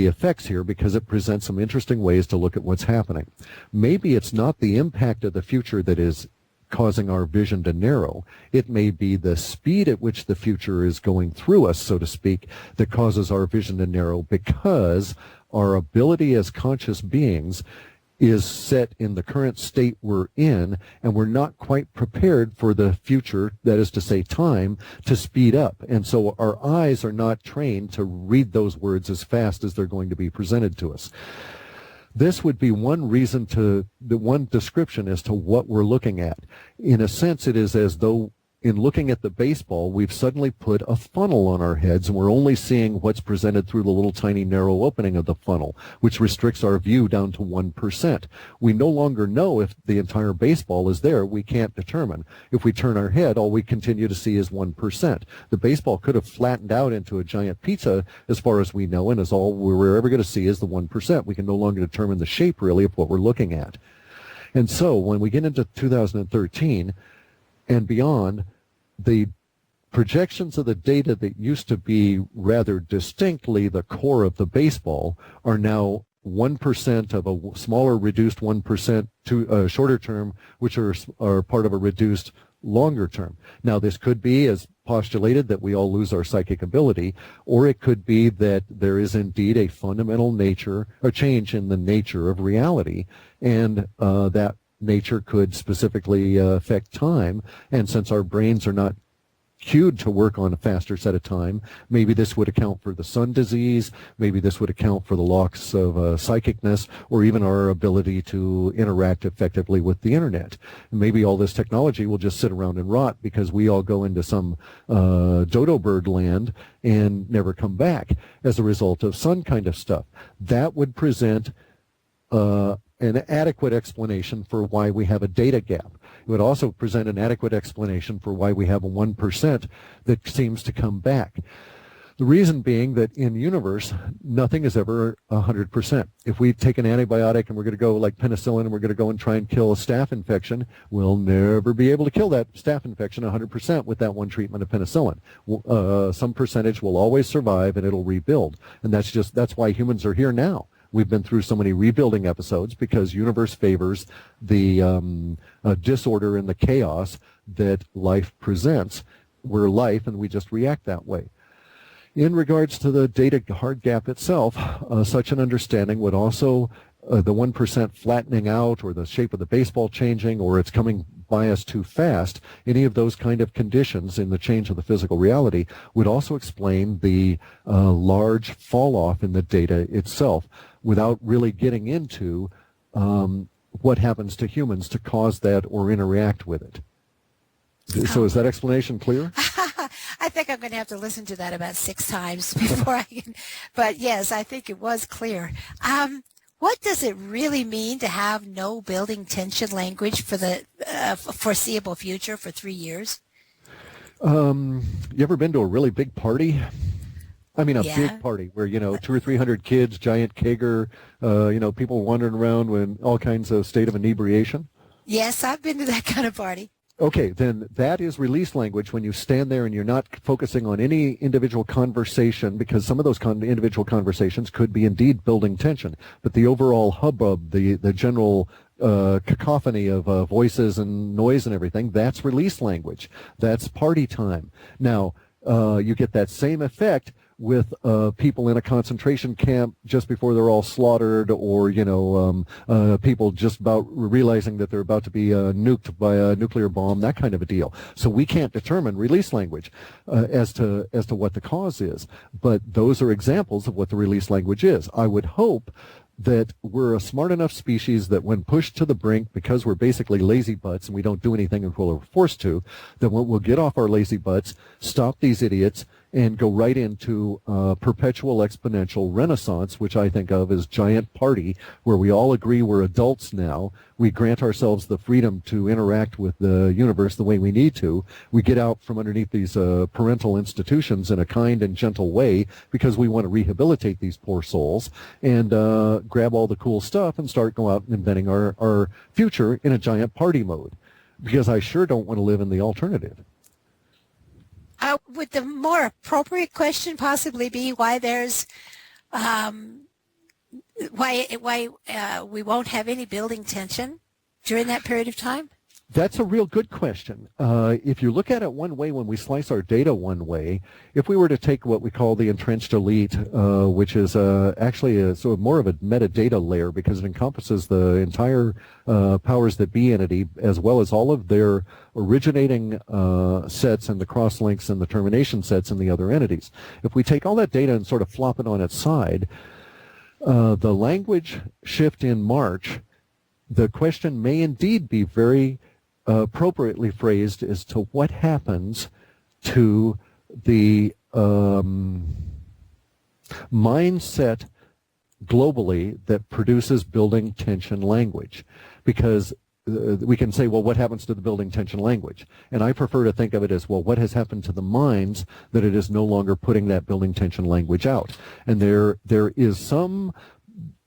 [SPEAKER 2] effects here because it presents some interesting ways to look at what's happening. Maybe it's not the impact of the future that is causing our vision to narrow. It may be the speed at which the future is going through us, so to speak, that causes our vision to narrow, because our ability as conscious beings is set in the current state we're in, and we're not quite prepared for the future, that is to say time, to speed up. And so our eyes are not trained to read those words as fast as they're going to be presented to us. This would be one reason one description as to what we're looking at. In a sense, it is as though in looking at the baseball, we've suddenly put a funnel on our heads, and we're only seeing what's presented through the little tiny narrow opening of the funnel, which restricts our view down to 1%. We no longer know if the entire baseball is there. We can't determine. If we turn our head, all we continue to see is 1%. The baseball could have flattened out into a giant pizza as far as we know, and as all we're ever going to see is the 1%. We can no longer determine the shape, really, of what we're looking at. And so when we get into 2013 and beyond, the projections of the data that used to be rather distinctly the core of the baseball are now 1% of a smaller reduced 1% to a shorter term, which are part of a reduced longer term. Now, this could be, as postulated, that we all lose our psychic ability, or it could be that there is indeed a fundamental nature, a change in the nature of reality, and that nature could specifically affect time. And since our brains are not cued to work on a faster set of time, maybe this would account for the sun disease, maybe this would account for the loss of psychicness, or even our ability to interact effectively with the internet. And maybe all this technology will just sit around and rot because we all go into some dodo bird land and never come back as a result of sun kind of stuff. That would present an adequate explanation for why we have a data gap. It would also present an adequate explanation for why we have a 1% that seems to come back. The reason being that in the universe, nothing is ever 100%. If we take an antibiotic and we're going to go like penicillin and we're going to go and try and kill a staph infection, we'll never be able to kill that staph infection 100% with that one treatment of penicillin. Some percentage will always survive and it'll rebuild. And that's why humans are here now. We've been through so many rebuilding episodes because universe favors the disorder and the chaos that life presents. We're life and we just react that way. In regards to the data hard gap itself, such an understanding would also, the 1% flattening out or the shape of the baseball changing or it's coming by us too fast, any of those kind of conditions in the change of the physical reality would also explain the large fall off in the data itself, without really getting into what happens to humans to cause that or interact with it. So is that explanation clear?
[SPEAKER 7] I think I'm going to have to listen to that about 6 times before I can, but yes, I think it was clear. What does it really mean to have no building tension language for the foreseeable future for 3 years?
[SPEAKER 2] You ever been to a really big party? I mean, big party where, 200 or 300 kids, giant kegger, people wandering around with all kinds of state of inebriation.
[SPEAKER 7] Yes, I've been to that kind of party.
[SPEAKER 2] Okay, then that is release language when you stand there and you're not focusing on any individual conversation, because some of those individual conversations could be indeed building tension. But the overall hubbub, the general cacophony of voices and noise and everything, that's release language. That's party time. Now, you get that same effect with people in a concentration camp just before they're all slaughtered, or people just about realizing that they're about to be nuked by a nuclear bomb, that kind of a deal. So we can't determine release language as to what the cause is, but those are examples of what the release language is. I would hope that we're a smart enough species that when pushed to the brink, because we're basically lazy butts and we don't do anything until we're forced to, that we'll get off our lazy butts, stop these idiots, and go right into perpetual exponential renaissance, which I think of as giant party, where we all agree we're adults now. We grant ourselves the freedom to interact with the universe the way we need to. We get out from underneath these parental institutions in a kind and gentle way because we want to rehabilitate these poor souls and grab all the cool stuff and start going out and inventing our future in a giant party mode, because I sure don't want to live in the alternative.
[SPEAKER 7] Would the more appropriate question possibly be why there's why we won't have any building tension during that period of time?
[SPEAKER 2] That's a real good question. If you look at it one way, when we slice our data one way, if we were to take what we call the entrenched elite, which is actually sort of more of a metadata layer because it encompasses the entire powers that be entity, as well as all of their originating sets and the cross links and the termination sets in the other entities. If we take all that data and sort of flop it on its side, the language shift in March, the question may indeed be very appropriately phrased as to what happens to the mindset globally that produces building tension language. Because we can say, well, what happens to the building tension language? And I prefer to think of it as, well, what has happened to the minds that it is no longer putting that building tension language out? And there is some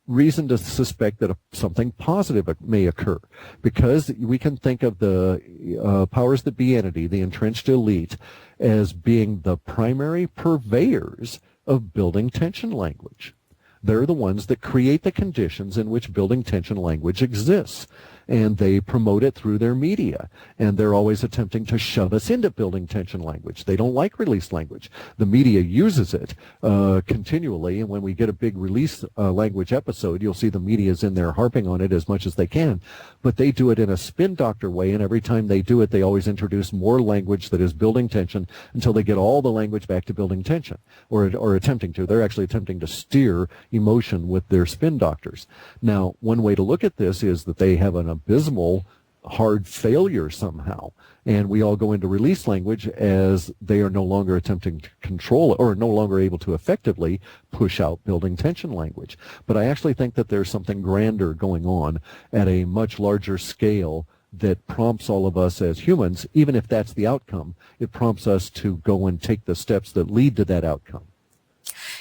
[SPEAKER 2] reason to suspect that something positive may occur, because we can think of the powers that be entity, the entrenched elite, as being the primary purveyors of building tension language. They're the ones that create the conditions in which building tension language exists, and they promote it through their media, and they're always attempting to shove us into building tension language. They don't like release language. The media uses it continually, and when we get a big release language episode, you'll see the media's in there harping on it as much as they can, but they do it in a spin doctor way, and every time they do it, they always introduce more language that is building tension until they get all the language back to building tension, or attempting to. They're actually attempting to steer emotion with their spin doctors. Now, one way to look at this is that they have an abysmal hard failure somehow, and we all go into release language as they are no longer attempting to control it, or no longer able to effectively push out building tension language. But I actually think that there's something grander going on at a much larger scale that prompts all of us as humans, even if that's the outcome, it prompts us to go and take the steps that lead to that outcome.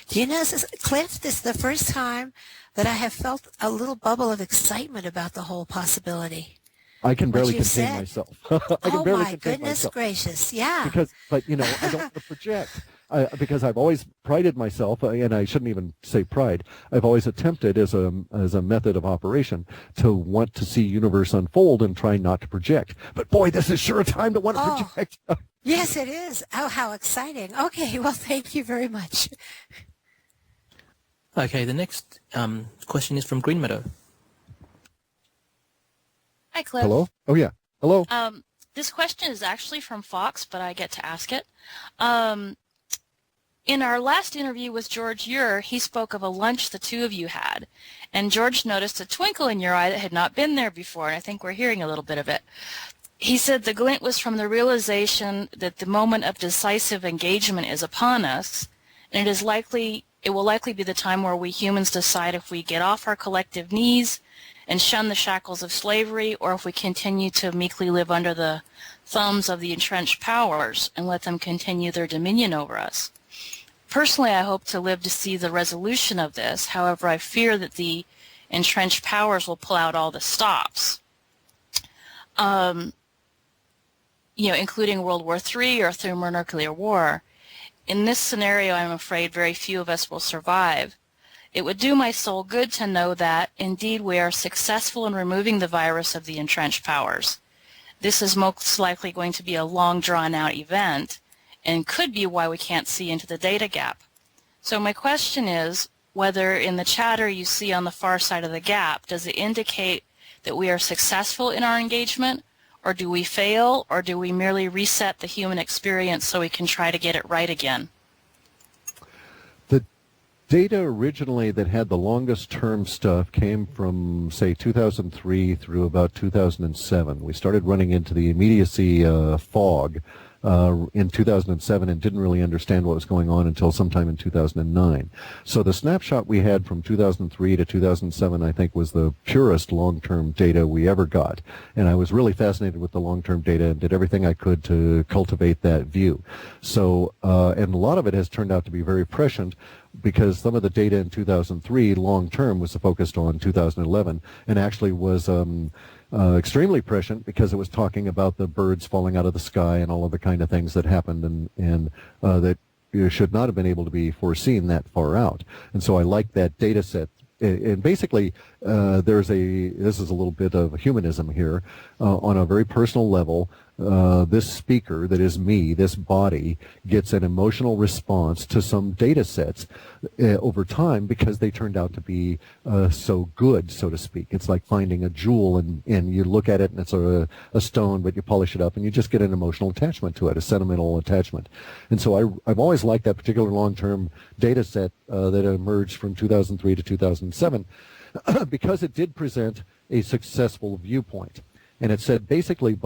[SPEAKER 7] Do you know, Cliff, this is the first time that I have felt a little bubble of excitement about the whole possibility.
[SPEAKER 2] I can barely contain myself.
[SPEAKER 7] Oh my goodness gracious, yeah.
[SPEAKER 2] But you know, I don't want to project. Because I've always prided myself, and I shouldn't even say pride, I've always attempted as a method of operation to want to see universe unfold and try not to project. But boy, this is sure a time to want to project.
[SPEAKER 7] Yes, it is. Oh, how exciting. Okay, well, thank you very much.
[SPEAKER 5] Okay, the next question is from Green Meadow.
[SPEAKER 8] Hi, Cliff.
[SPEAKER 2] Hello? Oh, yeah. Hello.
[SPEAKER 8] This question is actually from Fox, but I get to ask it. In our last interview with George Ure, he spoke of a lunch the two of you had, and George noticed a twinkle in your eye that had not been there before, and I think we're hearing a little bit of it. He said the glint was from the realization that the moment of decisive engagement is upon us, and it will likely be the time where we humans decide if we get off our collective knees and shun the shackles of slavery, or if we continue to meekly live under the thumbs of the entrenched powers and let them continue their dominion over us. Personally, I hope to live to see the resolution of this. However, I fear that the entrenched powers will pull out all the stops, including World War III or thermonuclear war. In this scenario, I'm afraid very few of us will survive. It would do my soul good to know that, indeed, we are successful in removing the virus of the entrenched powers. This is most likely going to be a long, drawn-out event, and could be why we can't see into the data gap. So my question is, whether in the chatter you see on the far side of the gap, does it indicate that we are successful in our engagement, or do we fail, or do we merely reset the human experience so we can try to get it right again?
[SPEAKER 2] The data originally that had the longest term stuff came from, say, 2003 through about 2007. We started running into the immediacy fog in 2007 and didn't really understand what was going on until sometime in 2009. So the snapshot we had from 2003 to 2007, I think, was the purest long-term data we ever got. And I was really fascinated with the long-term data and did everything I could to cultivate that view. So, and a lot of it has turned out to be very prescient, because some of the data in 2003 long-term was focused on 2011 and actually was extremely prescient, because it was talking about the birds falling out of the sky and all of the kind of things that happened and that should not have been able to be foreseen that far out. And so I like that data set. And basically, this is a little bit of humanism here. On a very personal level, this speaker, that is me, this body, gets an emotional response to some data sets over time, because they turned out to be so good, so to speak. It's like finding a jewel, and you look at it and it's a stone, but you polish it up and you just get an emotional attachment to it, a sentimental attachment. And so I've always liked that particular long-term data set that emerged from 2003 to 2007, because it did present a successful viewpoint. And it said basically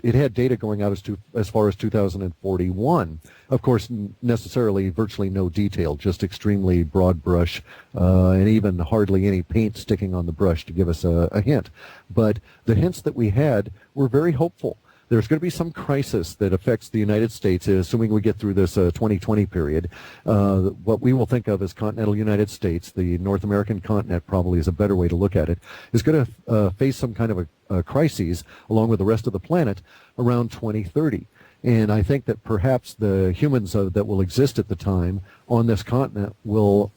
[SPEAKER 2] it had data going out as far as 2041. Of course, necessarily virtually no detail, just extremely broad brush, and even hardly any paint sticking on the brush to give us a hint. But the hints that we had were very hopeful. there's going to be some crisis that affects the United States, assuming we get through this 2020 period. What we will think of as continental United States, the North American continent probably is a better way to look at it, is going to face some kind of a crisis along with the rest of the planet around 2030. And I think that perhaps the humans that will exist at the time on this continent will,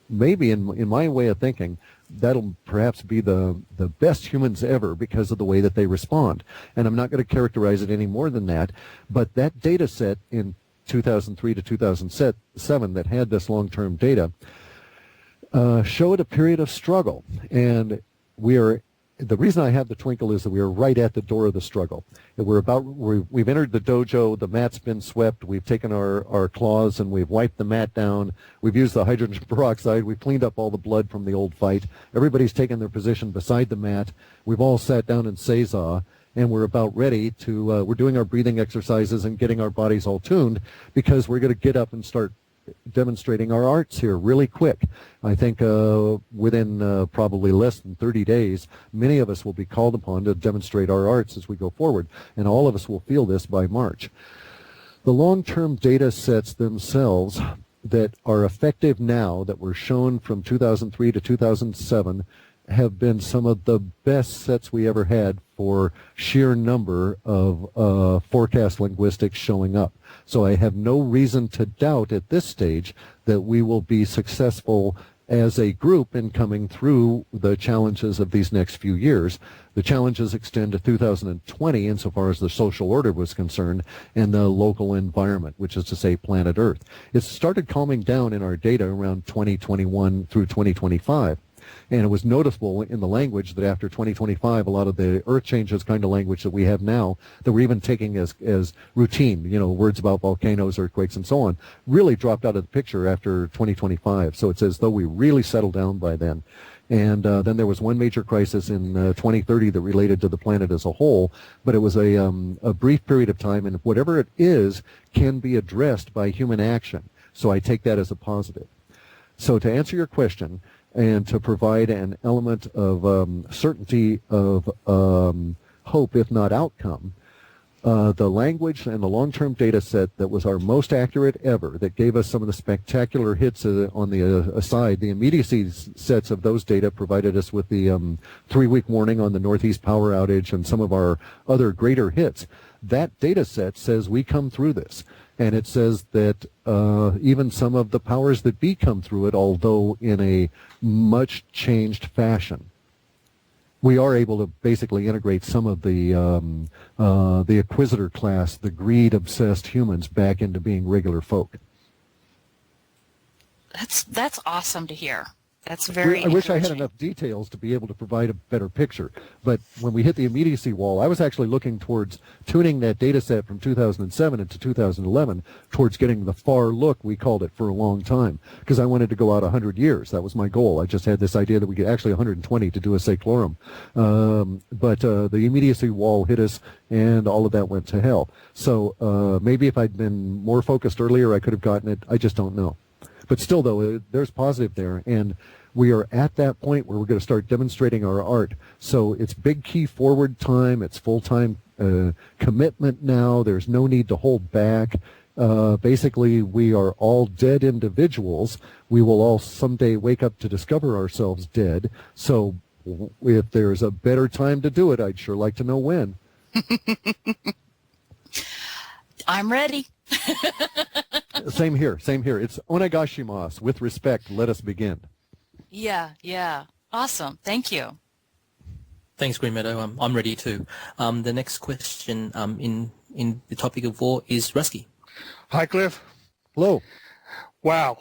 [SPEAKER 2] maybe in my way of thinking, that'll perhaps be the best humans ever because of the way that they respond. And I'm not going to characterize it any more than that, but that data set in 2003 to 2007 that had this long-term data showed a period of struggle. And the reason I have the twinkle is that we are right at the door of the struggle. We've entered the dojo, the mat's been swept, we've taken our claws and we've wiped the mat down, we've used the hydrogen peroxide, we've cleaned up all the blood from the old fight, everybody's taken their position beside the mat, we've all sat down in seiza, and we're about ready to, we're doing our breathing exercises and getting our bodies all tuned because we're going to get up and start demonstrating our arts here really quick. I think within probably less than 30 days, many of us will be called upon to demonstrate our arts as we go forward, and all of us will feel this by March. The long-term data sets themselves that are effective now, that were shown from 2003 to 2007, have been some of the best sets we ever had for sheer number of forecast linguistics showing up. So I have no reason to doubt at this stage that we will be successful as a group in coming through the challenges of these next few years. The challenges extend to 2020 insofar as the social order was concerned and the local environment, which is to say planet Earth. It started calming down in our data around 2021 through 2025. And it was noticeable in the language that after 2025, a lot of the earth changes kind of language that we have now, that we're even taking as routine, words about volcanoes, earthquakes, and so on, really dropped out of the picture after 2025. So it's as though we really settled down by then. And then there was one major crisis in 2030 that related to the planet as a whole, but it was a brief period of time, and whatever it is can be addressed by human action. So I take that as a positive. So to answer your question, and to provide an element of certainty of hope, if not outcome, the language and the long-term data set that was our most accurate ever, that gave us some of the spectacular hits on the aside, the immediacy sets of those data provided us with the 3-week warning on the Northeast power outage and some of our other greater hits. That data set says we come through this. And it says that even some of the powers that be come through it, although in a much changed fashion. We are able to basically integrate some of the Inquisitor class, the greed-obsessed humans, back into being regular folk.
[SPEAKER 8] That's awesome to hear. That's very
[SPEAKER 2] I wish I had enough details to be able to provide a better picture. But when we hit the immediacy wall, I was actually looking towards tuning that data set from 2007 into 2011 towards getting the far look, we called it, for a long time, because I wanted to go out 100 years. That was my goal. I just had this idea that we could actually 120 to do a Saclorum. But the immediacy wall hit us, and all of that went to hell. So maybe if I'd been more focused earlier, I could have gotten it. I just don't know. But still, though, there's positive there, and we are at that point where we're going to start demonstrating our art. So it's big key forward time. It's full-time commitment now. There's no need to hold back. Basically, we are all dead individuals. We will all someday wake up to discover ourselves dead. So if there's a better time to do it, I'd sure like to know when.
[SPEAKER 8] I'm ready.
[SPEAKER 2] Same here. It's onegashimasu. With respect, let us begin.
[SPEAKER 8] Yeah. Awesome. Thank you.
[SPEAKER 5] Thanks, Green Meadow. I'm ready too. The next question in the topic of war is Rusky.
[SPEAKER 6] Hi, Cliff.
[SPEAKER 2] Hello.
[SPEAKER 6] Wow.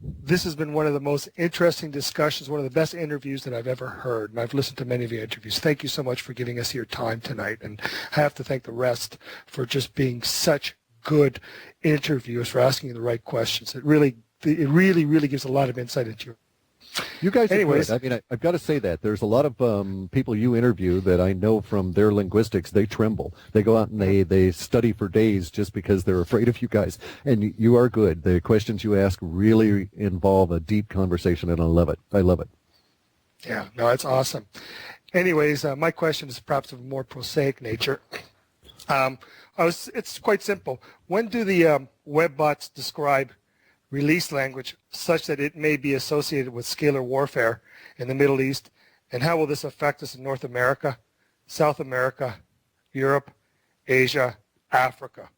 [SPEAKER 6] This has been one of the most interesting discussions, one of the best interviews that I've ever heard, and I've listened to many of your interviews. Thank you so much for giving us your time tonight, and I have to thank the rest for just being such good interviewers, for asking the right questions. It really gives a lot of insight into your.
[SPEAKER 2] You guys
[SPEAKER 6] Anyways,
[SPEAKER 2] are good. I mean, I've got to say that. There's a lot of people you interview that I know from their linguistics, they tremble. They go out and they study for days just because they're afraid of you guys. And you are good. The questions you ask really involve a deep conversation, and I love it.
[SPEAKER 6] Yeah, no, it's awesome. Anyways, my question is perhaps of a more prosaic nature. It's quite simple. When do the webbots describe release language such that it may be associated with scalar warfare in the Middle East? And how will this affect us in North America, South America, Europe, Asia, Africa?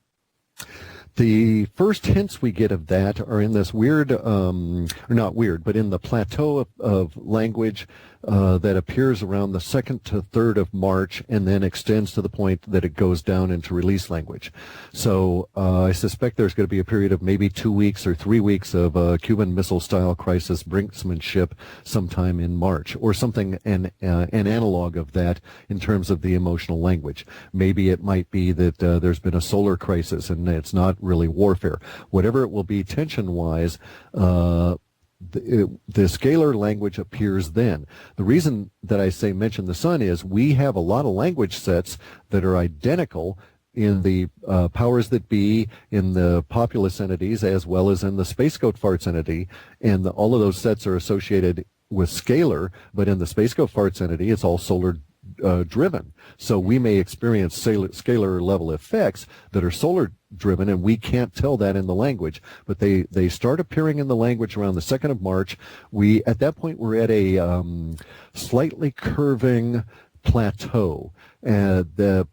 [SPEAKER 2] The first hints we get of that are in this weird, or not weird, but in the plateau of language that appears around the 2nd to 3rd of March and then extends to the point that it goes down into release language. So I suspect there's going to be a period of maybe 2 weeks or 3 weeks of Cuban Missile-style crisis brinksmanship sometime in March, or something, an analog of that in terms of the emotional language. Maybe it might be that there's been a solar crisis and it's not really warfare. Whatever it will be tension-wise, the scalar language appears then. The reason that I say mention the sun is we have a lot of language sets that are identical in the powers that be, in the populous entities, as well as in the space goat farts entity, and all of those sets are associated with scalar, but in the space goat farts entity, it's all solar driven. So we may experience scalar level effects that are solar driven, and we can't tell that in the language, but they start appearing in the language around the 2nd of March. At that point we're at a slightly curving plateau. The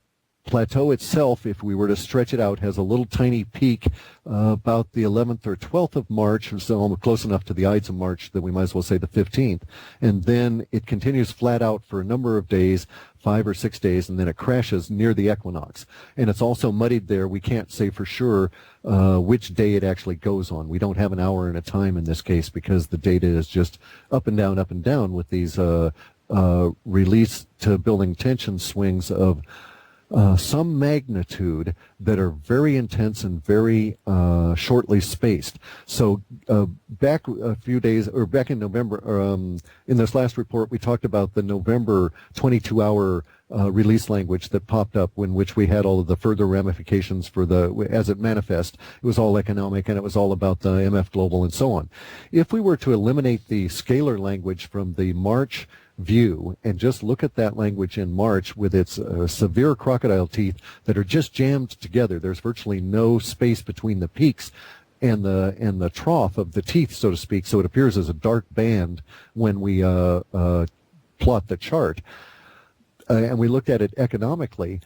[SPEAKER 2] plateau itself, if we were to stretch it out, has a little tiny peak about the 11th or 12th of March, so almost close enough to the Ides of March that we might as well say the 15th. And then it continues flat out for a number of days, 5 or 6 days, and then it crashes near the equinox. And it's also muddied there. We can't say for sure which day it actually goes on. We don't have an hour and a time in this case because the data is just up and down with these release to building tension swings of some magnitude that are very intense and very shortly spaced. So back a few days, or back in November, in this last report, we talked about the November 22-hour release language that popped up, in which we had all of the further ramifications for as it manifest. It was all economic, and it was all about the MF Global and so on. If we were to eliminate the scalar language from the March view and just look at that language in March with its severe crocodile teeth that are just jammed together, there's virtually no space between the peaks and the trough of the teeth, so to speak, so it appears as a dark band when we plot the chart. And we looked at it economically.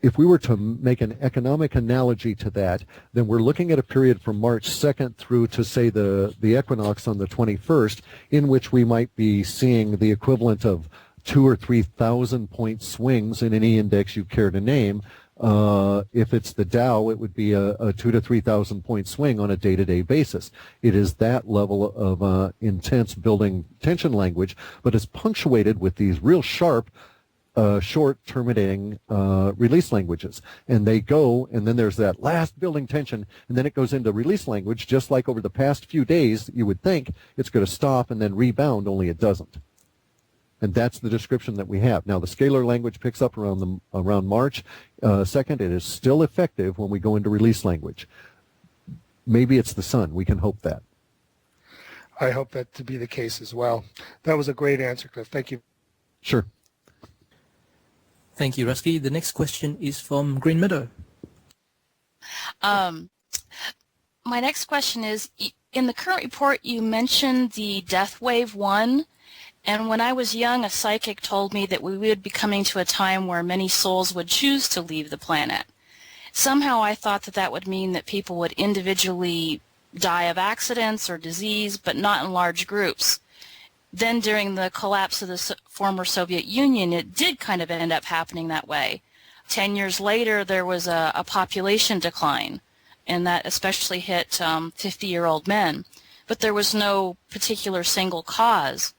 [SPEAKER 2] If we were to make an economic analogy to that, then we're looking at a period from March 2nd through to, say, the equinox on the 21st, in which we might be seeing the equivalent of 2,000 or 3,000 point swings in any index you care to name. If it's the Dow, it would be a 2,000 to 3,000 point swing on a day-to-day basis. It is that level of intense building tension language, but it's punctuated with these real sharp short terminating release languages, and they go, and then there's that last building tension, and then it goes into release language, just like over the past few days you would think it's going to stop and then rebound, only it doesn't. And that's the description that we have. Now the scalar language picks up around March 2nd. It is still effective when we go into release language. Maybe it's the sun. We can hope that.
[SPEAKER 6] I hope that to be the case as well. That was a great answer, Cliff. Thank you.
[SPEAKER 2] Sure.
[SPEAKER 5] Thank you, Rusky. The next question is from Green Meadow.
[SPEAKER 8] My next question is, in the current report you mentioned the death wave 1, and when I was young a psychic told me that we would be coming to a time where many souls would choose to leave the planet. Somehow I thought that that would mean that people would individually die of accidents or disease, but not in large groups. Then during the collapse of the former Soviet Union, it did kind of end up happening that way. 10 years later, there was a population decline, and that especially hit 50-year-old men. But there was no particular single cause.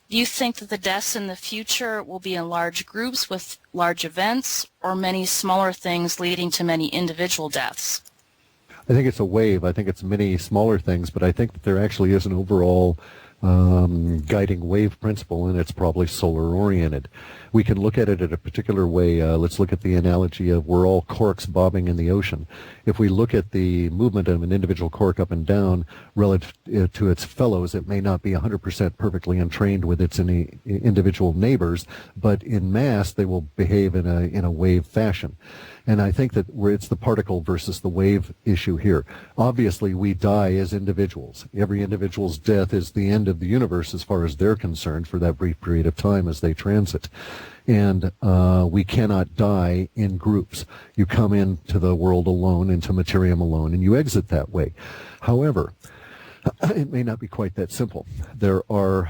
[SPEAKER 8] Do you think that the deaths in the future will be in large groups with large events, or many smaller things leading to many individual deaths?
[SPEAKER 2] I think it's a wave. I think it's many smaller things, but I think that there actually is an overall guiding wave principle, and it's probably solar oriented. We can look at it in a particular way. Let's look at the analogy of we're all corks bobbing in the ocean. If we look at the movement of an individual cork up and down relative to its fellows, it may not be 100% perfectly entrained with its individual neighbors, but in mass they will behave in a wave fashion. And I think that it's the particle versus the wave issue here. Obviously, we die as individuals. Every individual's death is the end of the universe as far as they're concerned for that brief period of time as they transit. And we cannot die in groups. You come into the world alone, into materium alone, and you exit that way. However, it may not be quite that simple. There are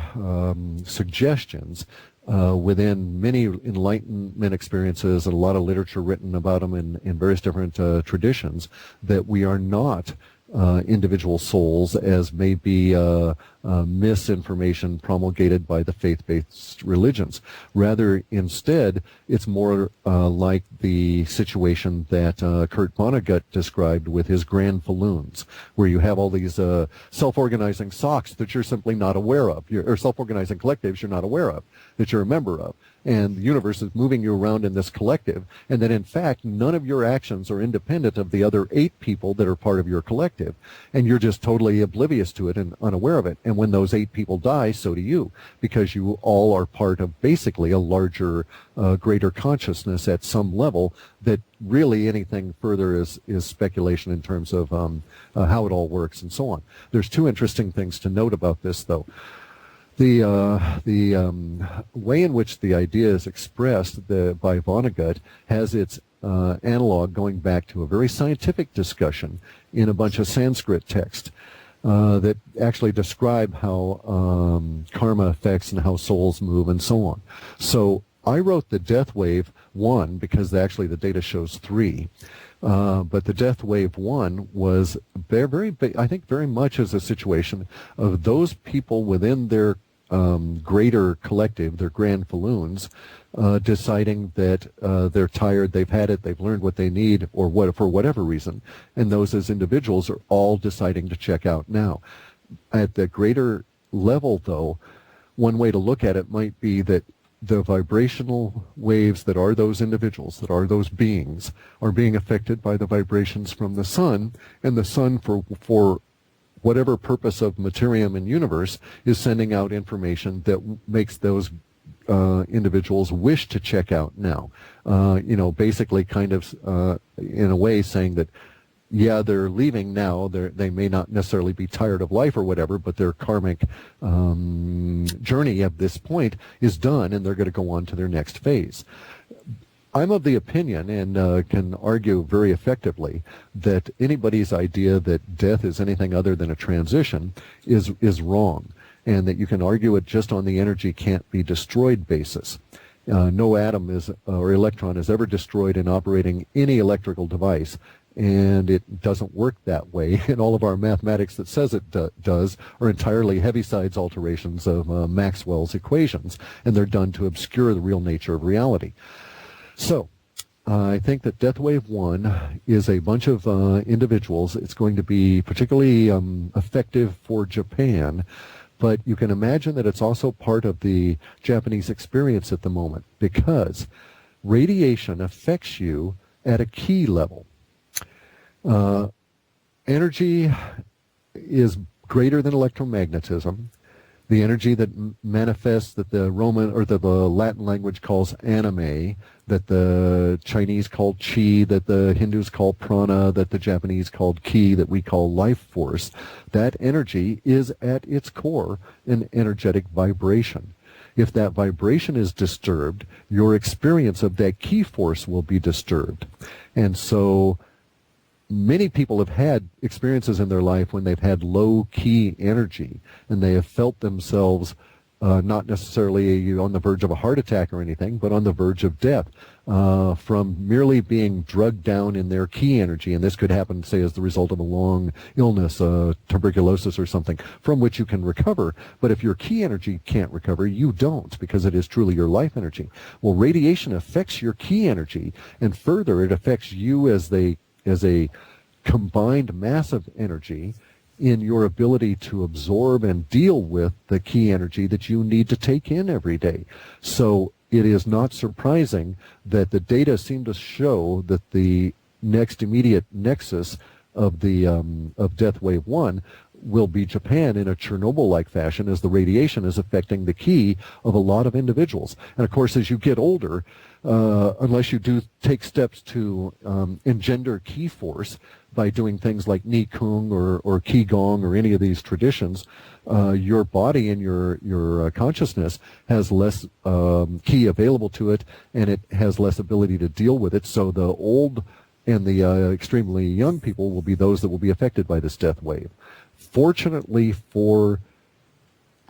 [SPEAKER 2] suggestions within many enlightenment experiences and a lot of literature written about them in various different traditions that we are not individual souls, as may be misinformation promulgated by the faith-based religions. Rather, instead, it's more like the situation that Kurt Vonnegut described with his grand falloons, where you have all these self-organizing socks that you're simply not aware of, or self-organizing collectives you're not aware of, that you're a member of. And the universe is moving you around in this collective, and that in fact none of your actions are independent of the other 8 people that are part of your collective, and you're just totally oblivious to it and unaware of it. And when those 8 people die, so do you, because you all are part of basically a larger, greater consciousness at some level that really anything further is speculation in terms of how it all works and so on. There's 2 interesting things to note about this, though. The way in which the idea is expressed by Vonnegut has its analog going back to a very scientific discussion in a bunch of Sanskrit text that actually describe how karma affects and how souls move and so on. So I wrote the Death Wave 1 because actually the data shows 3. But the Death Wave 1 was I think very much as a situation of those people within their greater collective, their grand falloons, deciding that they're tired, they've had it, they've learned what they need, or for whatever reason, and those as individuals are all deciding to check out now. At the greater level, though, one way to look at it might be that the vibrational waves that are those individuals, that are those beings, are being affected by the vibrations from the sun, and the sun, for whatever purpose of materium and universe, is sending out information that makes those individuals wish to check out now. Basically kind of in a way saying that, yeah, they're leaving now. They may not necessarily be tired of life or whatever, but their karmic journey at this point is done, and they're going to go on to their next phase. I'm of the opinion, and can argue very effectively, that anybody's idea that death is anything other than a transition is wrong, and that you can argue it just on the energy can't be destroyed basis. No atom or electron is ever destroyed in operating any electrical device, and it doesn't work that way. And all of our mathematics that says it does are entirely Heaviside's alterations of Maxwell's equations, and they're done to obscure the real nature of reality. So, I think that Death Wave 1 is a bunch of individuals. It's going to be particularly effective for Japan, but you can imagine that it's also part of the Japanese experience at the moment, because radiation affects you at a key level. Energy is greater than electromagnetism. The energy that manifests, that the Roman or the Latin language calls anime, that the Chinese call chi, that the Hindus call prana, that the Japanese called ki, that we call life force, that energy is at its core an energetic vibration. If that vibration is disturbed, your experience of that ki force will be disturbed. And so many people have had experiences in their life when they've had low-key energy, and they have felt themselves not necessarily on the verge of a heart attack or anything, but on the verge of death from merely being drugged down in their key energy. And this could happen, say, as the result of a long illness, tuberculosis or something, from which you can recover. But if your key energy can't recover, you don't, because it is truly your life energy. Well, radiation affects your key energy, and further, it affects you as a combined mass of energy in your ability to absorb and deal with the key energy that you need to take in every day. So it is not surprising that the data seem to show that the next immediate nexus of Death Wave 1 will be Japan in a Chernobyl-like fashion, as the radiation is affecting the ki of a lot of individuals. And of course, as you get older, unless you do take steps to engender ki force by doing things like Ni Kung or Qigong or any of these traditions, your body and your consciousness has less ki available to it, and it has less ability to deal with it. So the old and the extremely young people will be those that will be affected by this death wave. Fortunately for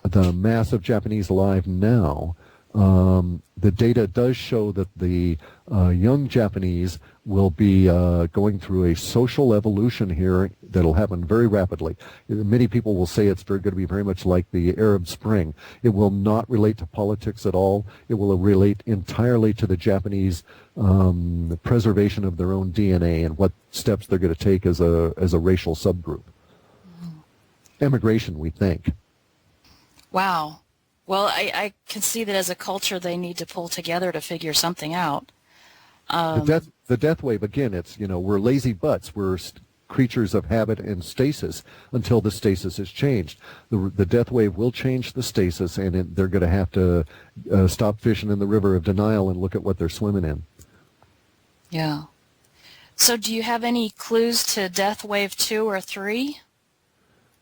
[SPEAKER 2] the mass of Japanese alive now, the data does show that the young Japanese will be going through a social evolution here that'll happen very rapidly. Many people will say it's going to be very much like the Arab Spring. It will not relate to politics at all. It will relate entirely to the Japanese preservation of their own DNA and what steps they're going to take as a racial subgroup. Emigration, we think.
[SPEAKER 8] Wow. Well, I can see that as a culture they need to pull together to figure something out.
[SPEAKER 2] The death wave, again, it's, we're lazy butts. We're creatures of habit and stasis until the stasis is changed. The death wave will change the stasis, and they're going to have to stop fishing in the river of denial and look at what they're swimming in.
[SPEAKER 8] Yeah. So do you have any clues to death wave 2 or 3?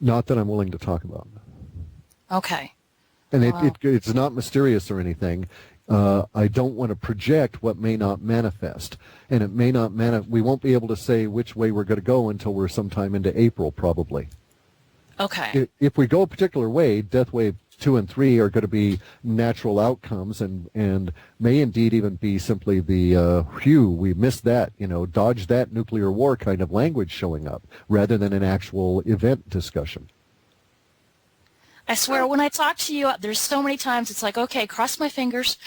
[SPEAKER 2] Not that I'm willing to talk about.
[SPEAKER 8] Okay.
[SPEAKER 2] And it's not mysterious or anything. I don't want to project what may not manifest. And it may not we won't be able to say which way we're going to go until we're sometime into April, probably.
[SPEAKER 8] Okay.
[SPEAKER 2] If we go a particular way, Death Wave 2 and 3 are going to be natural outcomes and may indeed even be simply the, we missed that, dodge that nuclear war kind of language showing up, rather than an actual event discussion.
[SPEAKER 8] I swear, when I talk to you, there's so many times it's like, okay, cross my fingers.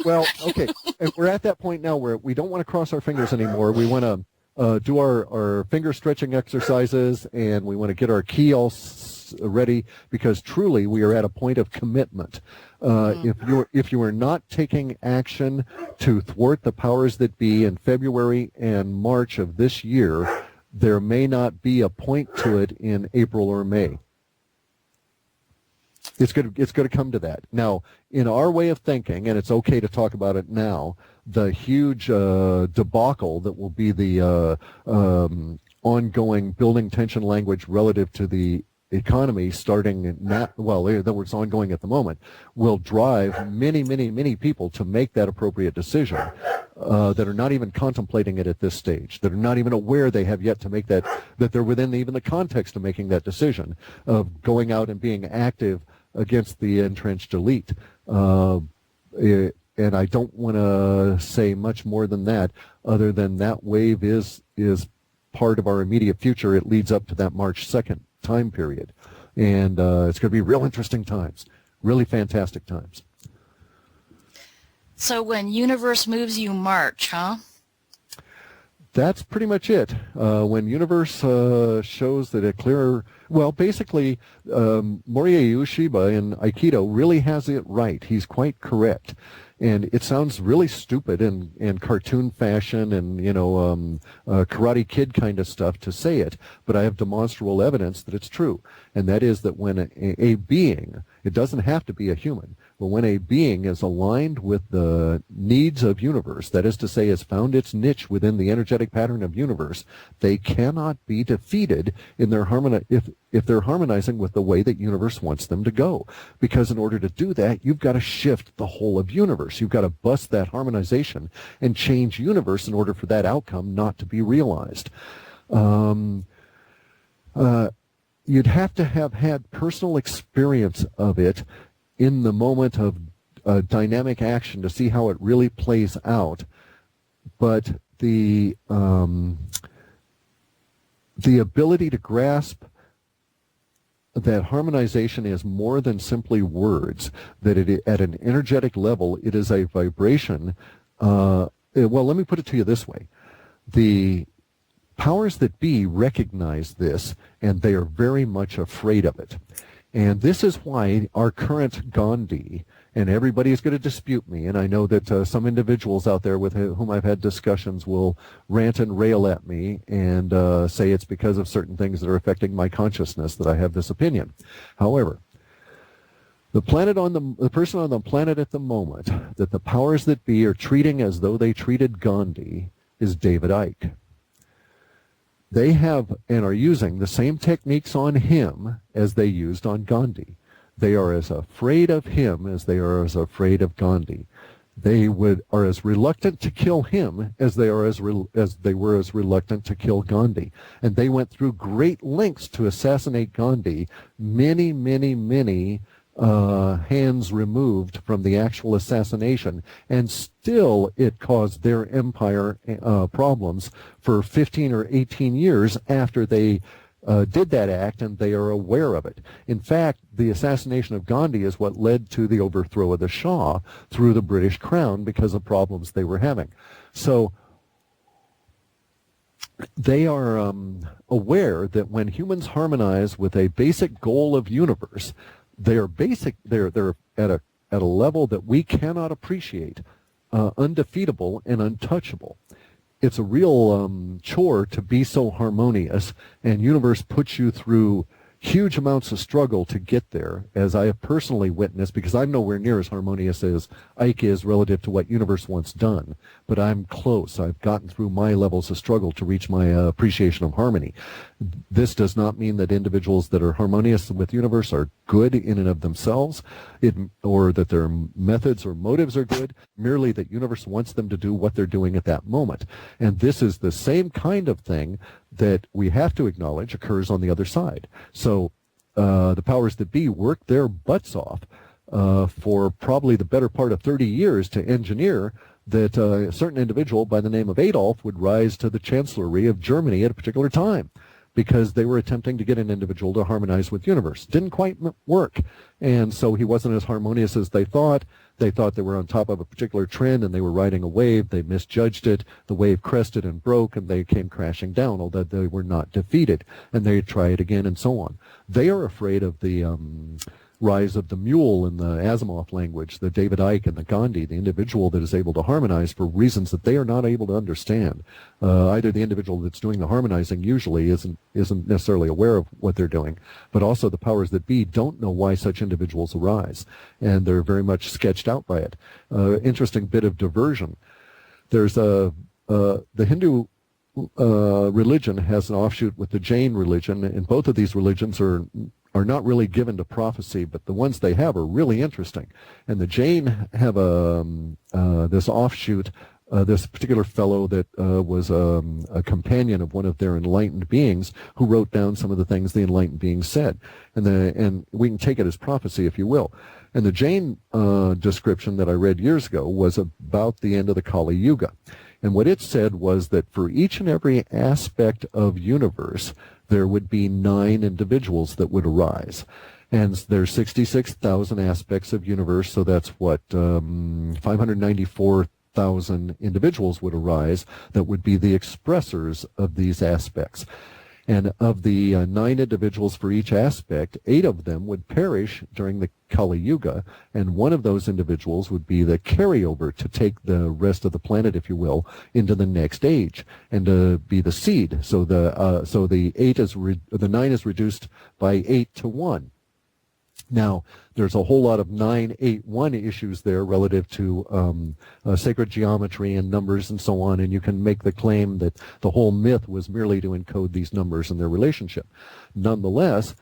[SPEAKER 2] Well, okay, and we're at that point now where we don't want to cross our fingers anymore. We want to do our finger stretching exercises, and we want to get our ki all ready, because truly we are at a point of commitment. If you are not taking action to thwart the powers that be in February and March of this year, there may not be a point to it in April or May. It's going to come to that. Now, in our way of thinking, and it's okay to talk about it now, the huge debacle that will be the ongoing building tension language relative to the economy starting now, that was ongoing at the moment, will drive many, many, many people to make that appropriate decision that are not even contemplating it at this stage, that are not even aware they have yet to make that they're within even the context of making that decision of going out and being active against the entrenched elite. And I don't want to say much more than that, other than that wave is part of our immediate future. It leads up to that March 2nd time period. And it's going to be real interesting times, really fantastic times.
[SPEAKER 8] So when universe moves, you march, huh?
[SPEAKER 2] That's pretty much it. When universe shows that a clearer, basically, Morihei Ueshiba in Aikido really has it right. He's quite correct. And it sounds really stupid and cartoon fashion and, Karate Kid kind of stuff to say it, but I have demonstrable evidence that it's true. And that is that when a being, it doesn't have to be a human, but when a being is aligned with the needs of universe, that is to say, has found its niche within the energetic pattern of universe, they cannot be defeated in their if they're harmonizing with the way that universe wants them to go. Because in order to do that, you've got to shift the whole of universe. You've got to bust that harmonization and change universe in order for that outcome not to be realized. You'd have to have had personal experience of it in the moment of dynamic action to see how it really plays out. But the ability to grasp that harmonization is more than simply words, that at an energetic level, it is a vibration. Let me put it to you this way. The powers that be recognize this, and they are very much afraid of it. And this is why our current Gandhi And everybody is going to dispute me, and I know that some individuals out there with whom I've had discussions will rant and rail at me and say it's because of certain things that are affecting my consciousness that I have this opinion. However, the person on the planet at the moment that the powers that be are treating as though they treated Gandhi is David Icke. They have and are using the same techniques on him as they used on Gandhi. They are as afraid of him as they are as afraid of Gandhi. They are as reluctant to kill him as they were as reluctant to kill Gandhi. And they went through great lengths to assassinate Gandhi, many, many, many hands removed from the actual assassination, and still it caused their empire problems for 15 or 18 years after they did that act, and they are aware of it. In fact, the assassination of Gandhi is what led to the overthrow of the Shah through the British Crown because of problems they were having. So they are aware that when humans harmonize with a basic goal of universe, they're at a level that we cannot appreciate, undefeatable and untouchable. It's a real chore to be so harmonious, and universe puts you through huge amounts of struggle to get there, as I have personally witnessed, because I'm nowhere near as harmonious as Ike is relative to what universe wants done, but I'm close. I've gotten through my levels of struggle to reach my appreciation of harmony. This does not mean that individuals that are harmonious with universe are good in and of themselves, or that their methods or motives are good, merely that universe wants them to do what they're doing at that moment. And this is the same kind of thing that we have to acknowledge occurs on the other side. So the powers that be work their butts off for probably the better part of 30 years to engineer that a certain individual by the name of Adolf would rise to the chancellery of Germany at a particular time, because they were attempting to get an individual to harmonize with universe. Didn't quite work, and so he wasn't as harmonious as they thought. They thought they were on top of a particular trend, and they were riding a wave. They misjudged it. The wave crested and broke, and they came crashing down, although they were not defeated, and they try it again, and so on. They are afraid of the rise of the mule in the Asimov language, the David Icke and the Gandhi, the individual that is able to harmonize for reasons that they are not able to understand. Either the individual that's doing the harmonizing usually isn't necessarily aware of what they're doing, but also the powers that be don't know why such individuals arise, and they're very much sketched out by it. Interesting bit of diversion. There's the Hindu religion has an offshoot with the Jain religion, and both of these religions are not really given to prophecy, but the ones they have are really interesting. And the Jain have this offshoot, this particular fellow that was a companion of one of their enlightened beings who wrote down some of the things the enlightened beings said. And we can take it as prophecy, if you will. And the Jain description that I read years ago was about the end of the Kali Yuga. And what it said was that for each and every aspect of universe, there would be 9 individuals that would arise. And there's 66,000 aspects of universe, so that's what, 594,000 individuals would arise that would be the expressors of these aspects. And of the 9 individuals for each aspect, 8 of them would perish during the Kali Yuga, and one of those individuals would be the carryover to take the rest of the planet, if you will, into the next age, and to be the seed. So the 9 is reduced by 8 to 1. Now, there's a whole lot of 9-8-1 issues there relative to sacred geometry and numbers and so on, and you can make the claim that the whole myth was merely to encode these numbers and their relationship. Nonetheless,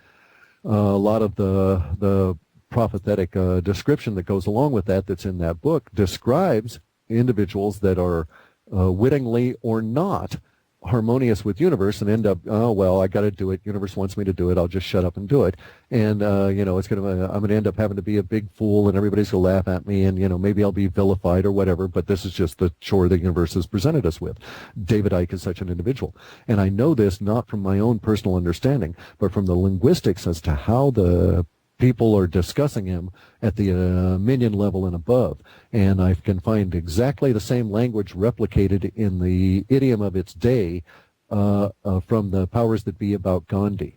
[SPEAKER 2] a lot of the prophetic description that goes along with that that's in that book describes individuals that are wittingly or not harmonious with universe and end up, oh, well, I got to do it. Universe wants me to do it. I'll just shut up and do it. And, I'm going to end up having to be a big fool, and everybody's going to laugh at me, and, maybe I'll be vilified or whatever, but this is just the chore the universe has presented us with. David Icke is such an individual. And I know this not from my own personal understanding, but from the linguistics as to how the people are discussing him at the minion level and above. And I can find exactly the same language replicated in the idiom of its day from the powers that be about Gandhi.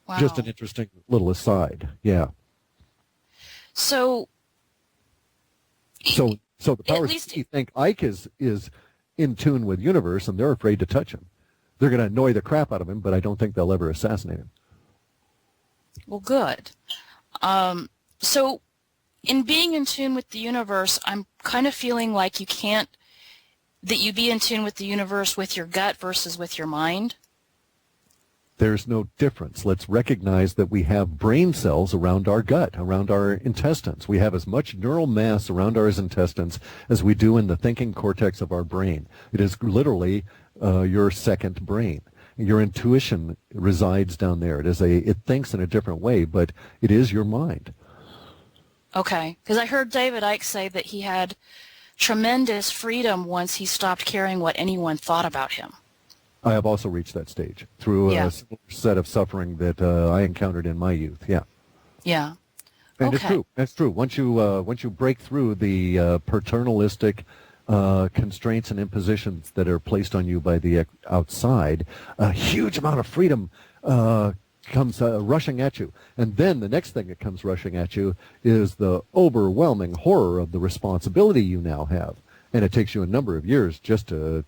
[SPEAKER 8] Wow.
[SPEAKER 2] Just an interesting little aside. Yeah.
[SPEAKER 8] So
[SPEAKER 2] the powers that think Ike is in tune with universe, and they're afraid to touch him. They're going to annoy the crap out of him, but I don't think they'll ever assassinate him.
[SPEAKER 8] Well, good. So in being in tune with the universe, I'm kind of feeling like that you be in tune with the universe with your gut versus with your mind.
[SPEAKER 2] There's no difference. Let's recognize that we have brain cells around our gut, around our intestines. We have as much neural mass around our intestines as we do in the thinking cortex of our brain. It is literally your second brain. Your intuition resides down there. It thinks in a different way, but it is your mind.
[SPEAKER 8] Okay, because I heard David Icke say that he had tremendous freedom once he stopped caring what anyone thought about him.
[SPEAKER 2] I have also reached that stage through a similar set of suffering that I encountered in my youth. Yeah.
[SPEAKER 8] Yeah.
[SPEAKER 2] And it's true. That's true. Once you break through the paternalistic constraints and impositions that are placed on you by the outside, a huge amount of freedom comes rushing at you. And then the next thing that comes rushing at you is the overwhelming horror of the responsibility you now have. And it takes you a number of years just to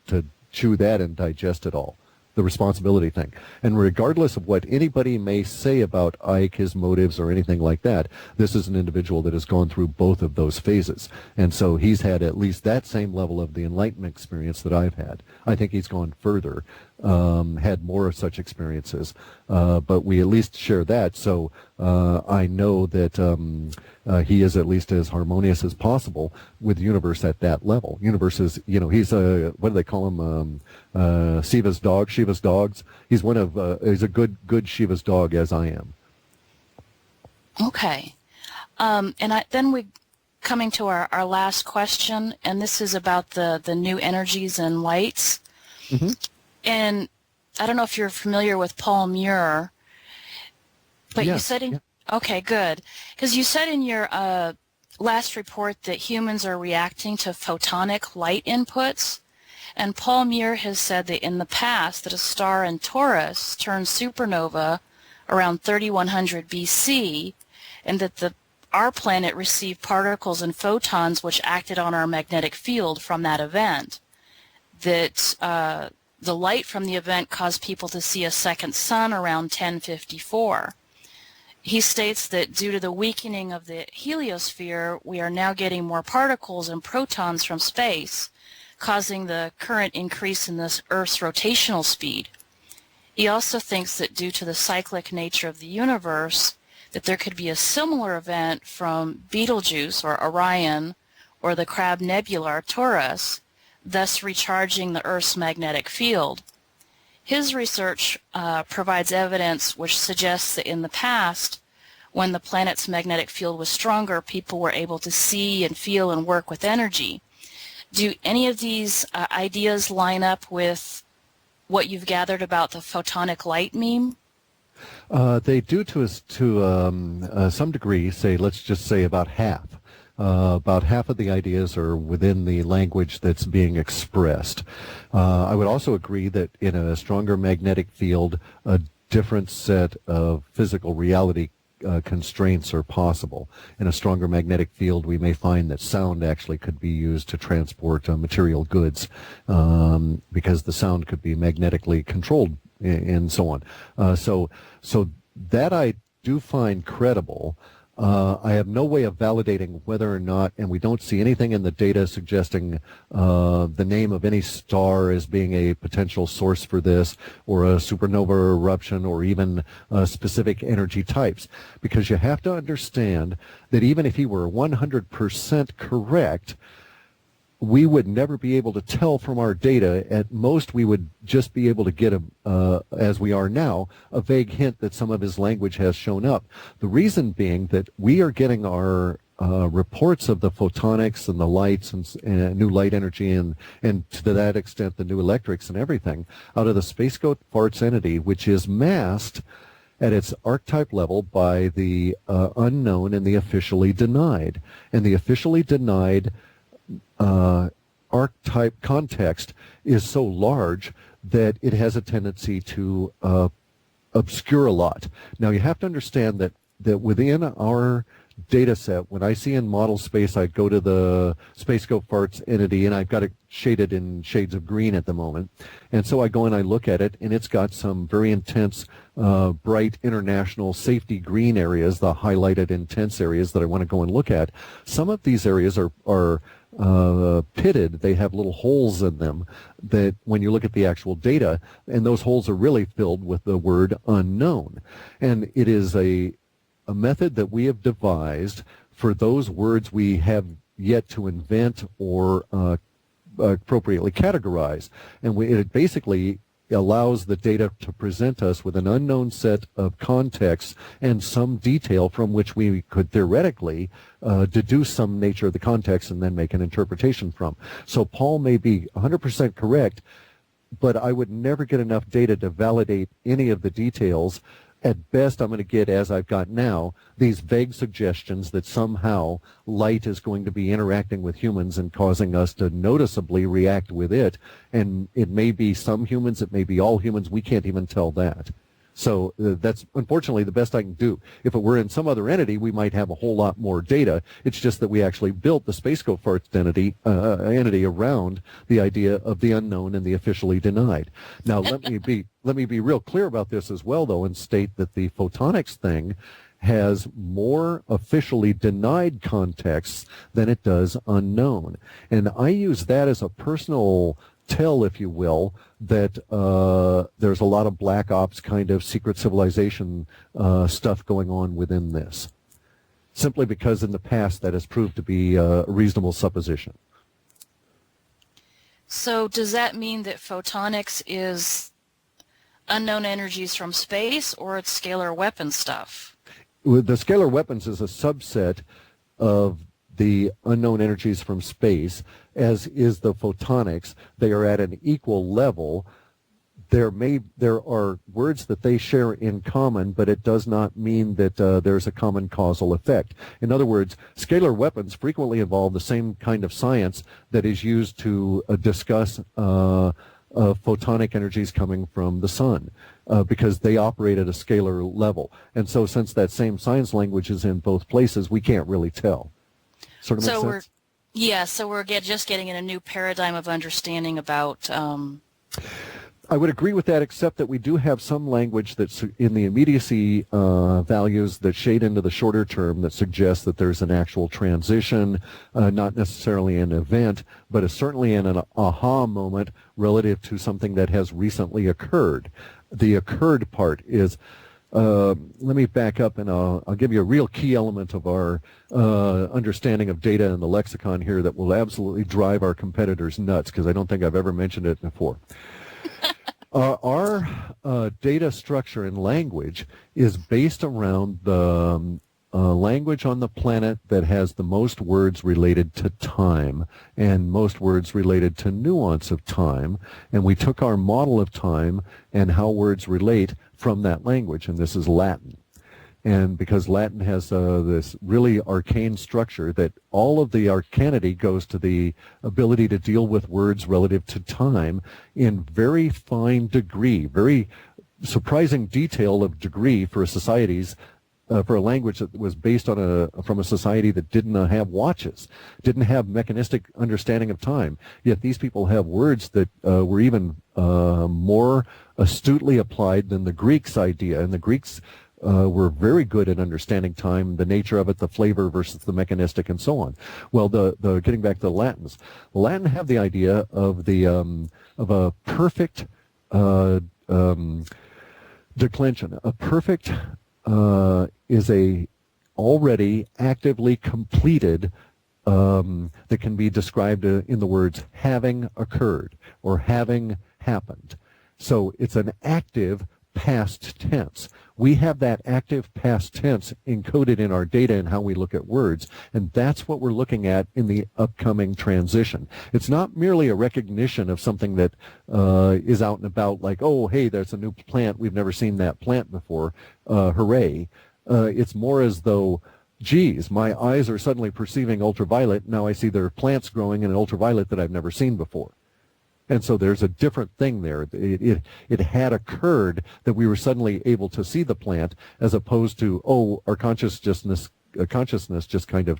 [SPEAKER 2] chew that and digest it all, the responsibility thing. And regardless of what anybody may say about Ike, his motives, or anything like that, this is an individual that has gone through both of those phases. And so he's had at least that same level of the enlightenment experience that I've had. I think he's gone further, had more of such experiences, but we at least share that. So I know that he is at least as harmonious as possible with the universe at that level. Universe is, he's what do they call him? Shiva's dogs. He's he's a good Shiva's dog, as I am.
[SPEAKER 8] Okay. Then we coming to our last question, and this is about the new energies and lights.
[SPEAKER 2] Mm-hmm.
[SPEAKER 8] And I don't know if you're familiar with Paul Muir, but
[SPEAKER 2] yes,
[SPEAKER 8] you said okay, good, because you said in your last report that humans are reacting to photonic light inputs, and Paul Muir has said that in the past that a star in Taurus turned supernova around 3100 BC, and that our planet received particles and photons which acted on our magnetic field from that event. That the light from the event caused people to see a second sun around 1054. He states that due to the weakening of the heliosphere, we are now getting more particles and protons from space, causing the current increase in this Earth's rotational speed. He also thinks that due to the cyclic nature of the universe, that there could be a similar event from Betelgeuse or Orion or the Crab Nebula Taurus, thus recharging the Earth's magnetic field. His research provides evidence which suggests that in the past, when the planet's magnetic field was stronger, people were able to see and feel and work with energy. Do any of these ideas line up with what you've gathered about the photonic light meme?
[SPEAKER 2] They do to some degree, let's just say about half. About half of the ideas are within the language that's being expressed. I would also agree that in a stronger magnetic field, a different set of physical reality constraints are possible. In a stronger magnetic field, we may find that sound actually could be used to transport material goods because the sound could be magnetically controlled and so on. So that I do find credible. I have no way of validating whether or not, and we don't see anything in the data suggesting the name of any star as being a potential source for this, or a supernova eruption, or even specific energy types. Because you have to understand that even if he were 100% correct, we would never be able to tell from our data. At most, we would just be able to get, as we are now, a vague hint that some of his language has shown up. The reason being that we are getting our reports of the photonics and the lights and new light energy and to that extent the new electrics and everything out of the Space Goat Farts entity, which is masked at its archetype level by the unknown and the officially denied. And the officially denied archetype context is so large that it has a tendency to obscure a lot. Now, you have to understand that within our data set. When I see in model space, I go to the Spacescope Farts entity, and I've got it shaded in shades of green at the moment. And so I go and I look at it, and it's got some very intense, bright international safety green areas, the highlighted intense areas that I want to go and look at. Some of these areas are pitted. They have little holes in them that when you look at the actual data, and those holes are really filled with the word unknown. And it is a method that we have devised for those words we have yet to invent or appropriately categorize. And it basically allows the data to present us with an unknown set of contexts and some detail from which we could theoretically deduce some nature of the context and then make an interpretation from. So Paul may be 100% correct, but I would never get enough data to validate any of the details. At best, I'm going to get, as I've got now, these vague suggestions that somehow light is going to be interacting with humans and causing us to noticeably react with it. And it may be some humans, it may be all humans. We can't even tell that. So that's unfortunately the best I can do. If it were in some other entity, we might have a whole lot more data. It's just that we actually built the Spacescope Farts entity around the idea of the unknown and the officially denied. Now, let me be real clear about this as well, though, and state that the photonics thing has more officially denied contexts than it does unknown. And I use that as a personal tell, if you will, that there's a lot of black ops kind of secret civilization stuff going on within this, simply because in the past that has proved to be a reasonable supposition.
[SPEAKER 8] So does that mean that photonics is unknown energies from space, or it's scalar weapon stuff?
[SPEAKER 2] The scalar weapons is a subset of the unknown energies from space, as is the photonics. They are at an equal level. There are words that they share in common, but it does not mean that there's a common causal effect. In other words, scalar weapons frequently involve the same kind of science that is used to discuss photonic energies coming from the sun, because they operate at a scalar level. And so since that same science language is in both places, we can't really tell. Sort of makes sense?
[SPEAKER 8] So we're just getting in a new paradigm of understanding about...
[SPEAKER 2] I would agree with that, except that we do have some language that's in the immediacy values that shade into the shorter term that suggests that there's an actual transition, not necessarily an event, but certainly an aha moment relative to something that has recently occurred. The occurred part is... let me back up, and I'll give you a real key element of our understanding of data in the lexicon here that will absolutely drive our competitors nuts, because I don't think I've ever mentioned it before. Our data structure and language is based around the language on the planet that has the most words related to time and most words related to nuance of time. And we took our model of time and how words relate from that language, and this is Latin. And because Latin has this really arcane structure, that all of the arcanity goes to the ability to deal with words relative to time in very fine degree, very surprising detail of degree for societies, for a language that was based on from a society that didn't have watches, didn't have mechanistic understanding of time. Yet these people have words that were even more astutely applied than the Greeks' idea. And the Greeks were very good at understanding time, the nature of it, the flavor versus the mechanistic, and so on. Well, getting back to the Latins, the Latin have the idea of a perfect declension. A perfect is a already actively completed that can be described in the words having occurred or having happened. So it's an active past tense. We have that active past tense encoded in our data and how we look at words, and that's what we're looking at in the upcoming transition. It's not merely a recognition of something that is out and about, like, oh, hey, there's a new plant, we've never seen that plant before, hooray. It's more as though, geez, my eyes are suddenly perceiving ultraviolet, now I see there are plants growing in ultraviolet that I've never seen before. And so there's a different thing there. It had occurred that we were suddenly able to see the plant, as opposed to, oh, our consciousness consciousness just kind of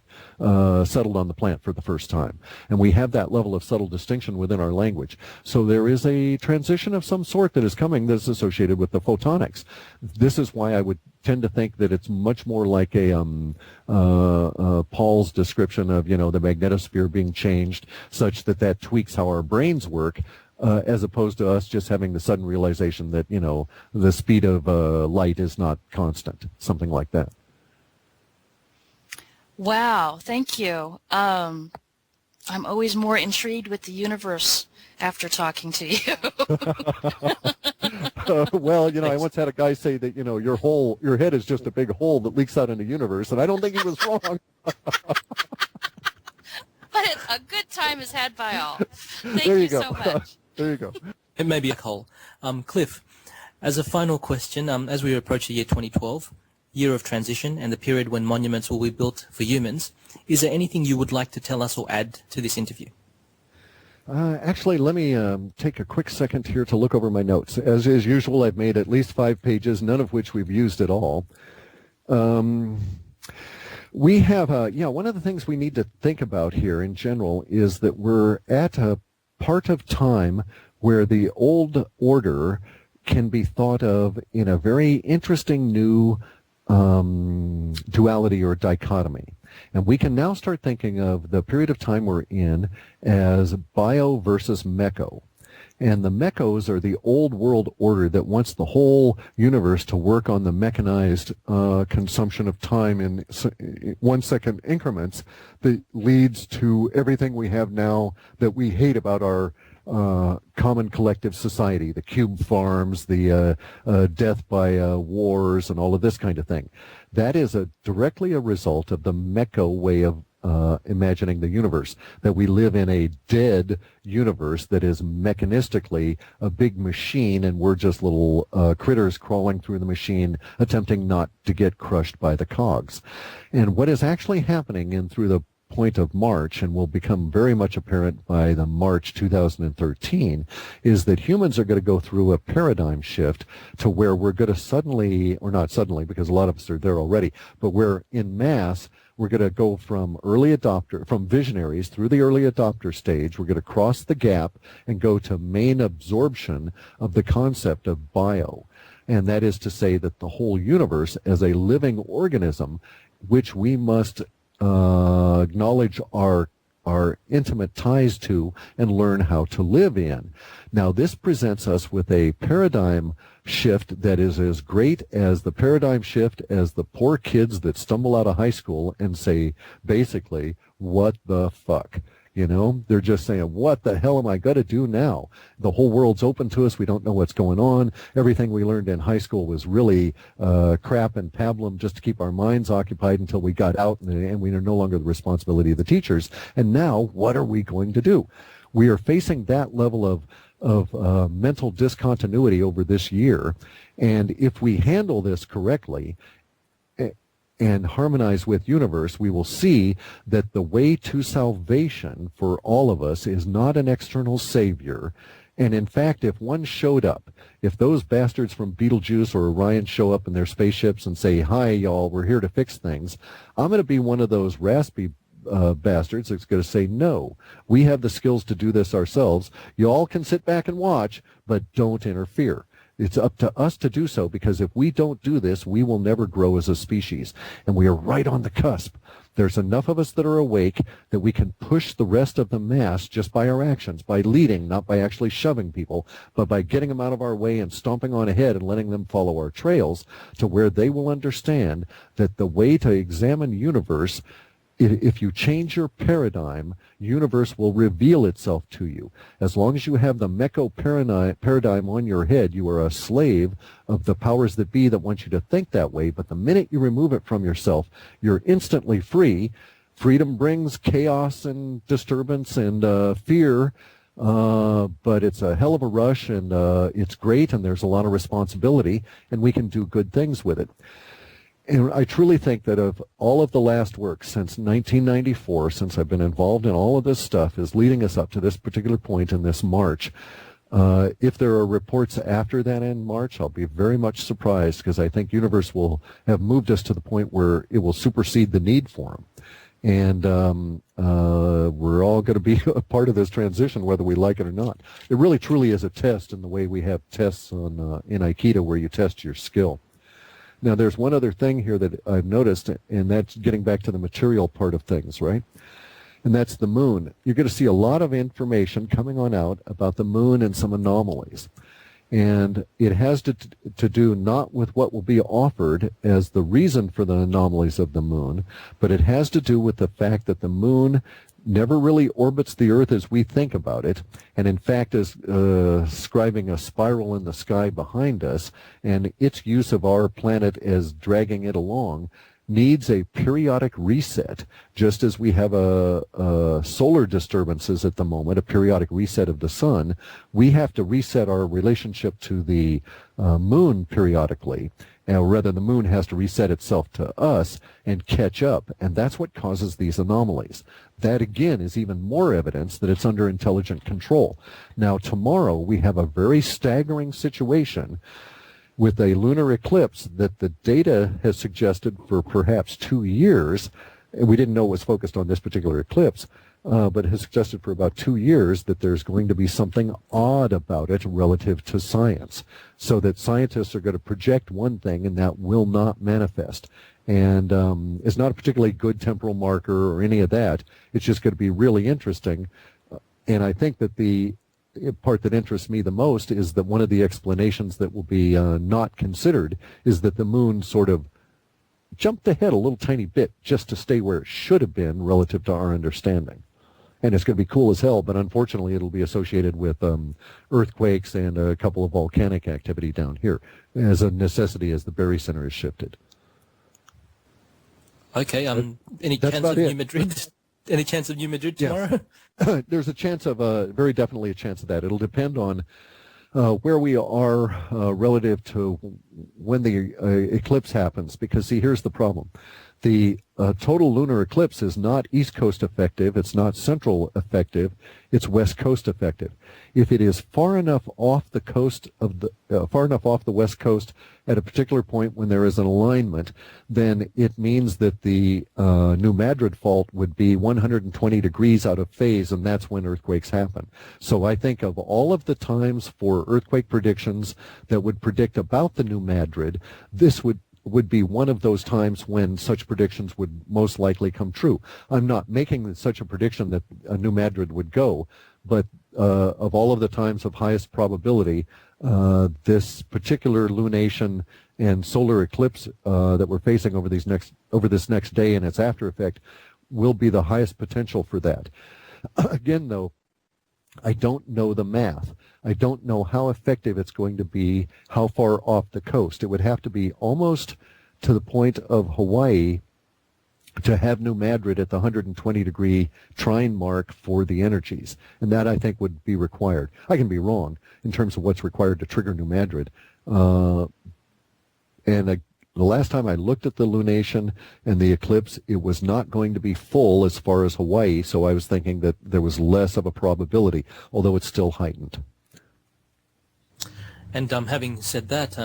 [SPEAKER 2] settled on the plant for the first time. And we have that level of subtle distinction within our language. So there is a transition of some sort that is coming that's associated with the photonics. This is why I would tend to think that it's much more like a Paul's description of, the magnetosphere being changed such that tweaks how our brains work, as opposed to us just having the sudden realization that, the speed of light is not constant, something like that.
[SPEAKER 8] Wow, thank you. I'm always more intrigued with the universe after talking to you.
[SPEAKER 2] Well, I once had a guy say that, your head is just a big hole that leaks out in the universe, and I don't think he was wrong.
[SPEAKER 8] But a good time is had by all. Thank
[SPEAKER 2] you
[SPEAKER 8] so much.
[SPEAKER 2] There you go.
[SPEAKER 5] It may be a hole. Cliff, as a final question, as we approach the year 2012, year of transition and the period when monuments will be built for humans, is there anything you would like to tell us or add to this interview?
[SPEAKER 2] Actually, let me take a quick second here to look over my notes. As is usual, I've made at least 5 pages, none of which we've used at all. We have, one of the things we need to think about here in general is that we're at a part of time where the old order can be thought of in a very interesting new duality or dichotomy. And we can now start thinking of the period of time we're in as bio versus mecho. And the mechos are the old world order that wants the whole universe to work on the mechanized consumption of time in 1 second increments that leads to everything we have now that we hate about our common collective society, the cube farms, the death by wars, and all of this kind of thing. That is directly a result of the mecho way of imagining the universe, that we live in a dead universe that is mechanistically a big machine, and we're just little critters crawling through the machine, attempting not to get crushed by the cogs. And what is actually happening in through the point of March, and will become very much apparent by the March 2013, is that humans are going to go through a paradigm shift to where we're going to suddenly, or not suddenly because a lot of us are there already, but we're in mass, we're going to go from from visionaries through the early adopter stage. We're going to cross the gap and go to main absorption of the concept of bio. And that is to say that the whole universe as a living organism, which we must acknowledge our intimate ties to and learn how to live in. Now, this presents us with a paradigm shift that is as great as the paradigm shift as the poor kids that stumble out of high school and say, basically, what the fuck? They're just saying, what the hell am I going to do now? The whole world's open to us. We don't know what's going on. Everything we learned in high school was really crap and pablum just to keep our minds occupied until we got out, and we are no longer the responsibility of the teachers. And now, what are we going to do? We are facing that level of mental discontinuity over this year. And if we handle this correctly and harmonize with universe, we will see that the way to salvation for all of us is not an external savior. And in fact, if one showed up, if those bastards from Betelgeuse or Orion show up in their spaceships and say, hi, y'all, we're here to fix things, I'm going to be one of those raspy bastards that's going to say, no, we have the skills to do this ourselves. You all can sit back and watch, but don't interfere. It's up to us to do so, because if we don't do this, we will never grow as a species. And we are right on the cusp. There's enough of us that are awake that we can push the rest of the mass just by our actions, by leading, not by actually shoving people, but by getting them out of our way and stomping on ahead and letting them follow our trails to where they will understand that the way to examine universe, if you change your paradigm, universe will reveal itself to you. As long as you have the mecho paradigm on your head, you are a slave of the powers that be that want you to think that way. But the minute you remove it from yourself, you're instantly free. Freedom brings chaos and disturbance and fear, but it's a hell of a rush, and it's great, and there's a lot of responsibility, and we can do good things with it. And I truly think that of all of the last work since 1994, since I've been involved in all of this stuff, is leading us up to this particular point in this March. If there are reports after that in March, I'll be very much surprised, because I think universe will have moved us to the point where it will supersede the need for them. And we're all going to be a part of this transition, whether we like it or not. It really truly is a test in the way we have tests on in Aikido, where you test your skill. Now, there's one other thing here that I've noticed, and that's getting back to the material part of things, right? And that's the moon. You're going to see a lot of information coming on out about the moon and some anomalies. And it has to do not with what will be offered as the reason for the anomalies of the moon, but it has to do with the fact that the moon never really orbits the Earth as we think about it, and in fact is scribing a spiral in the sky behind us, and its use of our planet as dragging it along needs a periodic reset, just as we have a solar disturbances at the moment, a periodic reset of the sun. We have to reset our relationship to the moon periodically, or rather the moon has to reset itself to us and catch up, and that's what causes these anomalies. That again is even more evidence that it's under intelligent control. Now tomorrow we have a very staggering situation with a lunar eclipse that the data has suggested for perhaps 2 years, and we didn't know it was focused on this particular eclipse, but has suggested for about 2 years that there's going to be something odd about it relative to science, so that scientists are going to project one thing and that will not manifest. And it's not a particularly good temporal marker or any of that. It's just going to be really interesting. And I think that the part that interests me the most is that one of the explanations that will be not considered is that the moon sort of jumped ahead a little tiny bit just to stay where it should have been relative to our understanding. And it's going to be cool as hell, but unfortunately it'll be associated with earthquakes and a couple of volcanic activity down here as a necessity as the Berry Center is shifted.
[SPEAKER 5] Okay, any chance of New Madrid? Any chance of New Madrid tomorrow?
[SPEAKER 2] Yeah. There's a chance of, very definitely a chance of that. It'll depend on where we are relative to when the eclipse happens, because see, here's the problem. The total lunar eclipse is not East Coast effective, it's not Central effective, it's West Coast effective. If it is far enough off the coast of the far enough off the West Coast at a particular point when there is an alignment, then it means that the New Madrid fault would be 120 degrees out of phase, and that's when earthquakes happen. So I think of all of the times for earthquake predictions that would predict about the New Madrid, this would be one of those times when such predictions would most likely come true. I'm not making such a prediction that a New Madrid would go, but of all of the times of highest probability, this particular lunation and solar eclipse that we're facing over this next day and its after effect will be the highest potential for that. Again, though, I don't know the math. I don't know how effective it's going to be, how far off the coast. It would have to be almost to the point of Hawaii to have New Madrid at the 120-degree trine mark for the energies. And that, I think, would be required. I can be wrong in terms of what's required to trigger New Madrid. The last time I looked at the lunation and the eclipse, it was not going to be full as far as Hawaii, so I was thinking that there was less of a probability, although it's still heightened.
[SPEAKER 5] And having said that,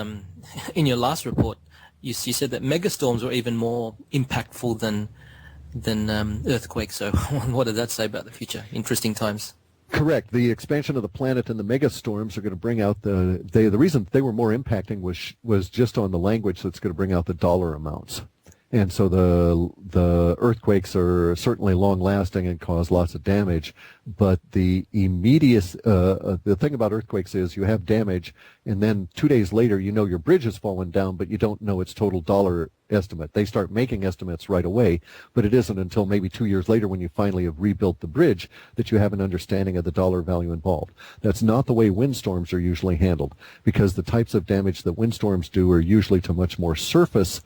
[SPEAKER 5] in your last report, you said that megastorms were even more impactful than earthquakes. So what did that say about the future? Interesting times.
[SPEAKER 2] Correct. The expansion of the planet and the megastorms are going to bring out the reason they were more impacting was just on the language that's going to bring out the dollar amounts. And so the earthquakes are certainly long-lasting and cause lots of damage, but the immediate the thing about earthquakes is you have damage, and then 2 days later you know your bridge has fallen down, but you don't know its total dollar estimate. They start making estimates right away, but it isn't until maybe 2 years later when you finally have rebuilt the bridge that you have an understanding of the dollar value involved. That's not the way windstorms are usually handled, because the types of damage that windstorms do are usually to much more surface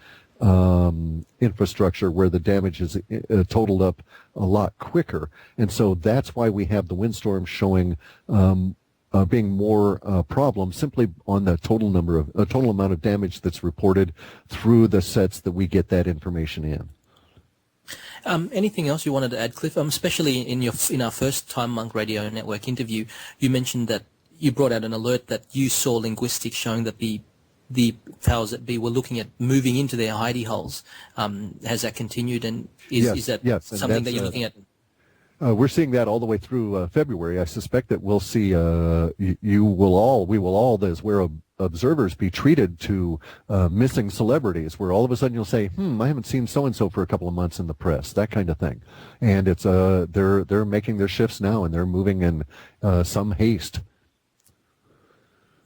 [SPEAKER 2] infrastructure where the damage is totaled up a lot quicker. And so that's why we have the windstorm showing being more problem simply on the total amount of damage that's reported through the sets that we get that information in.
[SPEAKER 5] Anything else you wanted to add, Cliff? Especially in our first Time Monk Radio Network interview, you mentioned that you brought out an alert that you saw Linguistic showing that the powers that be were looking at moving into their hidey holes. Has that continued, and is that something that you're looking at?
[SPEAKER 2] We're seeing that all the way through February. I suspect that we'll see. We will all, as we're observers, be treated to missing celebrities, where all of a sudden you'll say, I haven't seen so and so for a couple of months in the press, that kind of thing. And it's they're making their shifts now, and they're moving in some haste.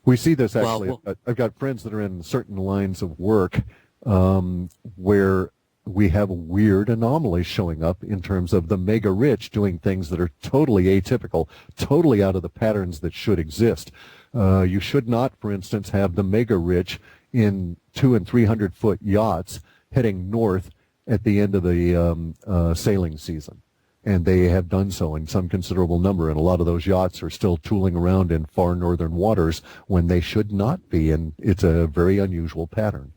[SPEAKER 2] We see this actually. I've got friends that are in certain lines of work where we have weird anomalies showing up in terms of the mega rich doing things that are totally atypical, totally out of the patterns that should exist. You should not, for instance, have the mega rich in 200 and 300 foot yachts heading north at the end of the sailing season. And they have done so in some considerable number, and a lot of those yachts are still tooling around in far northern waters when they should not be, and it's a very unusual pattern.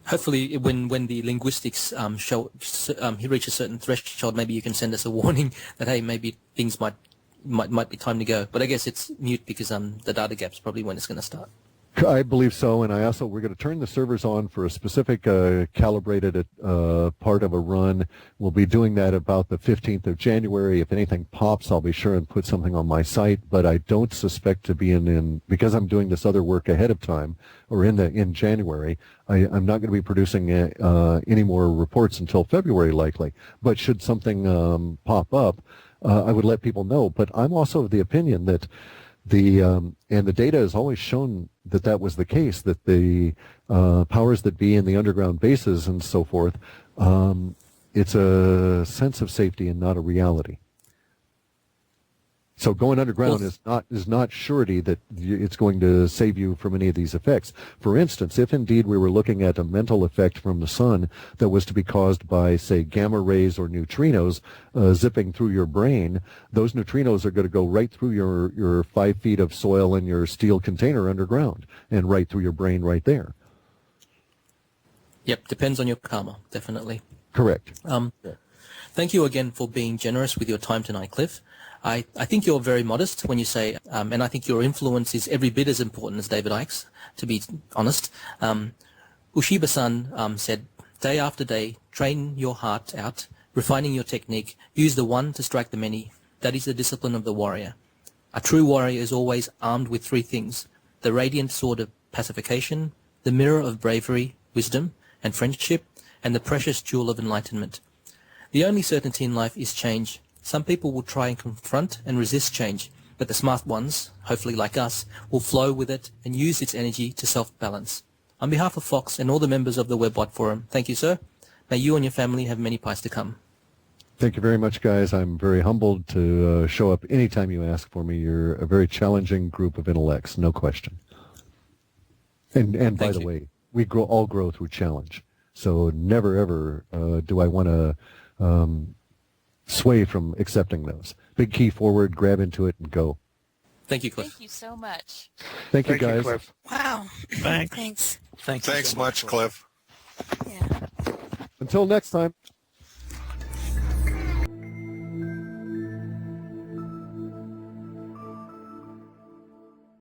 [SPEAKER 5] Hopefully, when the linguistics he reach a certain threshold, maybe you can send us a warning that, hey, maybe things might be time to go. But I guess it's mute because the data gap's probably when it's going to start.
[SPEAKER 2] I believe so, and we're going to turn the servers on for a specific calibrated part of a run. We'll be doing that about the 15th of January. If anything pops, I'll be sure and put something on my site, but I don't suspect to be because I'm doing this other work ahead of time, or in January, I'm not going to be producing any more reports until February likely. But should something pop up, I would let people know. But I'm also of the opinion that and the data has always shown that was the case, that the powers that be in the underground bases and so forth, it's a sense of safety and not a reality. So going underground is not surety that it's going to save you from any of these effects. For instance, if indeed we were looking at a mental effect from the sun that was to be caused by, say, gamma rays or neutrinos zipping through your brain, those neutrinos are going to go right through your 5 feet of soil and your steel container underground and right through your brain right there.
[SPEAKER 5] Yep, depends on your karma, definitely.
[SPEAKER 2] Correct.
[SPEAKER 5] Thank you again for being generous with your time tonight, Cliff. I think you're very modest when you say, and I think your influence is every bit as important as David Icke's, to be honest. Ushiba-san said, day after day, train your heart out, refining your technique, use the one to strike the many. That is the discipline of the warrior. A true warrior is always armed with 3 things: the radiant sword of pacification, the mirror of bravery, wisdom, and friendship, and the precious jewel of enlightenment. The only certainty in life is change. Some people will try and confront and resist change, but the smart ones, hopefully like us, will flow with it and use its energy to self-balance. On behalf of Fox and all the members of the Webbot Forum, thank you, sir. May you and your family have many pies to come.
[SPEAKER 2] Thank you very much, guys. I'm very humbled to show up anytime you ask for me. You're a very challenging group of intellects, no question. And by the way, we all grow through challenge. So never, ever do I want to sway from accepting those. Big key forward, grab into it, and go.
[SPEAKER 5] Thank you, Cliff.
[SPEAKER 8] Thank you so much.
[SPEAKER 2] Thank you, guys.
[SPEAKER 6] Cliff.
[SPEAKER 7] Wow.
[SPEAKER 1] Thanks.
[SPEAKER 7] Thanks.
[SPEAKER 3] Thanks much, Cliff.
[SPEAKER 7] Yeah.
[SPEAKER 2] Until next time.